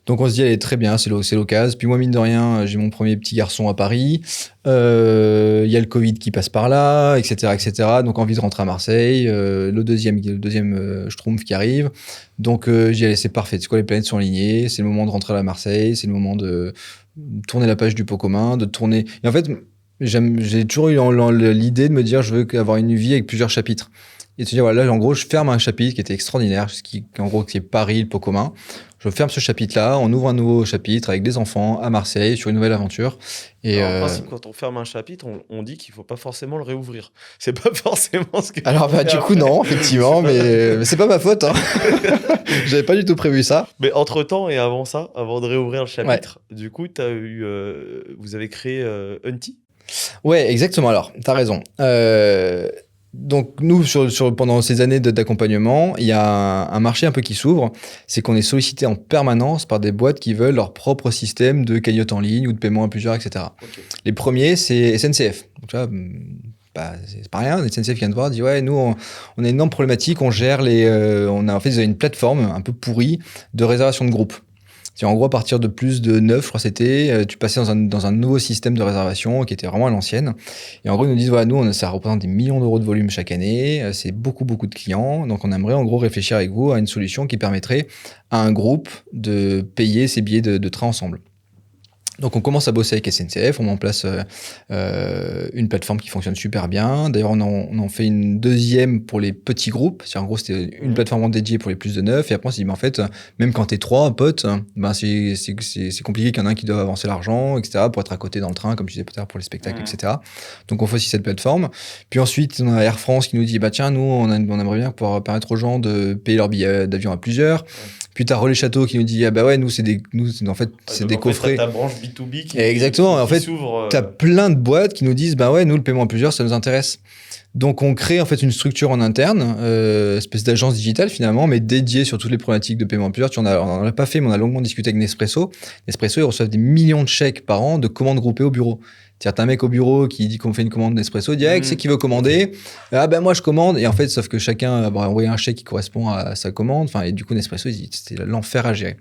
Donc on se dit, allez, très bien, c'est l'occasion. Puis moi, mine de rien, j'ai mon premier petit garçon à Paris. Il y a le Covid qui passe par là, etc., etc. Donc envie de rentrer à Marseille. Le deuxième Schtroumpf qui arrive. Donc j'ai dit, allez, c'est parfait. C'est quoi, les planètes sont alignées. C'est le moment de rentrer à Marseille. C'est le moment de tourner la page du pot commun, de tourner. Et en fait, j'ai toujours eu l'idée de me dire, je veux avoir une vie avec plusieurs chapitres. Et de se dire, voilà, là, en gros, je ferme un chapitre qui était extraordinaire, qui est Paris, le pot commun. Je ferme ce chapitre-là, on ouvre un nouveau chapitre avec des enfants à Marseille sur une nouvelle aventure. Et en principe, quand on ferme un chapitre, on dit qu'il ne faut pas forcément le réouvrir. C'est pas forcément ce que. Alors, du coup, non, effectivement, mais c'est pas ma faute. Hein. J'avais pas du tout prévu ça. Mais entre-temps et avant ça, avant de réouvrir le chapitre, du coup, vous avez créé Unti. Ouais, exactement. Alors, t'as raison. Donc, nous, pendant ces années d'accompagnement, il y a un marché un peu qui s'ouvre. C'est qu'on est sollicité en permanence par des boîtes qui veulent leur propre système de cagnotte en ligne ou de paiement à plusieurs, etc. Okay. Les premiers, c'est SNCF. Donc, tu vois, c'est pas rien. SNCF vient de voir, dit ouais, nous, on a une énorme problématique. On gère en fait, ils ont une plateforme un peu pourrie de réservation de groupe. C'est en gros, à partir de plus de 9, je crois que c'était, tu passais dans un nouveau système de réservation qui était vraiment à l'ancienne. Et en gros, ils nous disent, voilà, nous, ça représente des millions d'euros de volume chaque année, c'est beaucoup de clients. Donc, on aimerait en gros réfléchir avec vous à une solution qui permettrait à un groupe de payer ses billets de train ensemble. Donc, on commence à bosser avec SNCF, on met en place une plateforme qui fonctionne super bien. D'ailleurs, on en fait une deuxième pour les petits groupes. En gros, c'était une plateforme dédiée pour les plus de 9. Et après, on s'est dit, en fait, même quand t'es 3 potes, c'est compliqué qu'il y en a un qui doit avancer l'argent, etc., pour être à côté dans le train, comme tu disais peut-être pour les spectacles, etc. Donc, on fait aussi cette plateforme. Puis ensuite, on a Air France qui nous dit, tiens, nous, on aimerait bien pouvoir permettre aux gens de payer leur billet d'avion à plusieurs. Puis t'as Relais Château qui nous dit nous c'est des coffrets. T'as ta branche B2B qui exactement. En fait, s'ouvre. T'as plein de boîtes qui nous disent nous le paiement à plusieurs ça nous intéresse. Donc on crée en fait une structure en interne, espèce d'agence digitale finalement, mais dédiée sur toutes les problématiques de paiement à plusieurs. On en a pas fait, mais on a longuement discuté avec Nespresso. Nespresso, ils reçoivent des millions de chèques par an de commandes groupées au bureau. C'est-à-dire, t'as un mec au bureau qui dit qu'on fait une commande Nespresso, il dit qui c'est qui veut commander. Moi je commande. Et en fait, sauf que chacun va envoyer un chèque qui correspond à sa commande. Enfin, et du coup, Nespresso, c'était l'enfer à gérer.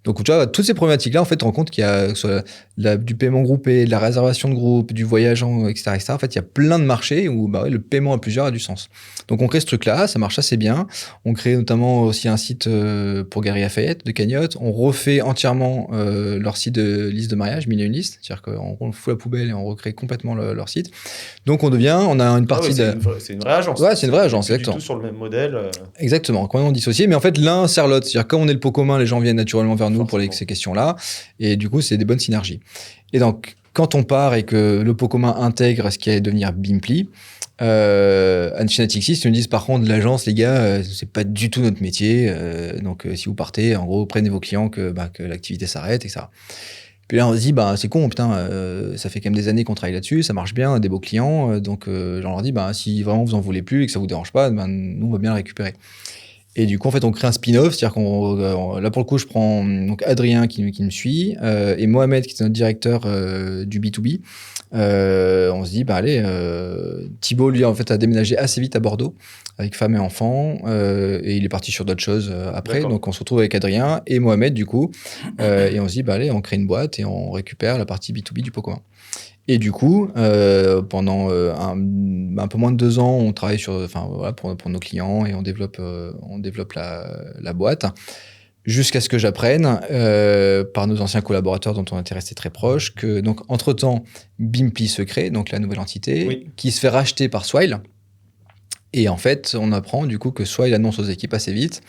Donc, tu vois, toutes ces problématiques-là, en fait, tu te rends compte qu'il y a que ce soit du paiement groupé, de la réservation de groupe, du voyage, etc., etc. En fait, il y a plein de marchés où le paiement à plusieurs a du sens. Donc, on crée ce truc-là, ça marche assez bien. On crée notamment aussi un site pour Galeries Lafayette de cagnotte. On refait entièrement leur site de liste de mariage, 1001 listes. C'est-à-dire qu'on fout la poubelle et on recrée complètement leur site. Donc, on a une partie c'est une vraie agence. Ouais, c'est une vraie agence, plus exactement. du tout sur le même modèle. Exactement, complètement dissocié. Mais en fait, l'un sert l'autre. C'est-à-dire, comme on est le pot commun, les gens viennent naturellement vers nous pour ces questions-là. Et du coup, c'est des bonnes synergies. Et donc, quand on part et que le pot commun intègre ce qui allait devenir Bimpli, chez Natixis, ils nous disent par contre, l'agence, les gars, c'est pas du tout notre métier. Donc, si vous partez, en gros, prenez vos clients que l'activité s'arrête, etc. Puis là, on se dit, c'est con, putain, ça fait quand même des années qu'on travaille là-dessus, ça marche bien, des beaux clients. Donc, on leur dit, si vraiment vous en voulez plus et que ça vous dérange pas, nous, on va bien le récupérer. Et du coup, en fait, on crée un spin-off, c'est-à-dire là, pour le coup, je prends donc Adrien qui me suit et Mohamed qui est notre directeur du B2B. On se dit, allez, Thibaut, lui, en fait, a déménagé assez vite à Bordeaux avec femme et enfant et il est parti sur d'autres choses après. D'accord. Donc, on se retrouve avec Adrien et Mohamed, du coup, et on se dit, allez, on crée une boîte et on récupère la partie B2B du pot commun. Et du coup, pendant un peu moins de 2 ans, on travaille pour nos clients et on développe la boîte jusqu'à ce que j'apprenne par nos anciens collaborateurs dont on était restés très proches que donc entre-temps, Bimpli se crée, donc la nouvelle entité, qui se fait racheter par Swile. Et en fait, on apprend du coup que Swile annonce aux équipes assez vite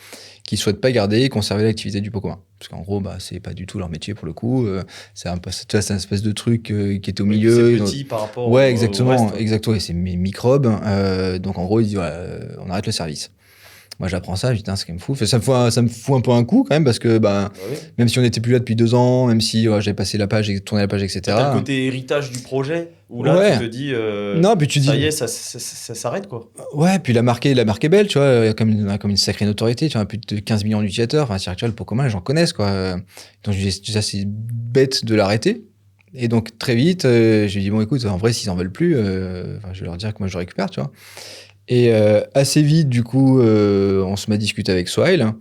qu'ils ne souhaitent pas garder et conserver l'activité du pot commun. Parce qu'en gros, c'est pas du tout leur métier pour le coup. C'est une espèce de truc qui est au milieu. C'est petit par rapport au exactement, reste. Exactement. Et c'est mes microbes. Donc en gros, ils disent, on arrête le service. Moi, j'apprends ça, je dis, c'est quand même fou. Ça me fout un peu un coup quand même parce que même si on n'était plus là depuis 2 ans, même si j'avais passé la page et tourné la page, etc. T'as le côté héritage du projet où là, tu te dis, non, puis ça y est, ça s'arrête quoi. Ouais, puis la marque est belle, tu vois, il y a comme une sacrée notoriété, tu vois, plus de 15 millions d'utilisateurs. Enfin, c'est-à-dire que le pot commun, les gens connaissent, quoi. Donc, je dis, ça, c'est bête de l'arrêter. Et donc, très vite, je lui dis, bon, écoute, en vrai, s'ils en veulent plus, je vais leur dire que moi, je le récupère, tu vois. Et assez vite, du coup, on se met à discuter avec Swile.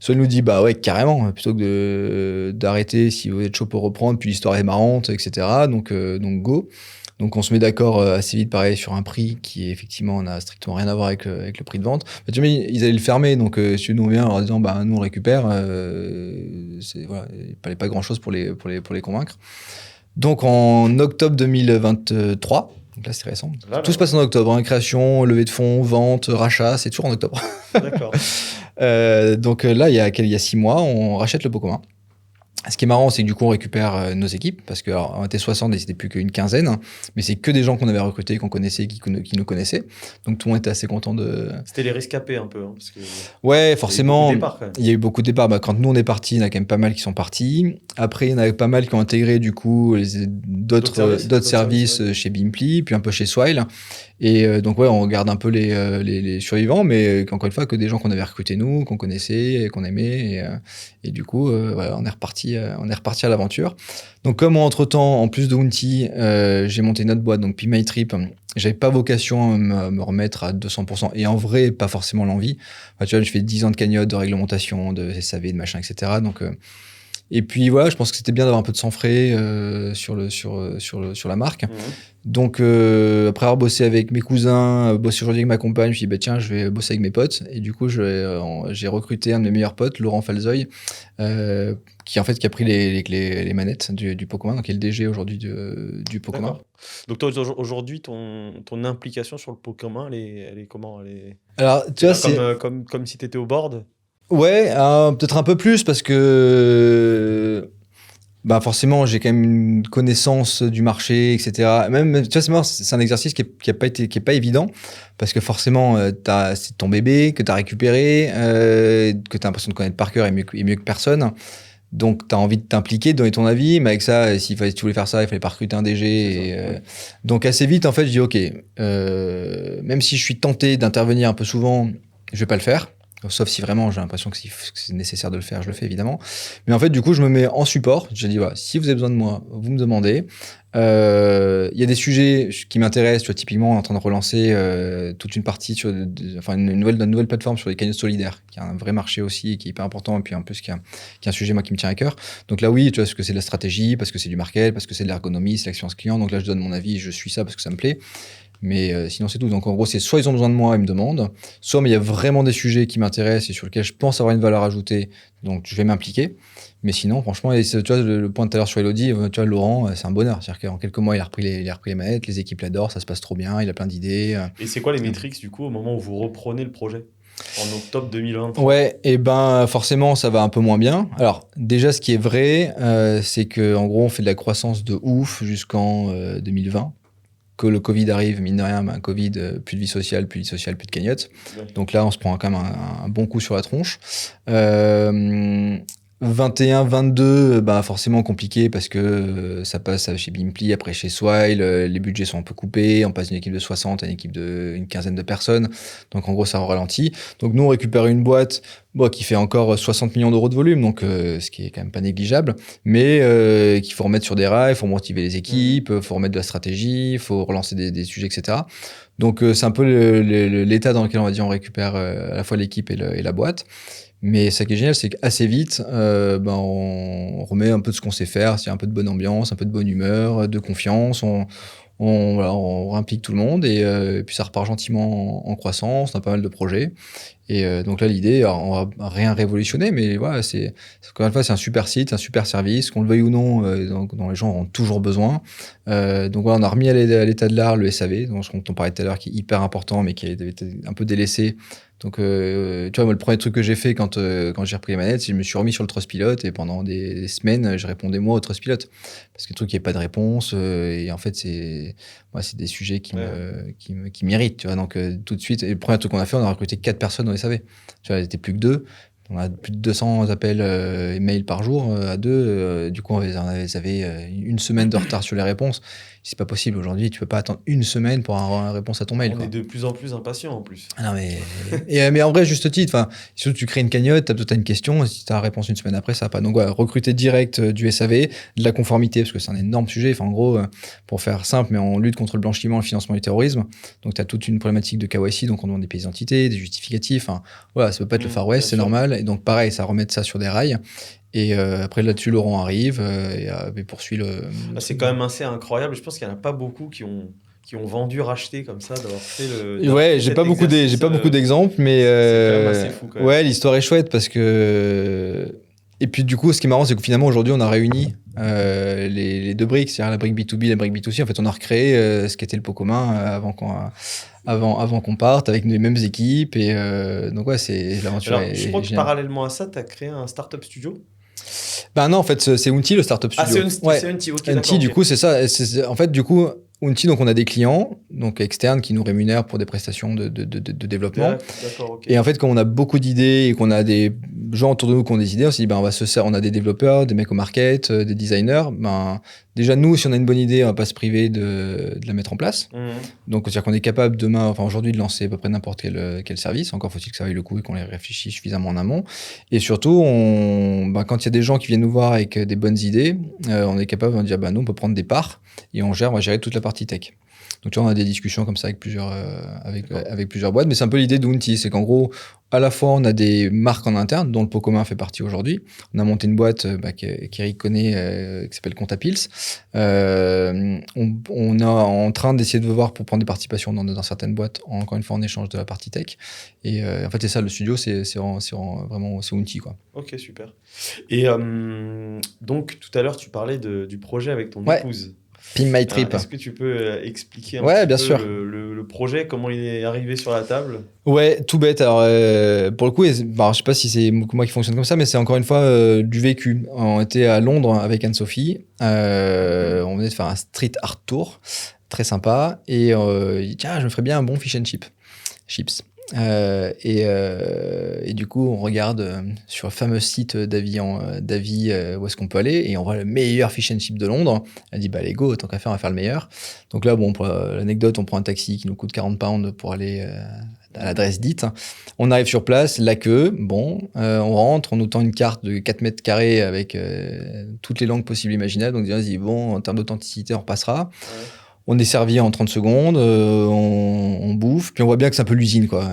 Swile nous dit, ouais, carrément, plutôt que d'arrêter, si vous êtes chaud pour reprendre, puis l'histoire est marrante, etc. Donc go. Donc, on se met d'accord assez vite, pareil, sur un prix qui, effectivement, n'a strictement rien à voir avec le prix de vente. Tu vois, ils allaient le fermer, donc si nous, on vient en leur disant, nous, on le récupère, il fallait pas grand-chose pour les convaincre. Donc, en octobre 2023, donc là, c'est récent. Tout se passe en octobre. Création, levée de fonds, vente, rachat, c'est toujours en octobre. D'accord. Donc là, il y a 6 mois, on rachète le pot commun. Ce qui est marrant, c'est que du coup, on récupère nos équipes, parce qu'on était 60 et c'était plus qu'une quinzaine, mais c'est que des gens qu'on avait recrutés, qu'on connaissait, qui nous connaissaient. Donc tout le monde était assez content de... C'était les rescapés un peu. Parce que ouais, forcément. Il y a eu beaucoup Il y a eu beaucoup de départs, quand même. de départs. Quand nous, on est partis, il y en a quand même pas mal qui sont partis. Après, il y en avait pas mal qui ont intégré du coup d'autres services chez Bimpli, puis un peu chez Swile. Et donc, on regarde un peu les survivants, mais encore une fois, que des gens qu'on avait recrutés nous, qu'on connaissait, qu'on aimait. Et du coup, on est reparti à l'aventure. Donc, comme entre-temps, en plus de Unti, j'ai monté une autre boîte, donc Be My Trip. J'avais pas vocation à me remettre à 200%. Et en vrai, pas forcément l'envie. Enfin, tu vois, je fais 10 ans de cagnotte, de réglementation, de SAV, de machin, etc. Donc, et puis voilà, je pense que c'était bien d'avoir un peu de sang frais sur la marque. Mmh. Donc après avoir bossé avec mes cousins, bossé aujourd'hui avec ma compagne, je me suis dit tiens, je vais bosser avec mes potes. Et du coup, j'ai recruté un de mes meilleurs potes, Laurent Falzoy, qui a pris les manettes du pot commun, donc il est le DG aujourd'hui du pot commun. Donc toi aujourd'hui, ton implication sur le pot commun, elle est comment? Alors tu vois, c'est comme si tu étais au board. Ouais, peut-être un peu plus parce que forcément j'ai quand même une connaissance du marché, etc. Même tu vois, c'est marrant, c'est un exercice qui est pas évident parce que forcément c'est ton bébé que t'as récupéré, que t'as l'impression de connaître par cœur et mieux que personne. Donc, tu as envie de t'impliquer, de donner ton avis, mais avec ça, si tu voulais faire ça, il fallait pas recruter un DG. Donc, assez vite, en fait, je dis, OK, même si je suis tenté d'intervenir un peu souvent, je vais pas le faire. Sauf si vraiment j'ai l'impression que c'est nécessaire de le faire, je le fais évidemment. Mais en fait, du coup, je me mets en support. Je dis, voilà, si vous avez besoin de moi, vous me demandez. Il y a des sujets qui m'intéressent. Tu vois, typiquement, on est en train de relancer toute une partie sur une nouvelle plateforme sur les cagnottes solidaires, qui a un vrai marché aussi, qui est hyper important, et puis en plus qui est un sujet moi qui me tient à cœur. Donc là, oui, tu vois, parce que c'est de la stratégie, parce que c'est du market, parce que c'est de l'ergonomie, c'est l'expérience client. Donc là, je donne mon avis, je suis ça parce que ça me plaît. Mais sinon, c'est tout. Donc en gros, c'est soit ils ont besoin de moi, ils me demandent, soit mais il y a vraiment des sujets qui m'intéressent et sur lesquels je pense avoir une valeur ajoutée, donc je vais m'impliquer. Mais sinon, franchement, et tu vois, le point de tout à l'heure sur Elodie, tu vois, Laurent, c'est un bonheur. C'est-à-dire qu'en quelques mois, il a repris les manettes, les équipes l'adorent, ça se passe trop bien, il a plein d'idées. Et c'est quoi les métriques du coup au moment où vous reprenez le projet en octobre 2023? Ouais, et ben forcément, ça va un peu moins bien. Alors, déjà, ce qui est vrai, c'est qu'en gros, on fait de la croissance de ouf jusqu'en 2020. Que le Covid arrive, mine de rien, Covid, plus de vie sociale, plus de cagnotte. Ouais. Donc là, on se prend quand même un bon coup sur la tronche. 21, 22, forcément compliqué parce que ça passe chez Bimpli, après chez Swile, les budgets sont un peu coupés, on passe d'une équipe de 60 à une équipe d'une quinzaine de personnes. Donc en gros, ça ralentit. Donc nous, on récupère une boîte qui fait encore 60 millions d'euros de volume, donc ce qui est quand même pas négligeable, mais qu'il faut remettre sur des rails, il faut motiver les équipes, il faut remettre de la stratégie, il faut relancer des sujets, etc. Donc c'est un peu l'état dans lequel on va dire on récupère à la fois l'équipe et la boîte. Mais ça qui est génial, c'est qu'assez vite, on remet un peu de ce qu'on sait faire, c'est un peu de bonne ambiance, un peu de bonne humeur, de confiance, on implique tout le monde et puis ça repart gentiment en croissance, on a pas mal de projets. Et donc là, l'idée, alors, on va rien révolutionner, mais voilà, encore une fois, c'est un super site, un super service, qu'on le veuille ou non, dont les gens auront toujours besoin. Donc voilà, on a remis à l'état de l'art le SAV, dont on parlait tout à l'heure, qui est hyper important, mais qui a été un peu délaissé. Donc, tu vois, moi, le premier truc que j'ai fait quand j'ai repris les manettes, c'est que je me suis remis sur le Trustpilot et pendant des semaines, je répondais moi au Trustpilot. Parce que le truc, il n'y a pas de réponse. Et en fait, c'est des sujets qui m'irritent, tu vois. Donc, tout de suite, et le premier truc qu'on a fait, on a recruté 4 personnes au SAV. Tu vois, il n'était plus que 2. On a plus de 200 appels et mails par jour à 2. Du coup, on avait une semaine de retard sur les réponses. C'est pas possible aujourd'hui. Tu peux pas attendre une semaine pour avoir une réponse à ton mail. On quoi. est de plus en plus impatients en plus. Ah non, mais en vrai, juste titre. Surtout, tu crées une cagnotte, tu as une question. Si tu as la réponse une semaine après, ça va pas. Donc, voilà, recruter direct du SAV, de la conformité, parce que c'est un énorme sujet. En gros, pour faire simple, mais on lutte contre le blanchiment et le financement du terrorisme. Donc, tu as toute une problématique de KYC. Donc, on demande des pièces d'identité, des justificatifs. Voilà, ça peut pas être le Far West, c'est normal. Et donc, pareil, ça remet ça sur des rails. Et après, là-dessus, Laurent arrive et poursuit le. C'est quand même assez incroyable. Je pense qu'il n'y en a pas beaucoup qui ont vendu, racheté comme ça, d'avoir fait le. Ouais, j'ai pas beaucoup d'exemples, mais c'est quand même assez fou, quand même. ouais, l'histoire est chouette parce que. Et puis du coup, ce qui est marrant, c'est que finalement aujourd'hui, on a réuni les deux briques, c'est-à-dire la brique B2B et la brique B2C. En fait, on a recréé ce qu'était le pot commun avant qu'on parte avec les mêmes équipes. Et donc ouais, c'est l'aventure. Alors, je crois que parallèlement à ça, tu as créé un startup studio. Ben non, en fait, c'est Unti, le startup studio. C'est Unti, ok. Unti, du coup, c'est ça. En fait, du coup, Unti, donc on a des clients donc externes qui nous rémunèrent pour des prestations de développement. D'accord, ok. Et en fait, quand on a beaucoup d'idées et qu'on a des gens autour de nous qui ont des idées, on s'est dit, on a des développeurs, des mecs au market, des designers. Déjà, nous, si on a une bonne idée, on va pas se priver de la mettre en place. Donc, c'est-à-dire qu'on est capable aujourd'hui, de lancer à peu près n'importe quel service. Encore faut-il que ça vaille le coup et qu'on les réfléchisse suffisamment en amont. Et surtout, quand il y a des gens qui viennent nous voir avec des bonnes idées, on est capable de dire, nous, on peut prendre des parts et on va gérer toute la partie tech. Donc, tu vois, on a des discussions comme ça avec plusieurs boîtes. Mais c'est un peu l'idée d'Unti. C'est qu'en gros, à la fois, on a des marques en interne, dont le pot commun fait partie aujourd'hui. On a monté une boîte qu'Eric connaît, qui s'appelle Contapils. On est en train d'essayer de voir pour prendre des participations dans certaines boîtes, encore une fois, en échange de la partie tech. Et en fait, c'est ça, le studio, c'est vraiment Unti, quoi. Ok, super. Et donc, tout à l'heure, tu parlais du projet avec ton épouse. Pin My Trip. Est-ce que tu peux expliquer un petit bien peu sûr. le projet, comment il est arrivé sur la table? Ouais, tout bête. Alors, pour le coup, je sais pas si c'est moi qui fonctionne comme ça, mais c'est encore une fois du vécu. On était à Londres avec Anne-Sophie. On venait de faire un street art tour, très sympa. Et il dit, tiens, je me ferais bien un bon fish and chips. Et du coup, on regarde sur le fameux site d'avis où est-ce qu'on peut aller, et on voit le meilleur fish and chip de Londres. Elle dit, bah, allez, go, tant qu'à faire, on va faire le meilleur. Donc là, bon, pour l'anecdote, on prend un taxi qui nous coûte 40 pounds pour aller à l'adresse dite. On arrive sur place, la queue, bon, on rentre, on nous tend une carte de 4 mètres carrés avec toutes les langues possibles et imaginables. Donc, on se dit, bon, en termes d'authenticité, on repassera. Ouais. On est servi en 30 secondes, on bouffe, puis on voit bien que c'est un peu l'usine, quoi.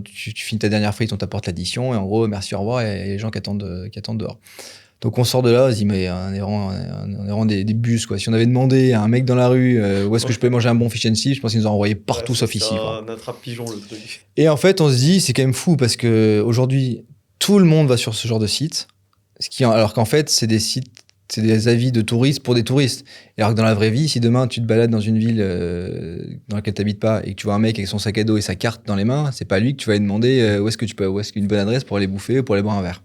Tu finis ta dernière frite, on t'apporte l'addition, et en gros, merci, au revoir, et les gens qui attendent dehors. Donc on sort de là, on se dit, mais on est vraiment des bus, quoi. Si on avait demandé à un mec dans la rue où est-ce que je peux manger un bon fish and chips, je pense qu'ils nous ont envoyé partout sauf ici, quoi. Un attrape-pigeon, le truc. Et en fait, on se dit, c'est quand même fou, parce qu'aujourd'hui, tout le monde va sur ce genre de site, alors qu'en fait, c'est des sites, c'est des avis de touristes pour des touristes. Et alors que dans la vraie vie, si demain tu te balades dans une ville dans laquelle tu n'habites pas et que tu vois un mec avec son sac à dos et sa carte dans les mains, c'est pas lui que tu vas lui demander où est-ce qu'une bonne adresse pour aller bouffer ou pour aller boire un verre.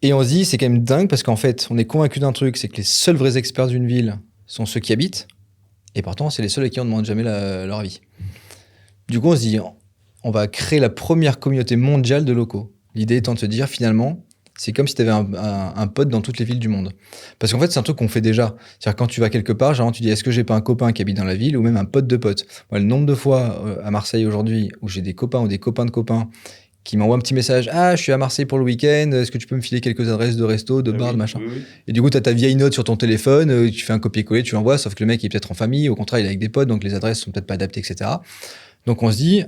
Et on se dit, c'est quand même dingue parce qu'en fait, on est convaincu d'un truc, c'est que les seuls vrais experts d'une ville sont ceux qui habitent, et pourtant, c'est les seuls à qui on ne demande jamais leur avis. Du coup, on se dit, on va créer la première communauté mondiale de locaux. L'idée étant de se dire, finalement, c'est comme si tu avais un pote dans toutes les villes du monde. Parce qu'en fait, c'est un truc qu'on fait déjà. C'est-à-dire quand tu vas quelque part, genre, tu dis, est-ce que j'ai pas un copain qui habite dans la ville ou même un pote de pote. Moi, le nombre de fois à Marseille aujourd'hui où j'ai des copains ou des copains de copains qui m'envoient un petit message, je suis à Marseille pour le week-end, est-ce que tu peux me filer quelques adresses de resto, de bar, de machin. Oui. Et du coup, tu as ta vieille note sur ton téléphone, tu fais un copier-coller, tu l'envoies, sauf que le mec il est peut-être en famille, au contraire, il est avec des potes, donc les adresses sont peut-être pas adaptées, etc. Donc on se dit,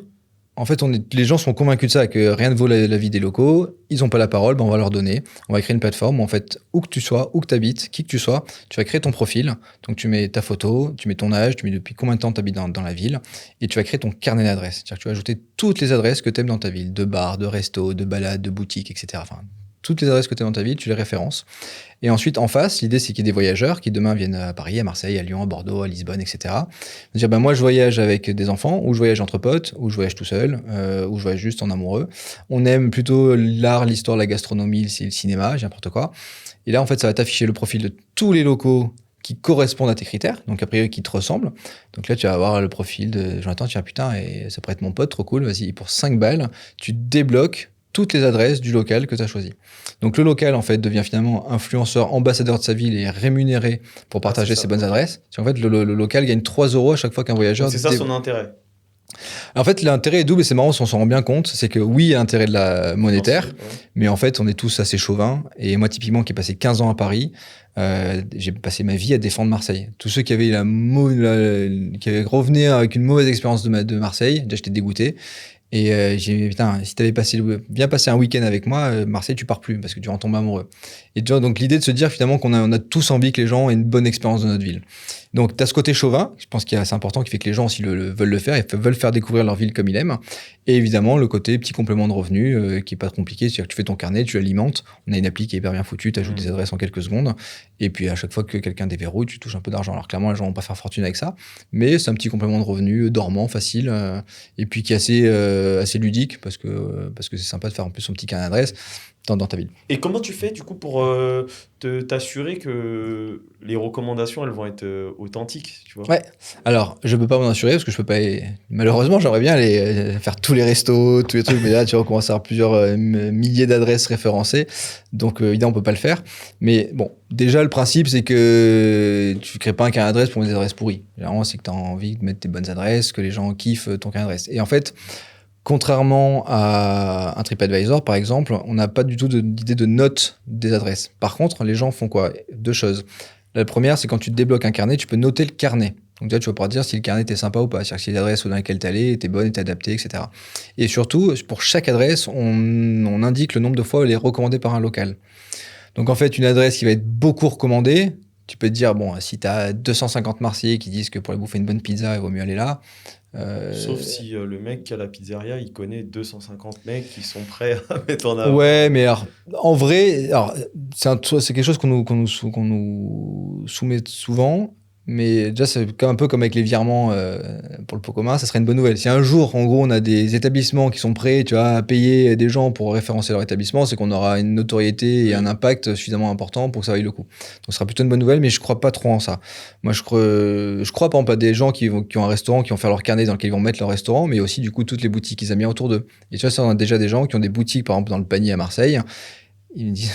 en fait, les gens sont convaincus de ça, que rien ne vaut la vie des locaux. Ils n'ont pas la parole, on va leur donner. On va créer une plateforme où, en fait, où que tu sois, où que tu habites, qui que tu sois, tu vas créer ton profil. Donc, tu mets ta photo, tu mets ton âge, tu mets depuis combien de temps tu habites dans la ville, et tu vas créer ton carnet d'adresses. C'est-à-dire que tu vas ajouter toutes les adresses que tu aimes dans ta ville, de bars, de restos, de balades, de boutiques, etc. Enfin, toutes les adresses que tu aimes dans ta ville, tu les références. Et ensuite, en face, l'idée, c'est qu'il y ait des voyageurs qui demain viennent à Paris, à Marseille, à Lyon, à Bordeaux, à Lisbonne, etc. Dire, moi, je voyage avec des enfants, ou je voyage entre potes, ou je voyage tout seul, ou je voyage juste en amoureux. On aime plutôt l'art, l'histoire, la gastronomie, le cinéma, n'importe quoi. Et là, en fait, ça va t'afficher le profil de tous les locaux qui correspondent à tes critères, donc a priori qui te ressemblent. Donc là, tu vas avoir le profil de Jonathan, tu vas putain, et ça pourrait être mon pote, trop cool, vas-y, pour 5 balles, tu débloques toutes les adresses du local que tu as choisi. Donc le local, en fait, devient finalement influenceur, ambassadeur de sa ville et rémunéré pour partager ses bonnes adresses. En fait, le local gagne 3 € à chaque fois qu'un voyageur... Donc c'est ça son intérêt. En fait, l'intérêt est double et c'est marrant, on s'en rend bien compte. C'est que oui, il y a l'intérêt de la monétaire, mais en fait, on est tous assez chauvins. Et moi, typiquement, qui ai passé 15 ans à Paris, j'ai passé ma vie à défendre Marseille. Tous ceux qui avaient qui avaient revenu avec une mauvaise expérience de Marseille, déjà, j'étais dégoûté. Et j'ai dit, putain, si t'avais bien passé un week-end avec moi, Marseille, tu pars plus parce que tu en tombes amoureux. Et tu vois, donc l'idée de se dire finalement qu'on a tous envie que les gens aient une bonne expérience de notre ville. Donc, t'as ce côté chauvin, je pense qu'il est assez important, qui fait que les gens, s'ils veulent le faire, ils veulent faire découvrir leur ville comme ils aiment. Et évidemment, le côté petit complément de revenu, qui est pas compliqué, c'est-à-dire que tu fais ton carnet, tu l'alimentes. On a une appli qui est hyper bien foutue, t'ajoutes des adresses en quelques secondes. Et puis, à chaque fois que quelqu'un déverrouille, tu touches un peu d'argent. Alors, clairement, les gens vont pas faire fortune avec ça. Mais c'est un petit complément de revenu, dormant, facile, et puis qui est assez ludique, parce que c'est sympa de faire en plus son petit carnet d'adresses dans ta ville. Et comment tu fais, du coup, pour t'assurer que les recommandations, elles vont être authentiques, tu vois ? Ouais. Alors, je peux pas m'en assurer parce que je peux pas. Malheureusement, j'aimerais bien aller faire tous les restos, tous les trucs, mais là, tu vas commencer à avoir plusieurs milliers d'adresses référencées. Donc, évidemment, on peut pas le faire. Mais bon, déjà, le principe, c'est que tu crées pas un carnet d'adresses pour des adresses pourries. Généralement, c'est que tu as envie de mettre tes bonnes adresses, que les gens kiffent ton carnet d'adresses. Et en fait, contrairement à un TripAdvisor, par exemple, on n'a pas du tout d'idée de note des adresses. Par contre, les gens font quoi ? 2 choses. La première, c'est quand tu te débloques un carnet, tu peux noter le carnet. Donc là, tu vas pouvoir dire si le carnet était sympa ou pas, c'est-à-dire si l'adresse dans laquelle tu allais était bonne, était adaptée, etc. Et surtout, pour chaque adresse, on indique le nombre de fois où elle est recommandée par un local. Donc en fait, une adresse qui va être beaucoup recommandée, tu peux te dire, bon, si tu as 250 Marseillais qui disent que pour aller bouffer une bonne pizza, il vaut mieux aller là. Sauf si le mec qui a la pizzeria, il connaît 250 mecs qui sont prêts à mettre en avant. Ouais, mais alors, en vrai, c'est quelque chose qu'on nous soumet souvent. Mais déjà, c'est un peu comme avec les virements pour le pot commun, ça serait une bonne nouvelle. Si un jour, en gros, on a des établissements qui sont prêts, tu vois, à payer des gens pour référencer leur établissement, c'est qu'on aura une notoriété et un impact suffisamment important pour que ça vaille le coup. Donc, ce sera plutôt une bonne nouvelle, mais je crois pas trop en ça. Moi, je crois par exemple à des gens qui ont un restaurant, qui vont faire leur carnet dans lequel ils vont mettre leur restaurant, mais aussi, du coup, toutes les boutiques qu'ils aiment bien autour d'eux. Et tu vois, ça, on a déjà des gens qui ont des boutiques, par exemple, dans le panier à Marseille. Il me dit,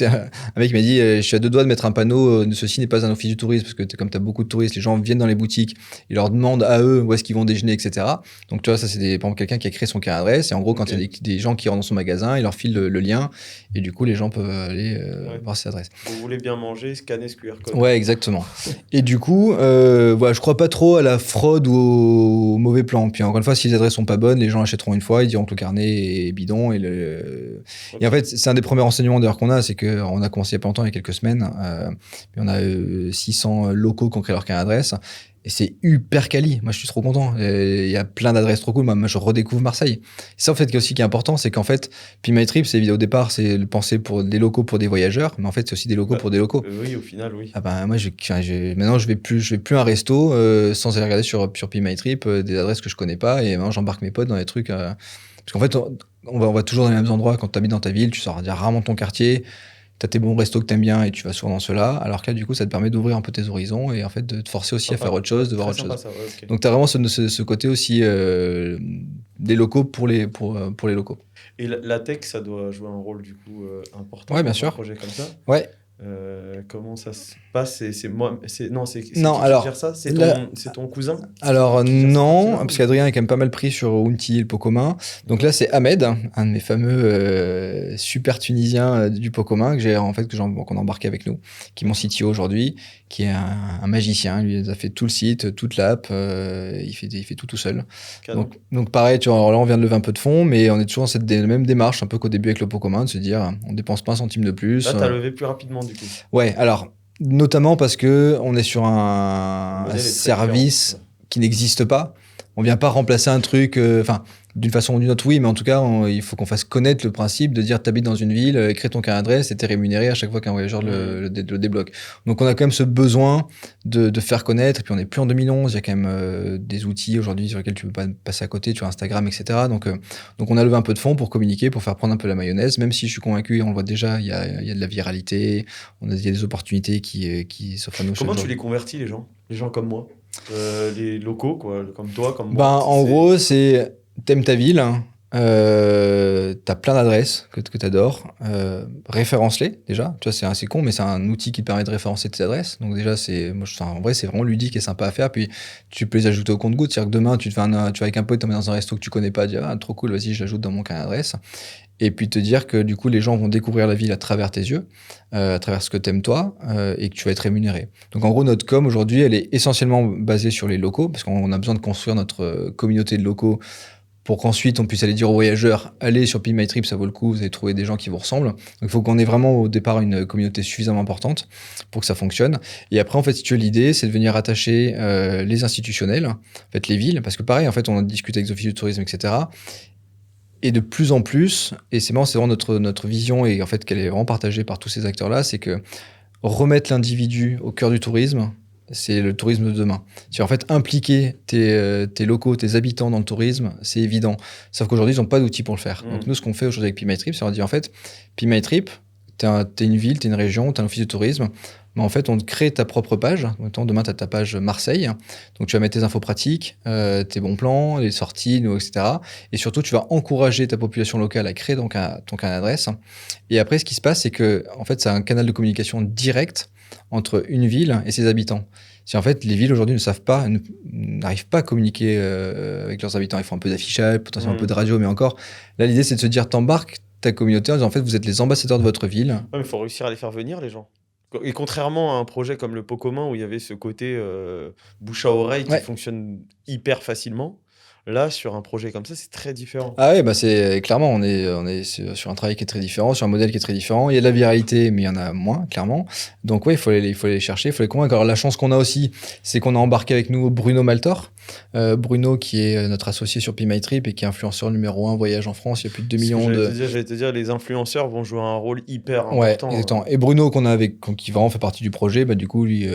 un mec m'a dit, je suis à 2 doigts de mettre un panneau, ceci n'est pas un office du tourisme, parce que comme tu as beaucoup de touristes, les gens viennent dans les boutiques, ils leur demandent à eux où est-ce qu'ils vont déjeuner, etc. Donc tu vois, ça c'est par exemple quelqu'un qui a créé son carnet d'adresse, et en gros, quand il y a des gens qui rentrent dans son magasin, il leur file le lien, et du coup, les gens peuvent aller voir ses adresses. Vous voulez bien manger, scannez ce QR code. Ouais, exactement. Et du coup, voilà, je crois pas trop à la fraude ou au mauvais plan. Puis encore une fois, si les adresses sont pas bonnes, les gens achèteront une fois, ils diront que le carnet est bidon. Et en fait, c'est un des premiers renseignements d'ailleurs qu'on a, c'est qu'on a commencé il y a pas longtemps, il y a quelques semaines, on a 600 locaux qui ont créé leur carnet d'adresse. Et c'est hyper quali. Moi, je suis trop content. Il y a plein d'adresses trop cool. Moi, je redécouvre Marseille. Ça, en fait, qui est important, c'est qu'en fait, Be My Trip, c'est au départ, c'est le penser pour des locaux pour des voyageurs, mais en fait, c'est aussi des locaux pour des locaux. Oui, au final, oui. Ah ben, moi, maintenant, je vais plus un resto sans aller regarder sur Be My Trip des adresses que je connais pas. Et maintenant, j'embarque mes potes dans des trucs. Parce qu'en fait, on va toujours dans les mêmes endroits. Quand tu habites dans ta ville, tu sors rarement de ton quartier. T'as tes bons restos que t'aimes bien et tu vas souvent dans ceux-là, alors que là, du coup, ça te permet d'ouvrir un peu tes horizons et en fait de te forcer aussi à faire autre chose, de voir autre chose. Ça, ouais, okay. Donc, t'as vraiment ce côté aussi des locaux pour les locaux. Et la tech, ça doit jouer un rôle du coup important dans un sûr. projet comme ça. Ouais. Comment ça se passe? C'est moi, c'est qui alors, gère ça? C'est ton cousin? Alors non, parce qu'Adrien est quand même pas mal pris sur Ounti, le pot commun. Donc là, c'est Ahmed, un de mes fameux super Tunisiens du pot commun qu'on a embarqué avec nous, qui est mon CTO aujourd'hui, qui est un magicien. Lui, il a fait tout le site, toute l'app, il fait tout seul. Donc pareil, tu vois, alors là, on vient de lever un peu de fonds, mais on est toujours dans cette même démarche, un peu qu'au début avec le pot commun, de se dire, on dépense pas un centime de plus. Là, t'as levé plus rapidement du coup. Ouais, alors notamment parce que on est sur un service qui n'existe pas. On vient pas remplacer un truc, d'une façon ou d'une autre, oui, mais en tout cas, il faut qu'on fasse connaître le principe de dire t'habites dans une ville, crée ton carnet d'adresse et t'es rémunéré à chaque fois qu'un voyageur le débloque. Donc on a quand même ce besoin de faire connaître, et puis on n'est plus en 2011, il y a quand même des outils aujourd'hui sur lesquels tu peux pas passer à côté, tu as Instagram, etc. Donc on a levé un peu de fonds pour communiquer, pour faire prendre un peu la mayonnaise, même si je suis convaincu, et on le voit déjà, il y a de la viralité, il y a des opportunités qui s'offrent à nous. Comment tu les convertis, les gens comme moi, les locaux, quoi, comme toi, comme moi? En gros, c'est t'aimes ta ville, t'as plein d'adresses que t'adores, référence-les déjà. Tu vois, c'est assez con, mais c'est un outil qui te permet de référencer tes adresses. Donc déjà, en vrai, c'est vraiment ludique et sympa à faire. Puis tu peux les ajouter au compte-gouttes. C'est-à-dire que demain, tu vas avec un pote, tu vas dans un resto que tu connais pas, tu dis trop cool, vas-y, je l'ajoute dans mon carnet d'adresse. Et puis te dire que du coup, les gens vont découvrir la ville à travers tes yeux, à travers ce que t'aimes toi, et que tu vas être rémunéré. Donc en gros, notre com aujourd'hui, elle est essentiellement basée sur les locaux, parce qu'on a besoin de construire notre communauté de locaux pour qu'ensuite on puisse aller dire aux voyageurs, allez sur Be My Trip, ça vaut le coup, vous allez trouver des gens qui vous ressemblent. Donc il faut qu'on ait vraiment au départ une communauté suffisamment importante pour que ça fonctionne. Et après, en fait, si tu veux, l'idée, c'est de venir rattacher les institutionnels, en fait, les villes, parce que pareil, en fait, on a discuté avec les offices du tourisme, etc. Et de plus en plus, et c'est vraiment notre vision, et en fait qu'elle est vraiment partagée par tous ces acteurs-là, c'est que remettre l'individu au cœur du tourisme, c'est le tourisme de demain. C'est en fait impliquer tes locaux, tes habitants dans le tourisme, c'est évident. Sauf qu'aujourd'hui, ils n'ont pas d'outils pour le faire. Donc nous, ce qu'on fait aujourd'hui avec Be My Trip, c'est on dit en fait, Be My Trip, t'es une ville, t'es une région, t'as un office de tourisme, mais en fait, on te crée ta propre page. Demain, tu as ta page Marseille. Donc, tu vas mettre tes infos pratiques, tes bons plans, les sorties, etc. Et surtout, tu vas encourager ta population locale à créer ton carnet d'adresse. Et après, ce qui se passe, c'est que en fait, c'est un canal de communication direct entre une ville et ses habitants. En fait, les villes aujourd'hui n'arrivent pas à communiquer avec leurs habitants. Ils font un peu d'affichage, potentiellement un peu de radio, mais encore. Là, l'idée, c'est de se dire, t'embarques ta communauté en disant, en fait, vous êtes les ambassadeurs de votre ville. Ouais, mais il faut réussir à les faire venir, les gens. Et contrairement à un projet comme le pot commun où il y avait ce côté bouche à oreille qui fonctionne hyper facilement, là, sur un projet comme ça, c'est très différent. Ah ouais, c'est clairement, on est sur un travail qui est très différent, sur un modèle qui est très différent. Il y a de la viralité, mais il y en a moins, clairement. Donc ouais, il faut aller les chercher, il faut les convaincre. Alors la chance qu'on a aussi, c'est qu'on a embarqué avec nous Bruno Maltor, Bruno, qui est notre associé sur Be My Trip et qui est influenceur numéro 1 voyage en France. Il y a plus de 2 millions de... J'allais te dire, les influenceurs vont jouer un rôle hyper Ouais, important. exactement. Et Bruno, qui vraiment fait partie du projet, du coup, lui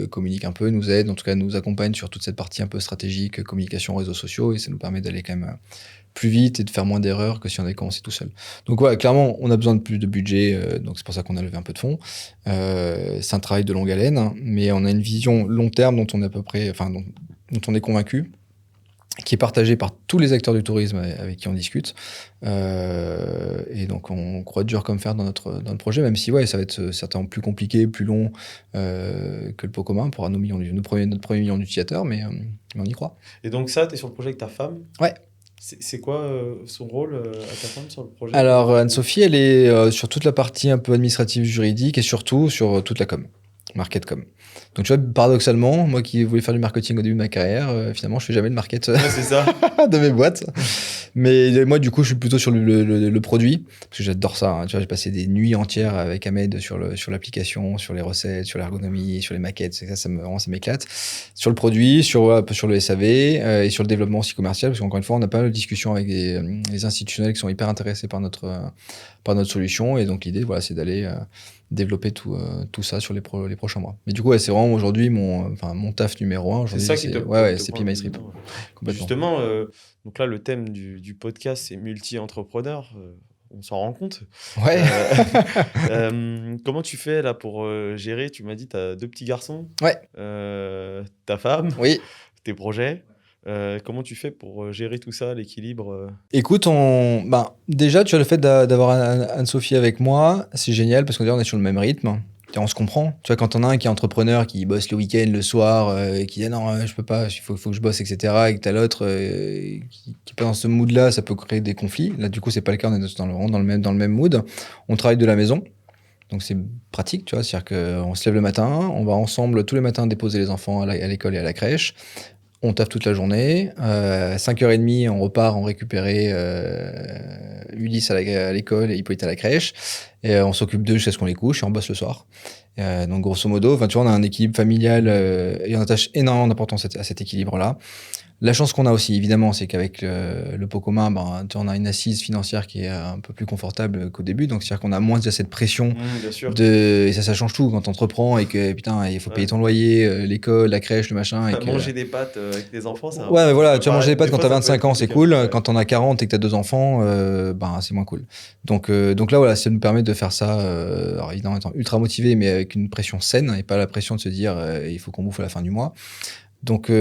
communique un peu, nous aide, en tout cas nous accompagne sur toute cette partie un peu stratégique, communication, réseaux sociaux, et ça nous permet d'aller quand même plus vite et de faire moins d'erreurs que si on avait commencé tout seul. Donc ouais, clairement, on a besoin de plus de budget, donc c'est pour ça qu'on a levé un peu de fonds. C'est un travail de longue haleine, hein, mais on a une vision long terme dont on est à peu près, dont on est convaincu, qui est partagée par tous les acteurs du tourisme avec qui on discute. Et donc on croit dur comme fer dans notre projet, même si ça va être certainement plus compliqué, plus long que le pot commun pour notre premier million d'utilisateurs, mais on y croit. Et donc ça, tu es sur le projet avec ta femme? Ouais. C'est quoi son rôle à ta femme sur le projet? Alors Anne-Sophie, elle est sur toute la partie un peu administrative, juridique et surtout sur toute la com, market com. Donc tu vois, paradoxalement, moi qui voulais faire du marketing au début de ma carrière, finalement je fais jamais de market Ouais, c'est ça. de mes boîtes. Mais moi du coup je suis plutôt sur le produit, parce que j'adore ça, hein. Tu vois, j'ai passé des nuits entières avec Ahmed sur l'application, sur les recettes, sur l'ergonomie, sur les maquettes, ça m'éclate. Sur le produit, un peu sur le SAV et sur le développement aussi commercial, parce qu'encore une fois on a pas mal de discussions avec les institutionnels qui sont hyper intéressés par notre solution, et donc l'idée c'est d'aller développer tout ça sur les prochains mois. Mais du coup, c'est vraiment aujourd'hui mon taf numéro 1. C'est ça qui te c'est Be My Trip. Justement, donc là, le thème du podcast, c'est multi-entrepreneur. On s'en rend compte. Ouais. Comment tu fais là pour gérer? Tu m'as dit, tu as 2 petits garçons. Ouais. Ta femme. Oui. Tes projets. Comment tu fais pour gérer tout ça, l'équilibre? Écoute, déjà, tu as le fait d'avoir Anne-Sophie avec moi, c'est génial parce qu'on est sur le même rythme. On se comprend. Tu vois, quand on a un qui est entrepreneur, qui bosse le week-end, le soir, et qui dit non, je peux pas, il faut que je bosse, etc., et que t'as l'autre qui est pas dans ce mood-là, ça peut créer des conflits. Là, du coup, c'est pas le cas, on est dans le même mood. On travaille de la maison. Donc c'est pratique, tu vois, c'est-à-dire qu'on se lève le matin, on va ensemble tous les matins déposer les enfants à l'école et à la crèche. On taffe toute la journée. 5h30, on repart en récupérer Ulysse à l'école et Hippolyte à la crèche. Et on s'occupe d'eux jusqu'à ce qu'on les couche et on bosse le soir. Donc grosso modo, tu vois, on a un équilibre familial et on attache énormément d'importance à cet équilibre-là. La chance qu'on a aussi, évidemment, c'est qu'avec le pot commun, on a une assise financière qui est un peu plus confortable qu'au début. Donc, c'est-à-dire qu'on a moins cette pression bien sûr. et ça change tout quand t'entreprends et que, putain, il faut payer ton loyer, l'école, la crèche, le machin. Et manger des pâtes avec des enfants, ça. Ouais, mais voilà, tu vas manger des pâtes quand fois, t'as ça peut 25 être ans, c'est compliqué. cool. Ouais. Quand t'en as 40 et que t'as 2 enfants, c'est moins cool. Donc là, voilà, ça nous permet de faire ça, alors évidemment, étant ultra motivé, mais avec une pression saine et pas la pression de se dire, il faut qu'on bouffe à la fin du mois. Donc,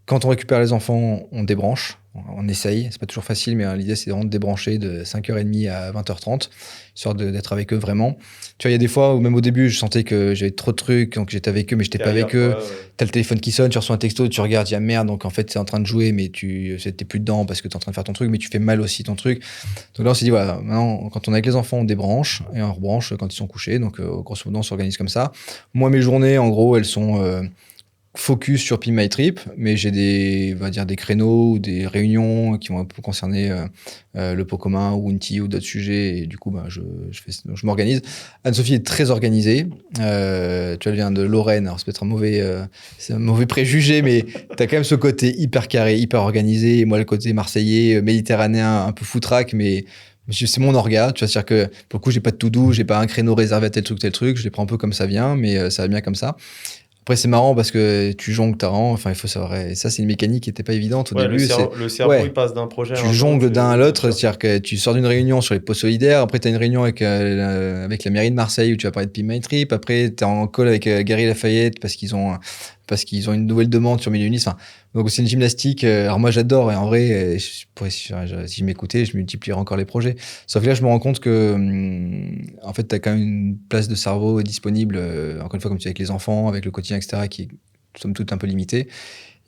quand on récupère les enfants, on débranche, on essaye. C'est pas toujours facile, mais l'idée, c'est vraiment de débrancher de 5h30 à 20h30, histoire d'être avec eux vraiment. Tu vois, il y a des fois où même au début, je sentais que j'avais trop de trucs, donc j'étais avec eux, mais j'étais pas avec eux. T'as le téléphone qui sonne, tu reçois un texto, tu regardes, il y a merde, donc en fait, t'es en train de jouer, mais t'es plus dedans parce que t'es en train de faire ton truc, mais tu fais mal aussi ton truc. Donc là, on s'est dit, voilà, maintenant, quand on est avec les enfants, on débranche et on rebranche quand ils sont couchés. Donc, grosso modo, on s'organise comme ça. Moi, mes journées, en gros, elles sont focus sur Be My Trip, mais j'ai des créneaux ou des réunions qui vont un peu concerner le pot commun ou Unti ou d'autres sujets, et du coup je m'organise. Anne-Sophie est très organisée, tu vois, elle vient de Lorraine, alors c'est peut-être un mauvais préjugé, mais t'as quand même ce côté hyper carré, hyper organisé, et moi le côté marseillais, méditerranéen, un peu foutraque, mais c'est mon orga, tu vois, c'est-à-dire que pour le coup j'ai pas de tout doux, j'ai pas un créneau réservé à tel truc, je les prends un peu comme ça vient, mais ça va bien comme ça. Après, c'est marrant parce que tu jongles ta rang. Enfin, il faut savoir. Et ça, c'est une mécanique qui n'était pas évidente au début. Le cerveau, il passe d'un projet à un autre. Tu jongles d'un à l'autre. C'est-à-dire que tu sors d'une réunion sur les pots solidaires. Après, tu as une réunion avec la mairie de Marseille où tu vas parler de Be My Trip. Après, tu es en call avec Gary Lafayette parce qu'ils ont une nouvelle demande sur Mille Unis. Enfin, donc, c'est une gymnastique. Alors, moi, j'adore. Et en vrai, si je m'écoutais, je multiplierais encore les projets. Sauf que là, je me rends compte que, en fait, tu as quand même une place de cerveau disponible. Encore une fois, comme tu es avec les enfants, avec le quotidien, etc., qui est, somme toute, un peu limité.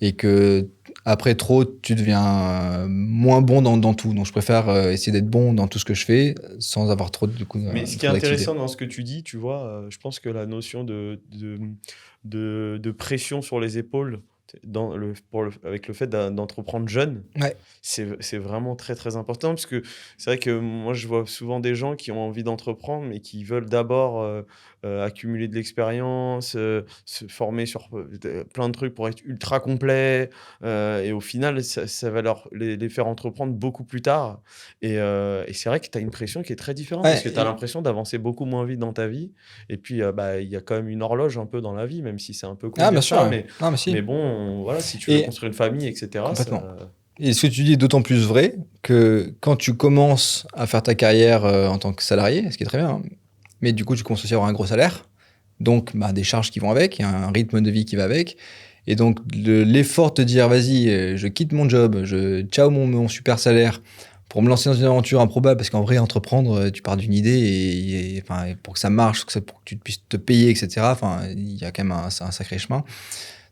Et que, après trop, tu deviens moins bon dans tout. Donc, je préfère essayer d'être bon dans tout ce que je fais sans avoir trop de coup. Mais ce qui est intéressant dans ce que tu dis, tu vois, je pense que la notion de pression sur les épaules, avec le fait d'entreprendre jeune, Ouais. c'est vraiment très très important parce que c'est vrai que moi je vois souvent des gens qui ont envie d'entreprendre mais qui veulent d'abord accumuler de l'expérience, se former sur plein de trucs pour être ultra complet et au final ça va les faire entreprendre beaucoup plus tard et c'est vrai que tu as une pression qui est très différente parce Ouais, que tu as l'impression d'avancer beaucoup moins vite dans ta vie et puis il y a quand même une horloge un peu dans la vie, même si c'est un peu con de ah, bien dire sûr. ça, Ouais. Non, mais si, mais bon, voilà, si tu veux et construire une famille, etc., complètement. ça... Et ce que tu dis est d'autant plus vrai que quand tu commences à faire ta carrière en tant que salarié, ce qui est très bien, hein, mais du coup, tu commences aussi à avoir un gros salaire, donc des charges qui vont avec, il y a un rythme de vie qui va avec. Et donc, l'effort de te dire, vas-y, je quitte mon job, je ciao mon super salaire pour me lancer dans une aventure improbable, parce qu'en vrai, entreprendre, tu pars d'une idée enfin, pour que ça marche, pour que tu puisses te payer, etc. Enfin, il y a quand même un sacré chemin.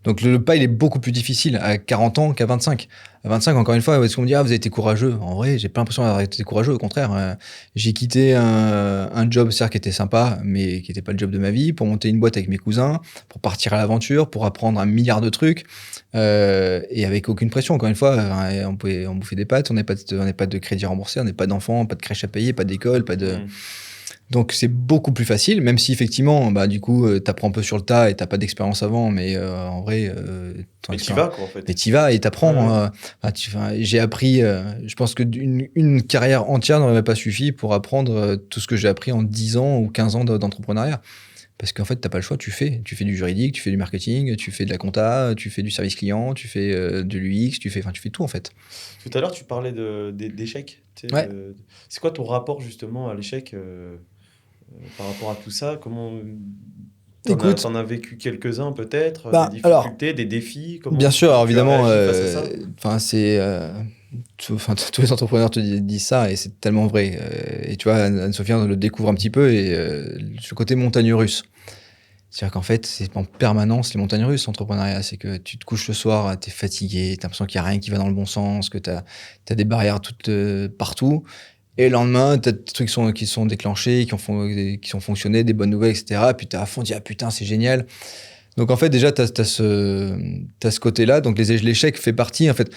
Donc le pas, il est beaucoup plus difficile à 40 ans qu'à 25. À 25, encore une fois, est-ce qu'on me dit, ah, vous avez été courageux? En vrai, j'ai pas l'impression d'avoir été courageux, au contraire. J'ai quitté un job, certes, qui était sympa, mais qui était pas le job de ma vie, pour monter une boîte avec mes cousins, pour partir à l'aventure, pour apprendre un milliard de trucs, et avec aucune pression, encore une fois. On pouvait en bouffer des pâtes, on n'est pas de crédit remboursé, on n'est pas d'enfants, pas de crèche à payer, pas d'école, pas de... Donc c'est beaucoup plus facile, même si effectivement, du coup, t'apprends un peu sur le tas et t'as pas d'expérience avant, mais en vrai, Mais t'y vas, quoi, en fait. mais t'y vas et t'apprends. Ouais. J'ai appris, je pense que une carrière entière n'aurait pas suffi pour apprendre tout ce que j'ai appris en 10 ans ou 15 ans d'entrepreneuriat. Parce qu'en fait, t'as pas le choix, tu fais du juridique, tu fais du marketing, tu fais de la compta, tu fais du service client, tu fais de l'UX, tu fais tout en fait. Tout à l'heure, tu parlais d'échecs. Tu sais, Ouais. C'est quoi ton rapport, justement, à l'échec par rapport à tout ça? Comment... Écoute, T'en as vécu quelques-uns, peut-être? Des alors, difficultés, des défis? bien sûr, alors, tu as évidemment, réagi face à ça? c'est tous les entrepreneurs disent ça et c'est tellement vrai. Et tu vois, Anne-Sophie on le découvre un petit peu et ce côté montagne russe. C'est-à-dire qu'en fait, c'est en permanence les montagnes russes, l'entrepreneuriat. C'est que tu te couches le soir, t'es fatigué, t'as l'impression qu'il n'y a rien qui va dans le bon sens, que t'as des barrières toutes partout. Et le lendemain, t'as des trucs qui sont déclenchés, qui sont fonctionnés, des bonnes nouvelles, etc. Puis t'es à fond, tu dis, ah putain, c'est génial. Donc en fait, déjà, t'as ce côté-là. Donc l'échec fait partie. En fait,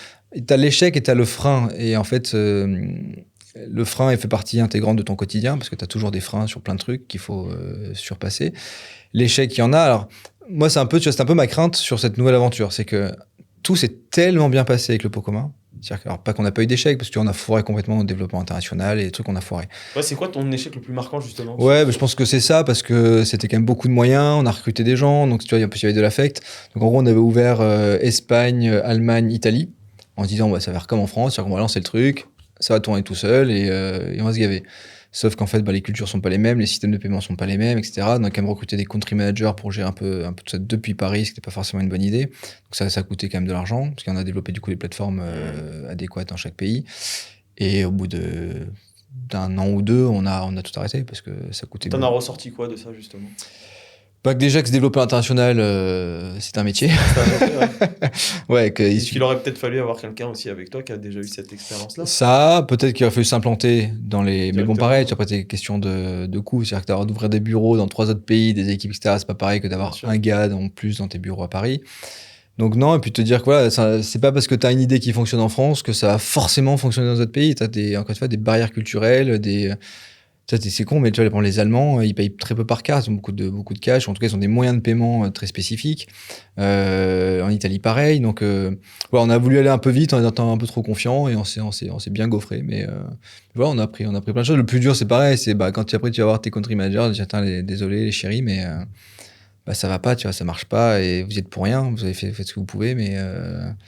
t'as l'échec et t'as le frein. Et en fait, le frein, il fait partie intégrante de ton quotidien parce que t'as toujours des freins sur plein de trucs qu'il faut surpasser. L'échec, il y en a. Alors moi, c'est un peu ma crainte sur cette nouvelle aventure, c'est que tout s'est tellement bien passé avec le pot commun. C'est-à-dire alors, pas qu'on n'a pas eu d'échec, parce qu'on a foiré complètement notre développement international et les trucs qu'on a foiré. Ouais, c'est quoi ton échec le plus marquant, justement? Ouais, je pense que c'est ça, parce que c'était quand même beaucoup de moyens, on a recruté des gens, donc tu vois, en plus il y avait de l'affect. Donc en gros, on avait ouvert Espagne, Allemagne, Italie, en se disant, ça va faire comme en France, c'est-à-dire qu'on va lancer le truc, ça va tourner tout seul et on va se gaver. Sauf qu'en fait, les cultures sont pas les mêmes, les systèmes de paiement sont pas les mêmes, etc. On a quand même recruté des country managers pour gérer un peu tout ça depuis Paris, ce qui n'était pas forcément une bonne idée. Donc ça coûtait quand même de l'argent, parce qu'on a développé du coup des plateformes adéquates dans chaque pays. Et au bout d'un an ou deux, on a tout arrêté parce que ça coûtait T'en as beaucoup. ressorti quoi de ça, justement? Déjà que se développer international, c'est un métier. Ouais, Est-ce qu'il aurait peut-être fallu avoir quelqu'un aussi avec toi qui a déjà eu cette expérience-là? ça, peut-être qu'il aurait fallu s'implanter dans les. Mais bon, Directement. pareil, après, c'est question de coût. C'est-à-dire que d'avoir d'ouvrir des bureaux dans 3 autres pays, des équipes, etc., c'est pas pareil que d'avoir Bien sûr. un gars en plus dans tes bureaux à Paris. Donc, non, et puis te dire que voilà, c'est pas parce que tu as une idée qui fonctionne en France que ça va forcément fonctionner dans d'autres pays. Tu as encore une fois des barrières culturelles, c'est con, mais tu vois, les Allemands, ils payent très peu par carte, ils ont beaucoup de cash. En tout cas, ils ont des moyens de paiement très spécifiques. En Italie, pareil. Donc, voilà, on a voulu aller un peu vite en étant un peu trop confiant et on s'est bien gaufré. Mais voilà, on a pris plein de choses. Le plus dur, c'est pareil. C'est quand après, tu vas voir tes country managers, tu dis, désolé, les chéris, mais ça va pas, tu vois, ça marche pas et vous y êtes pour rien. Vous avez fait ce que vous pouvez, mais.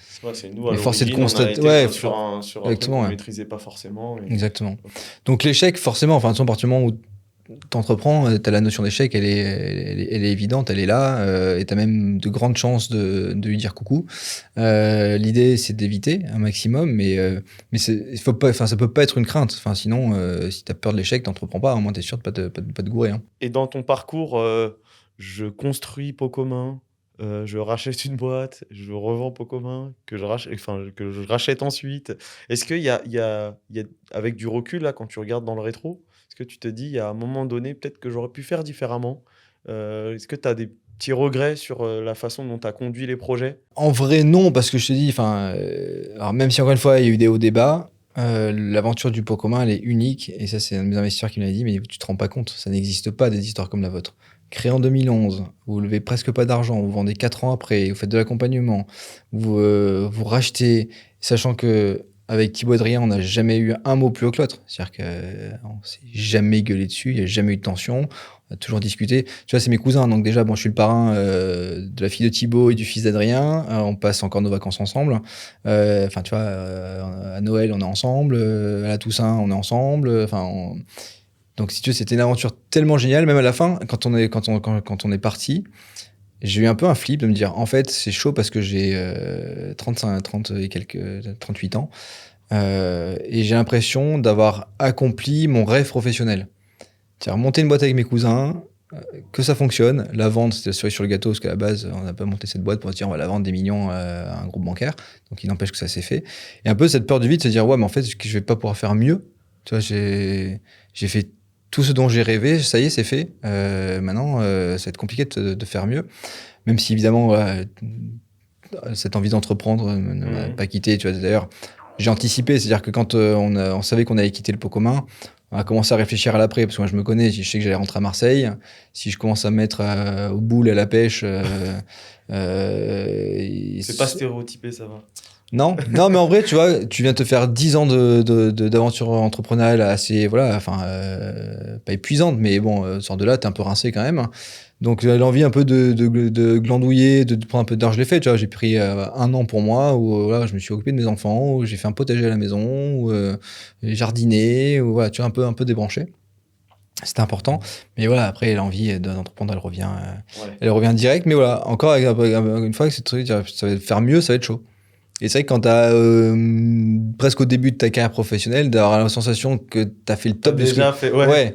C'est vrai, c'est nous, à Mais force est de l'origine, on a constater. été Ouais, sur un truc exactement, qu'on ouais. ne maîtrisait pas forcément. Exactement. Donc l'échec, forcément, enfin, à partir du moment où t'entreprends, t'as la notion d'échec, elle est évidente, elle est là, et t'as même de grandes chances de lui dire coucou. L'idée, c'est d'éviter un maximum, mais ça peut pas être une crainte. Enfin, sinon, si t'as peur de l'échec, t'entreprends pas, au moins t'es sûr de pas te gourer. Hein. Et dans ton parcours, je construis pot commun, je rachète une boîte, je revends pot commun, que je rachète ensuite. Est-ce qu'il y a, avec du recul, là, quand tu regardes dans le rétro, est-ce que tu te dis, il y a un moment donné, peut-être que j'aurais pu faire différemment? Est-ce que tu as Petit regret sur la façon dont tu as conduit les projets? En vrai, non, parce que je te dis, alors même si encore une fois, il y a eu des hauts débats, l'aventure du pot commun, elle est unique. Et ça, c'est un de mes investisseurs qui me l'a dit, mais tu te rends pas compte, ça n'existe pas des histoires comme la vôtre. Créé en 2011, vous levez presque pas d'argent, vous vendez 4 ans après, vous faites de l'accompagnement, vous rachetez, sachant que avec Thibaut Adrien, on n'a jamais eu un mot plus haut que l'autre. C'est-à-dire qu'on s'est jamais gueulé dessus, il n'y a jamais eu de tension, on a toujours discuté. Tu vois, c'est mes cousins, donc déjà, bon, je suis le parrain de la fille de Thibaut et du fils d'Adrien. On passe encore nos vacances ensemble. Enfin, tu vois, à Noël, on est ensemble, à la Toussaint, on est ensemble. Donc, si tu veux, c'était une aventure tellement géniale. Même à la fin, quand on est parti, j'ai eu un peu un flip de me dire, en fait, c'est chaud parce que j'ai 30 et quelques, 38 ans. Et j'ai l'impression d'avoir accompli mon rêve professionnel. C'est-à-dire monter une boîte avec mes cousins, que ça fonctionne. La vente, c'était la cerise sur le gâteau, parce qu'à la base, on n'a pas monté cette boîte pour se dire on va la vendre des millions à un groupe bancaire. Donc, il n'empêche que ça s'est fait. Et un peu cette peur du vide, se dire, ouais, mais en fait, je vais pas pouvoir faire mieux. Tu vois, j'ai fait tout ce dont j'ai rêvé, ça y est, c'est fait. Maintenant, ça va être compliqué de faire mieux. Même si, évidemment, cette envie d'entreprendre ne m'a pas quitté. Tu vois, d'ailleurs, j'ai anticipé. C'est-à-dire que quand on savait qu'on allait quitter le pot commun, on a commencé à réfléchir à l'après. Parce que moi, je me connais, je sais que j'allais rentrer à Marseille. Si je commence à me mettre au boule, à la pêche... c'est pas stéréotypé, ça va. Non, mais en vrai, tu vois, tu viens de te faire 10 ans d'aventure entrepreneuriale assez, voilà, pas épuisante, mais bon, sort de là, t'es un peu rincé quand même. Donc, l'envie un peu de glandouiller, de prendre un peu d'heures, je l'ai fait, tu vois. J'ai pris 1 an pour moi, où voilà, je me suis occupé de mes enfants, où j'ai fait un potager à la maison, où j'ai jardiné, où voilà, tu vois, un peu débranché. C'était important. Mais voilà, après, l'envie d'entreprendre, elle revient direct. Mais voilà, encore une fois, c'est truc, ça va faire mieux, ça va être chaud. Et c'est vrai que quand t'as presque au début de ta carrière professionnelle, d'avoir la sensation que t'as fait le top de déjà fait, ouais.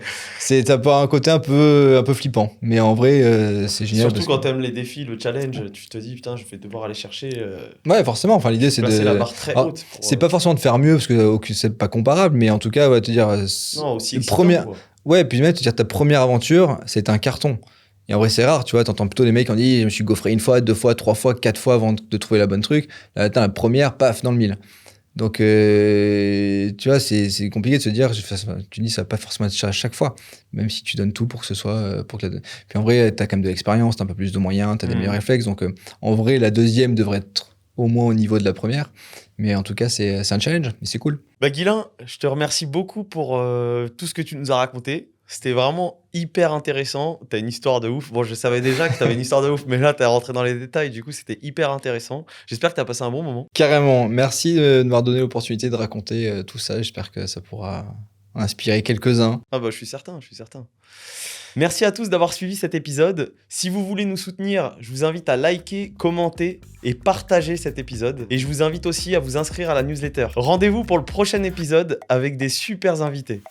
T'as pas un côté un peu flippant. Mais en vrai, c'est génial. Surtout quand t'aimes les défis, le challenge, tu te dis putain, je vais devoir aller chercher. Ouais, forcément. Enfin, l'idée c'est de placer la barre très haute. C'est pas forcément de faire mieux parce que c'est pas comparable, mais en tout cas, te dire. Non, aussi excitant, quoi. Ouais, puis même te dire ta première aventure, c'est un carton. Et en vrai, c'est rare, tu vois, t'entends plutôt les mecs qui ont dit je me suis gaufré 1 fois, 2 fois, 3 fois, 4 fois avant de trouver la bonne truc. Là, la première, paf, dans le mille. Donc, tu vois, c'est compliqué de se dire, tu dis, ça va pas forcément être à chaque fois, même si tu donnes tout pour que ce soit. Puis en vrai, t'as quand même de l'expérience, t'as un peu plus de moyens, t'as des meilleurs réflexes. Donc, en vrai, la deuxième devrait être au moins au niveau de la première. Mais en tout cas, c'est un challenge, et c'est cool. Bah, Guilain, je te remercie beaucoup pour tout ce que tu nous as raconté. C'était vraiment hyper intéressant. T'as une histoire de ouf. Bon, je savais déjà que t'avais une histoire de ouf, mais là, t'es rentré dans les détails. Du coup, c'était hyper intéressant. J'espère que t'as passé un bon moment. Carrément. Merci de m'avoir donné l'opportunité de raconter tout ça. J'espère que ça pourra inspirer quelques-uns. Ah bah, je suis certain. Merci à tous d'avoir suivi cet épisode. Si vous voulez nous soutenir, je vous invite à liker, commenter et partager cet épisode. Et je vous invite aussi à vous inscrire à la newsletter. Rendez-vous pour le prochain épisode avec des super invités.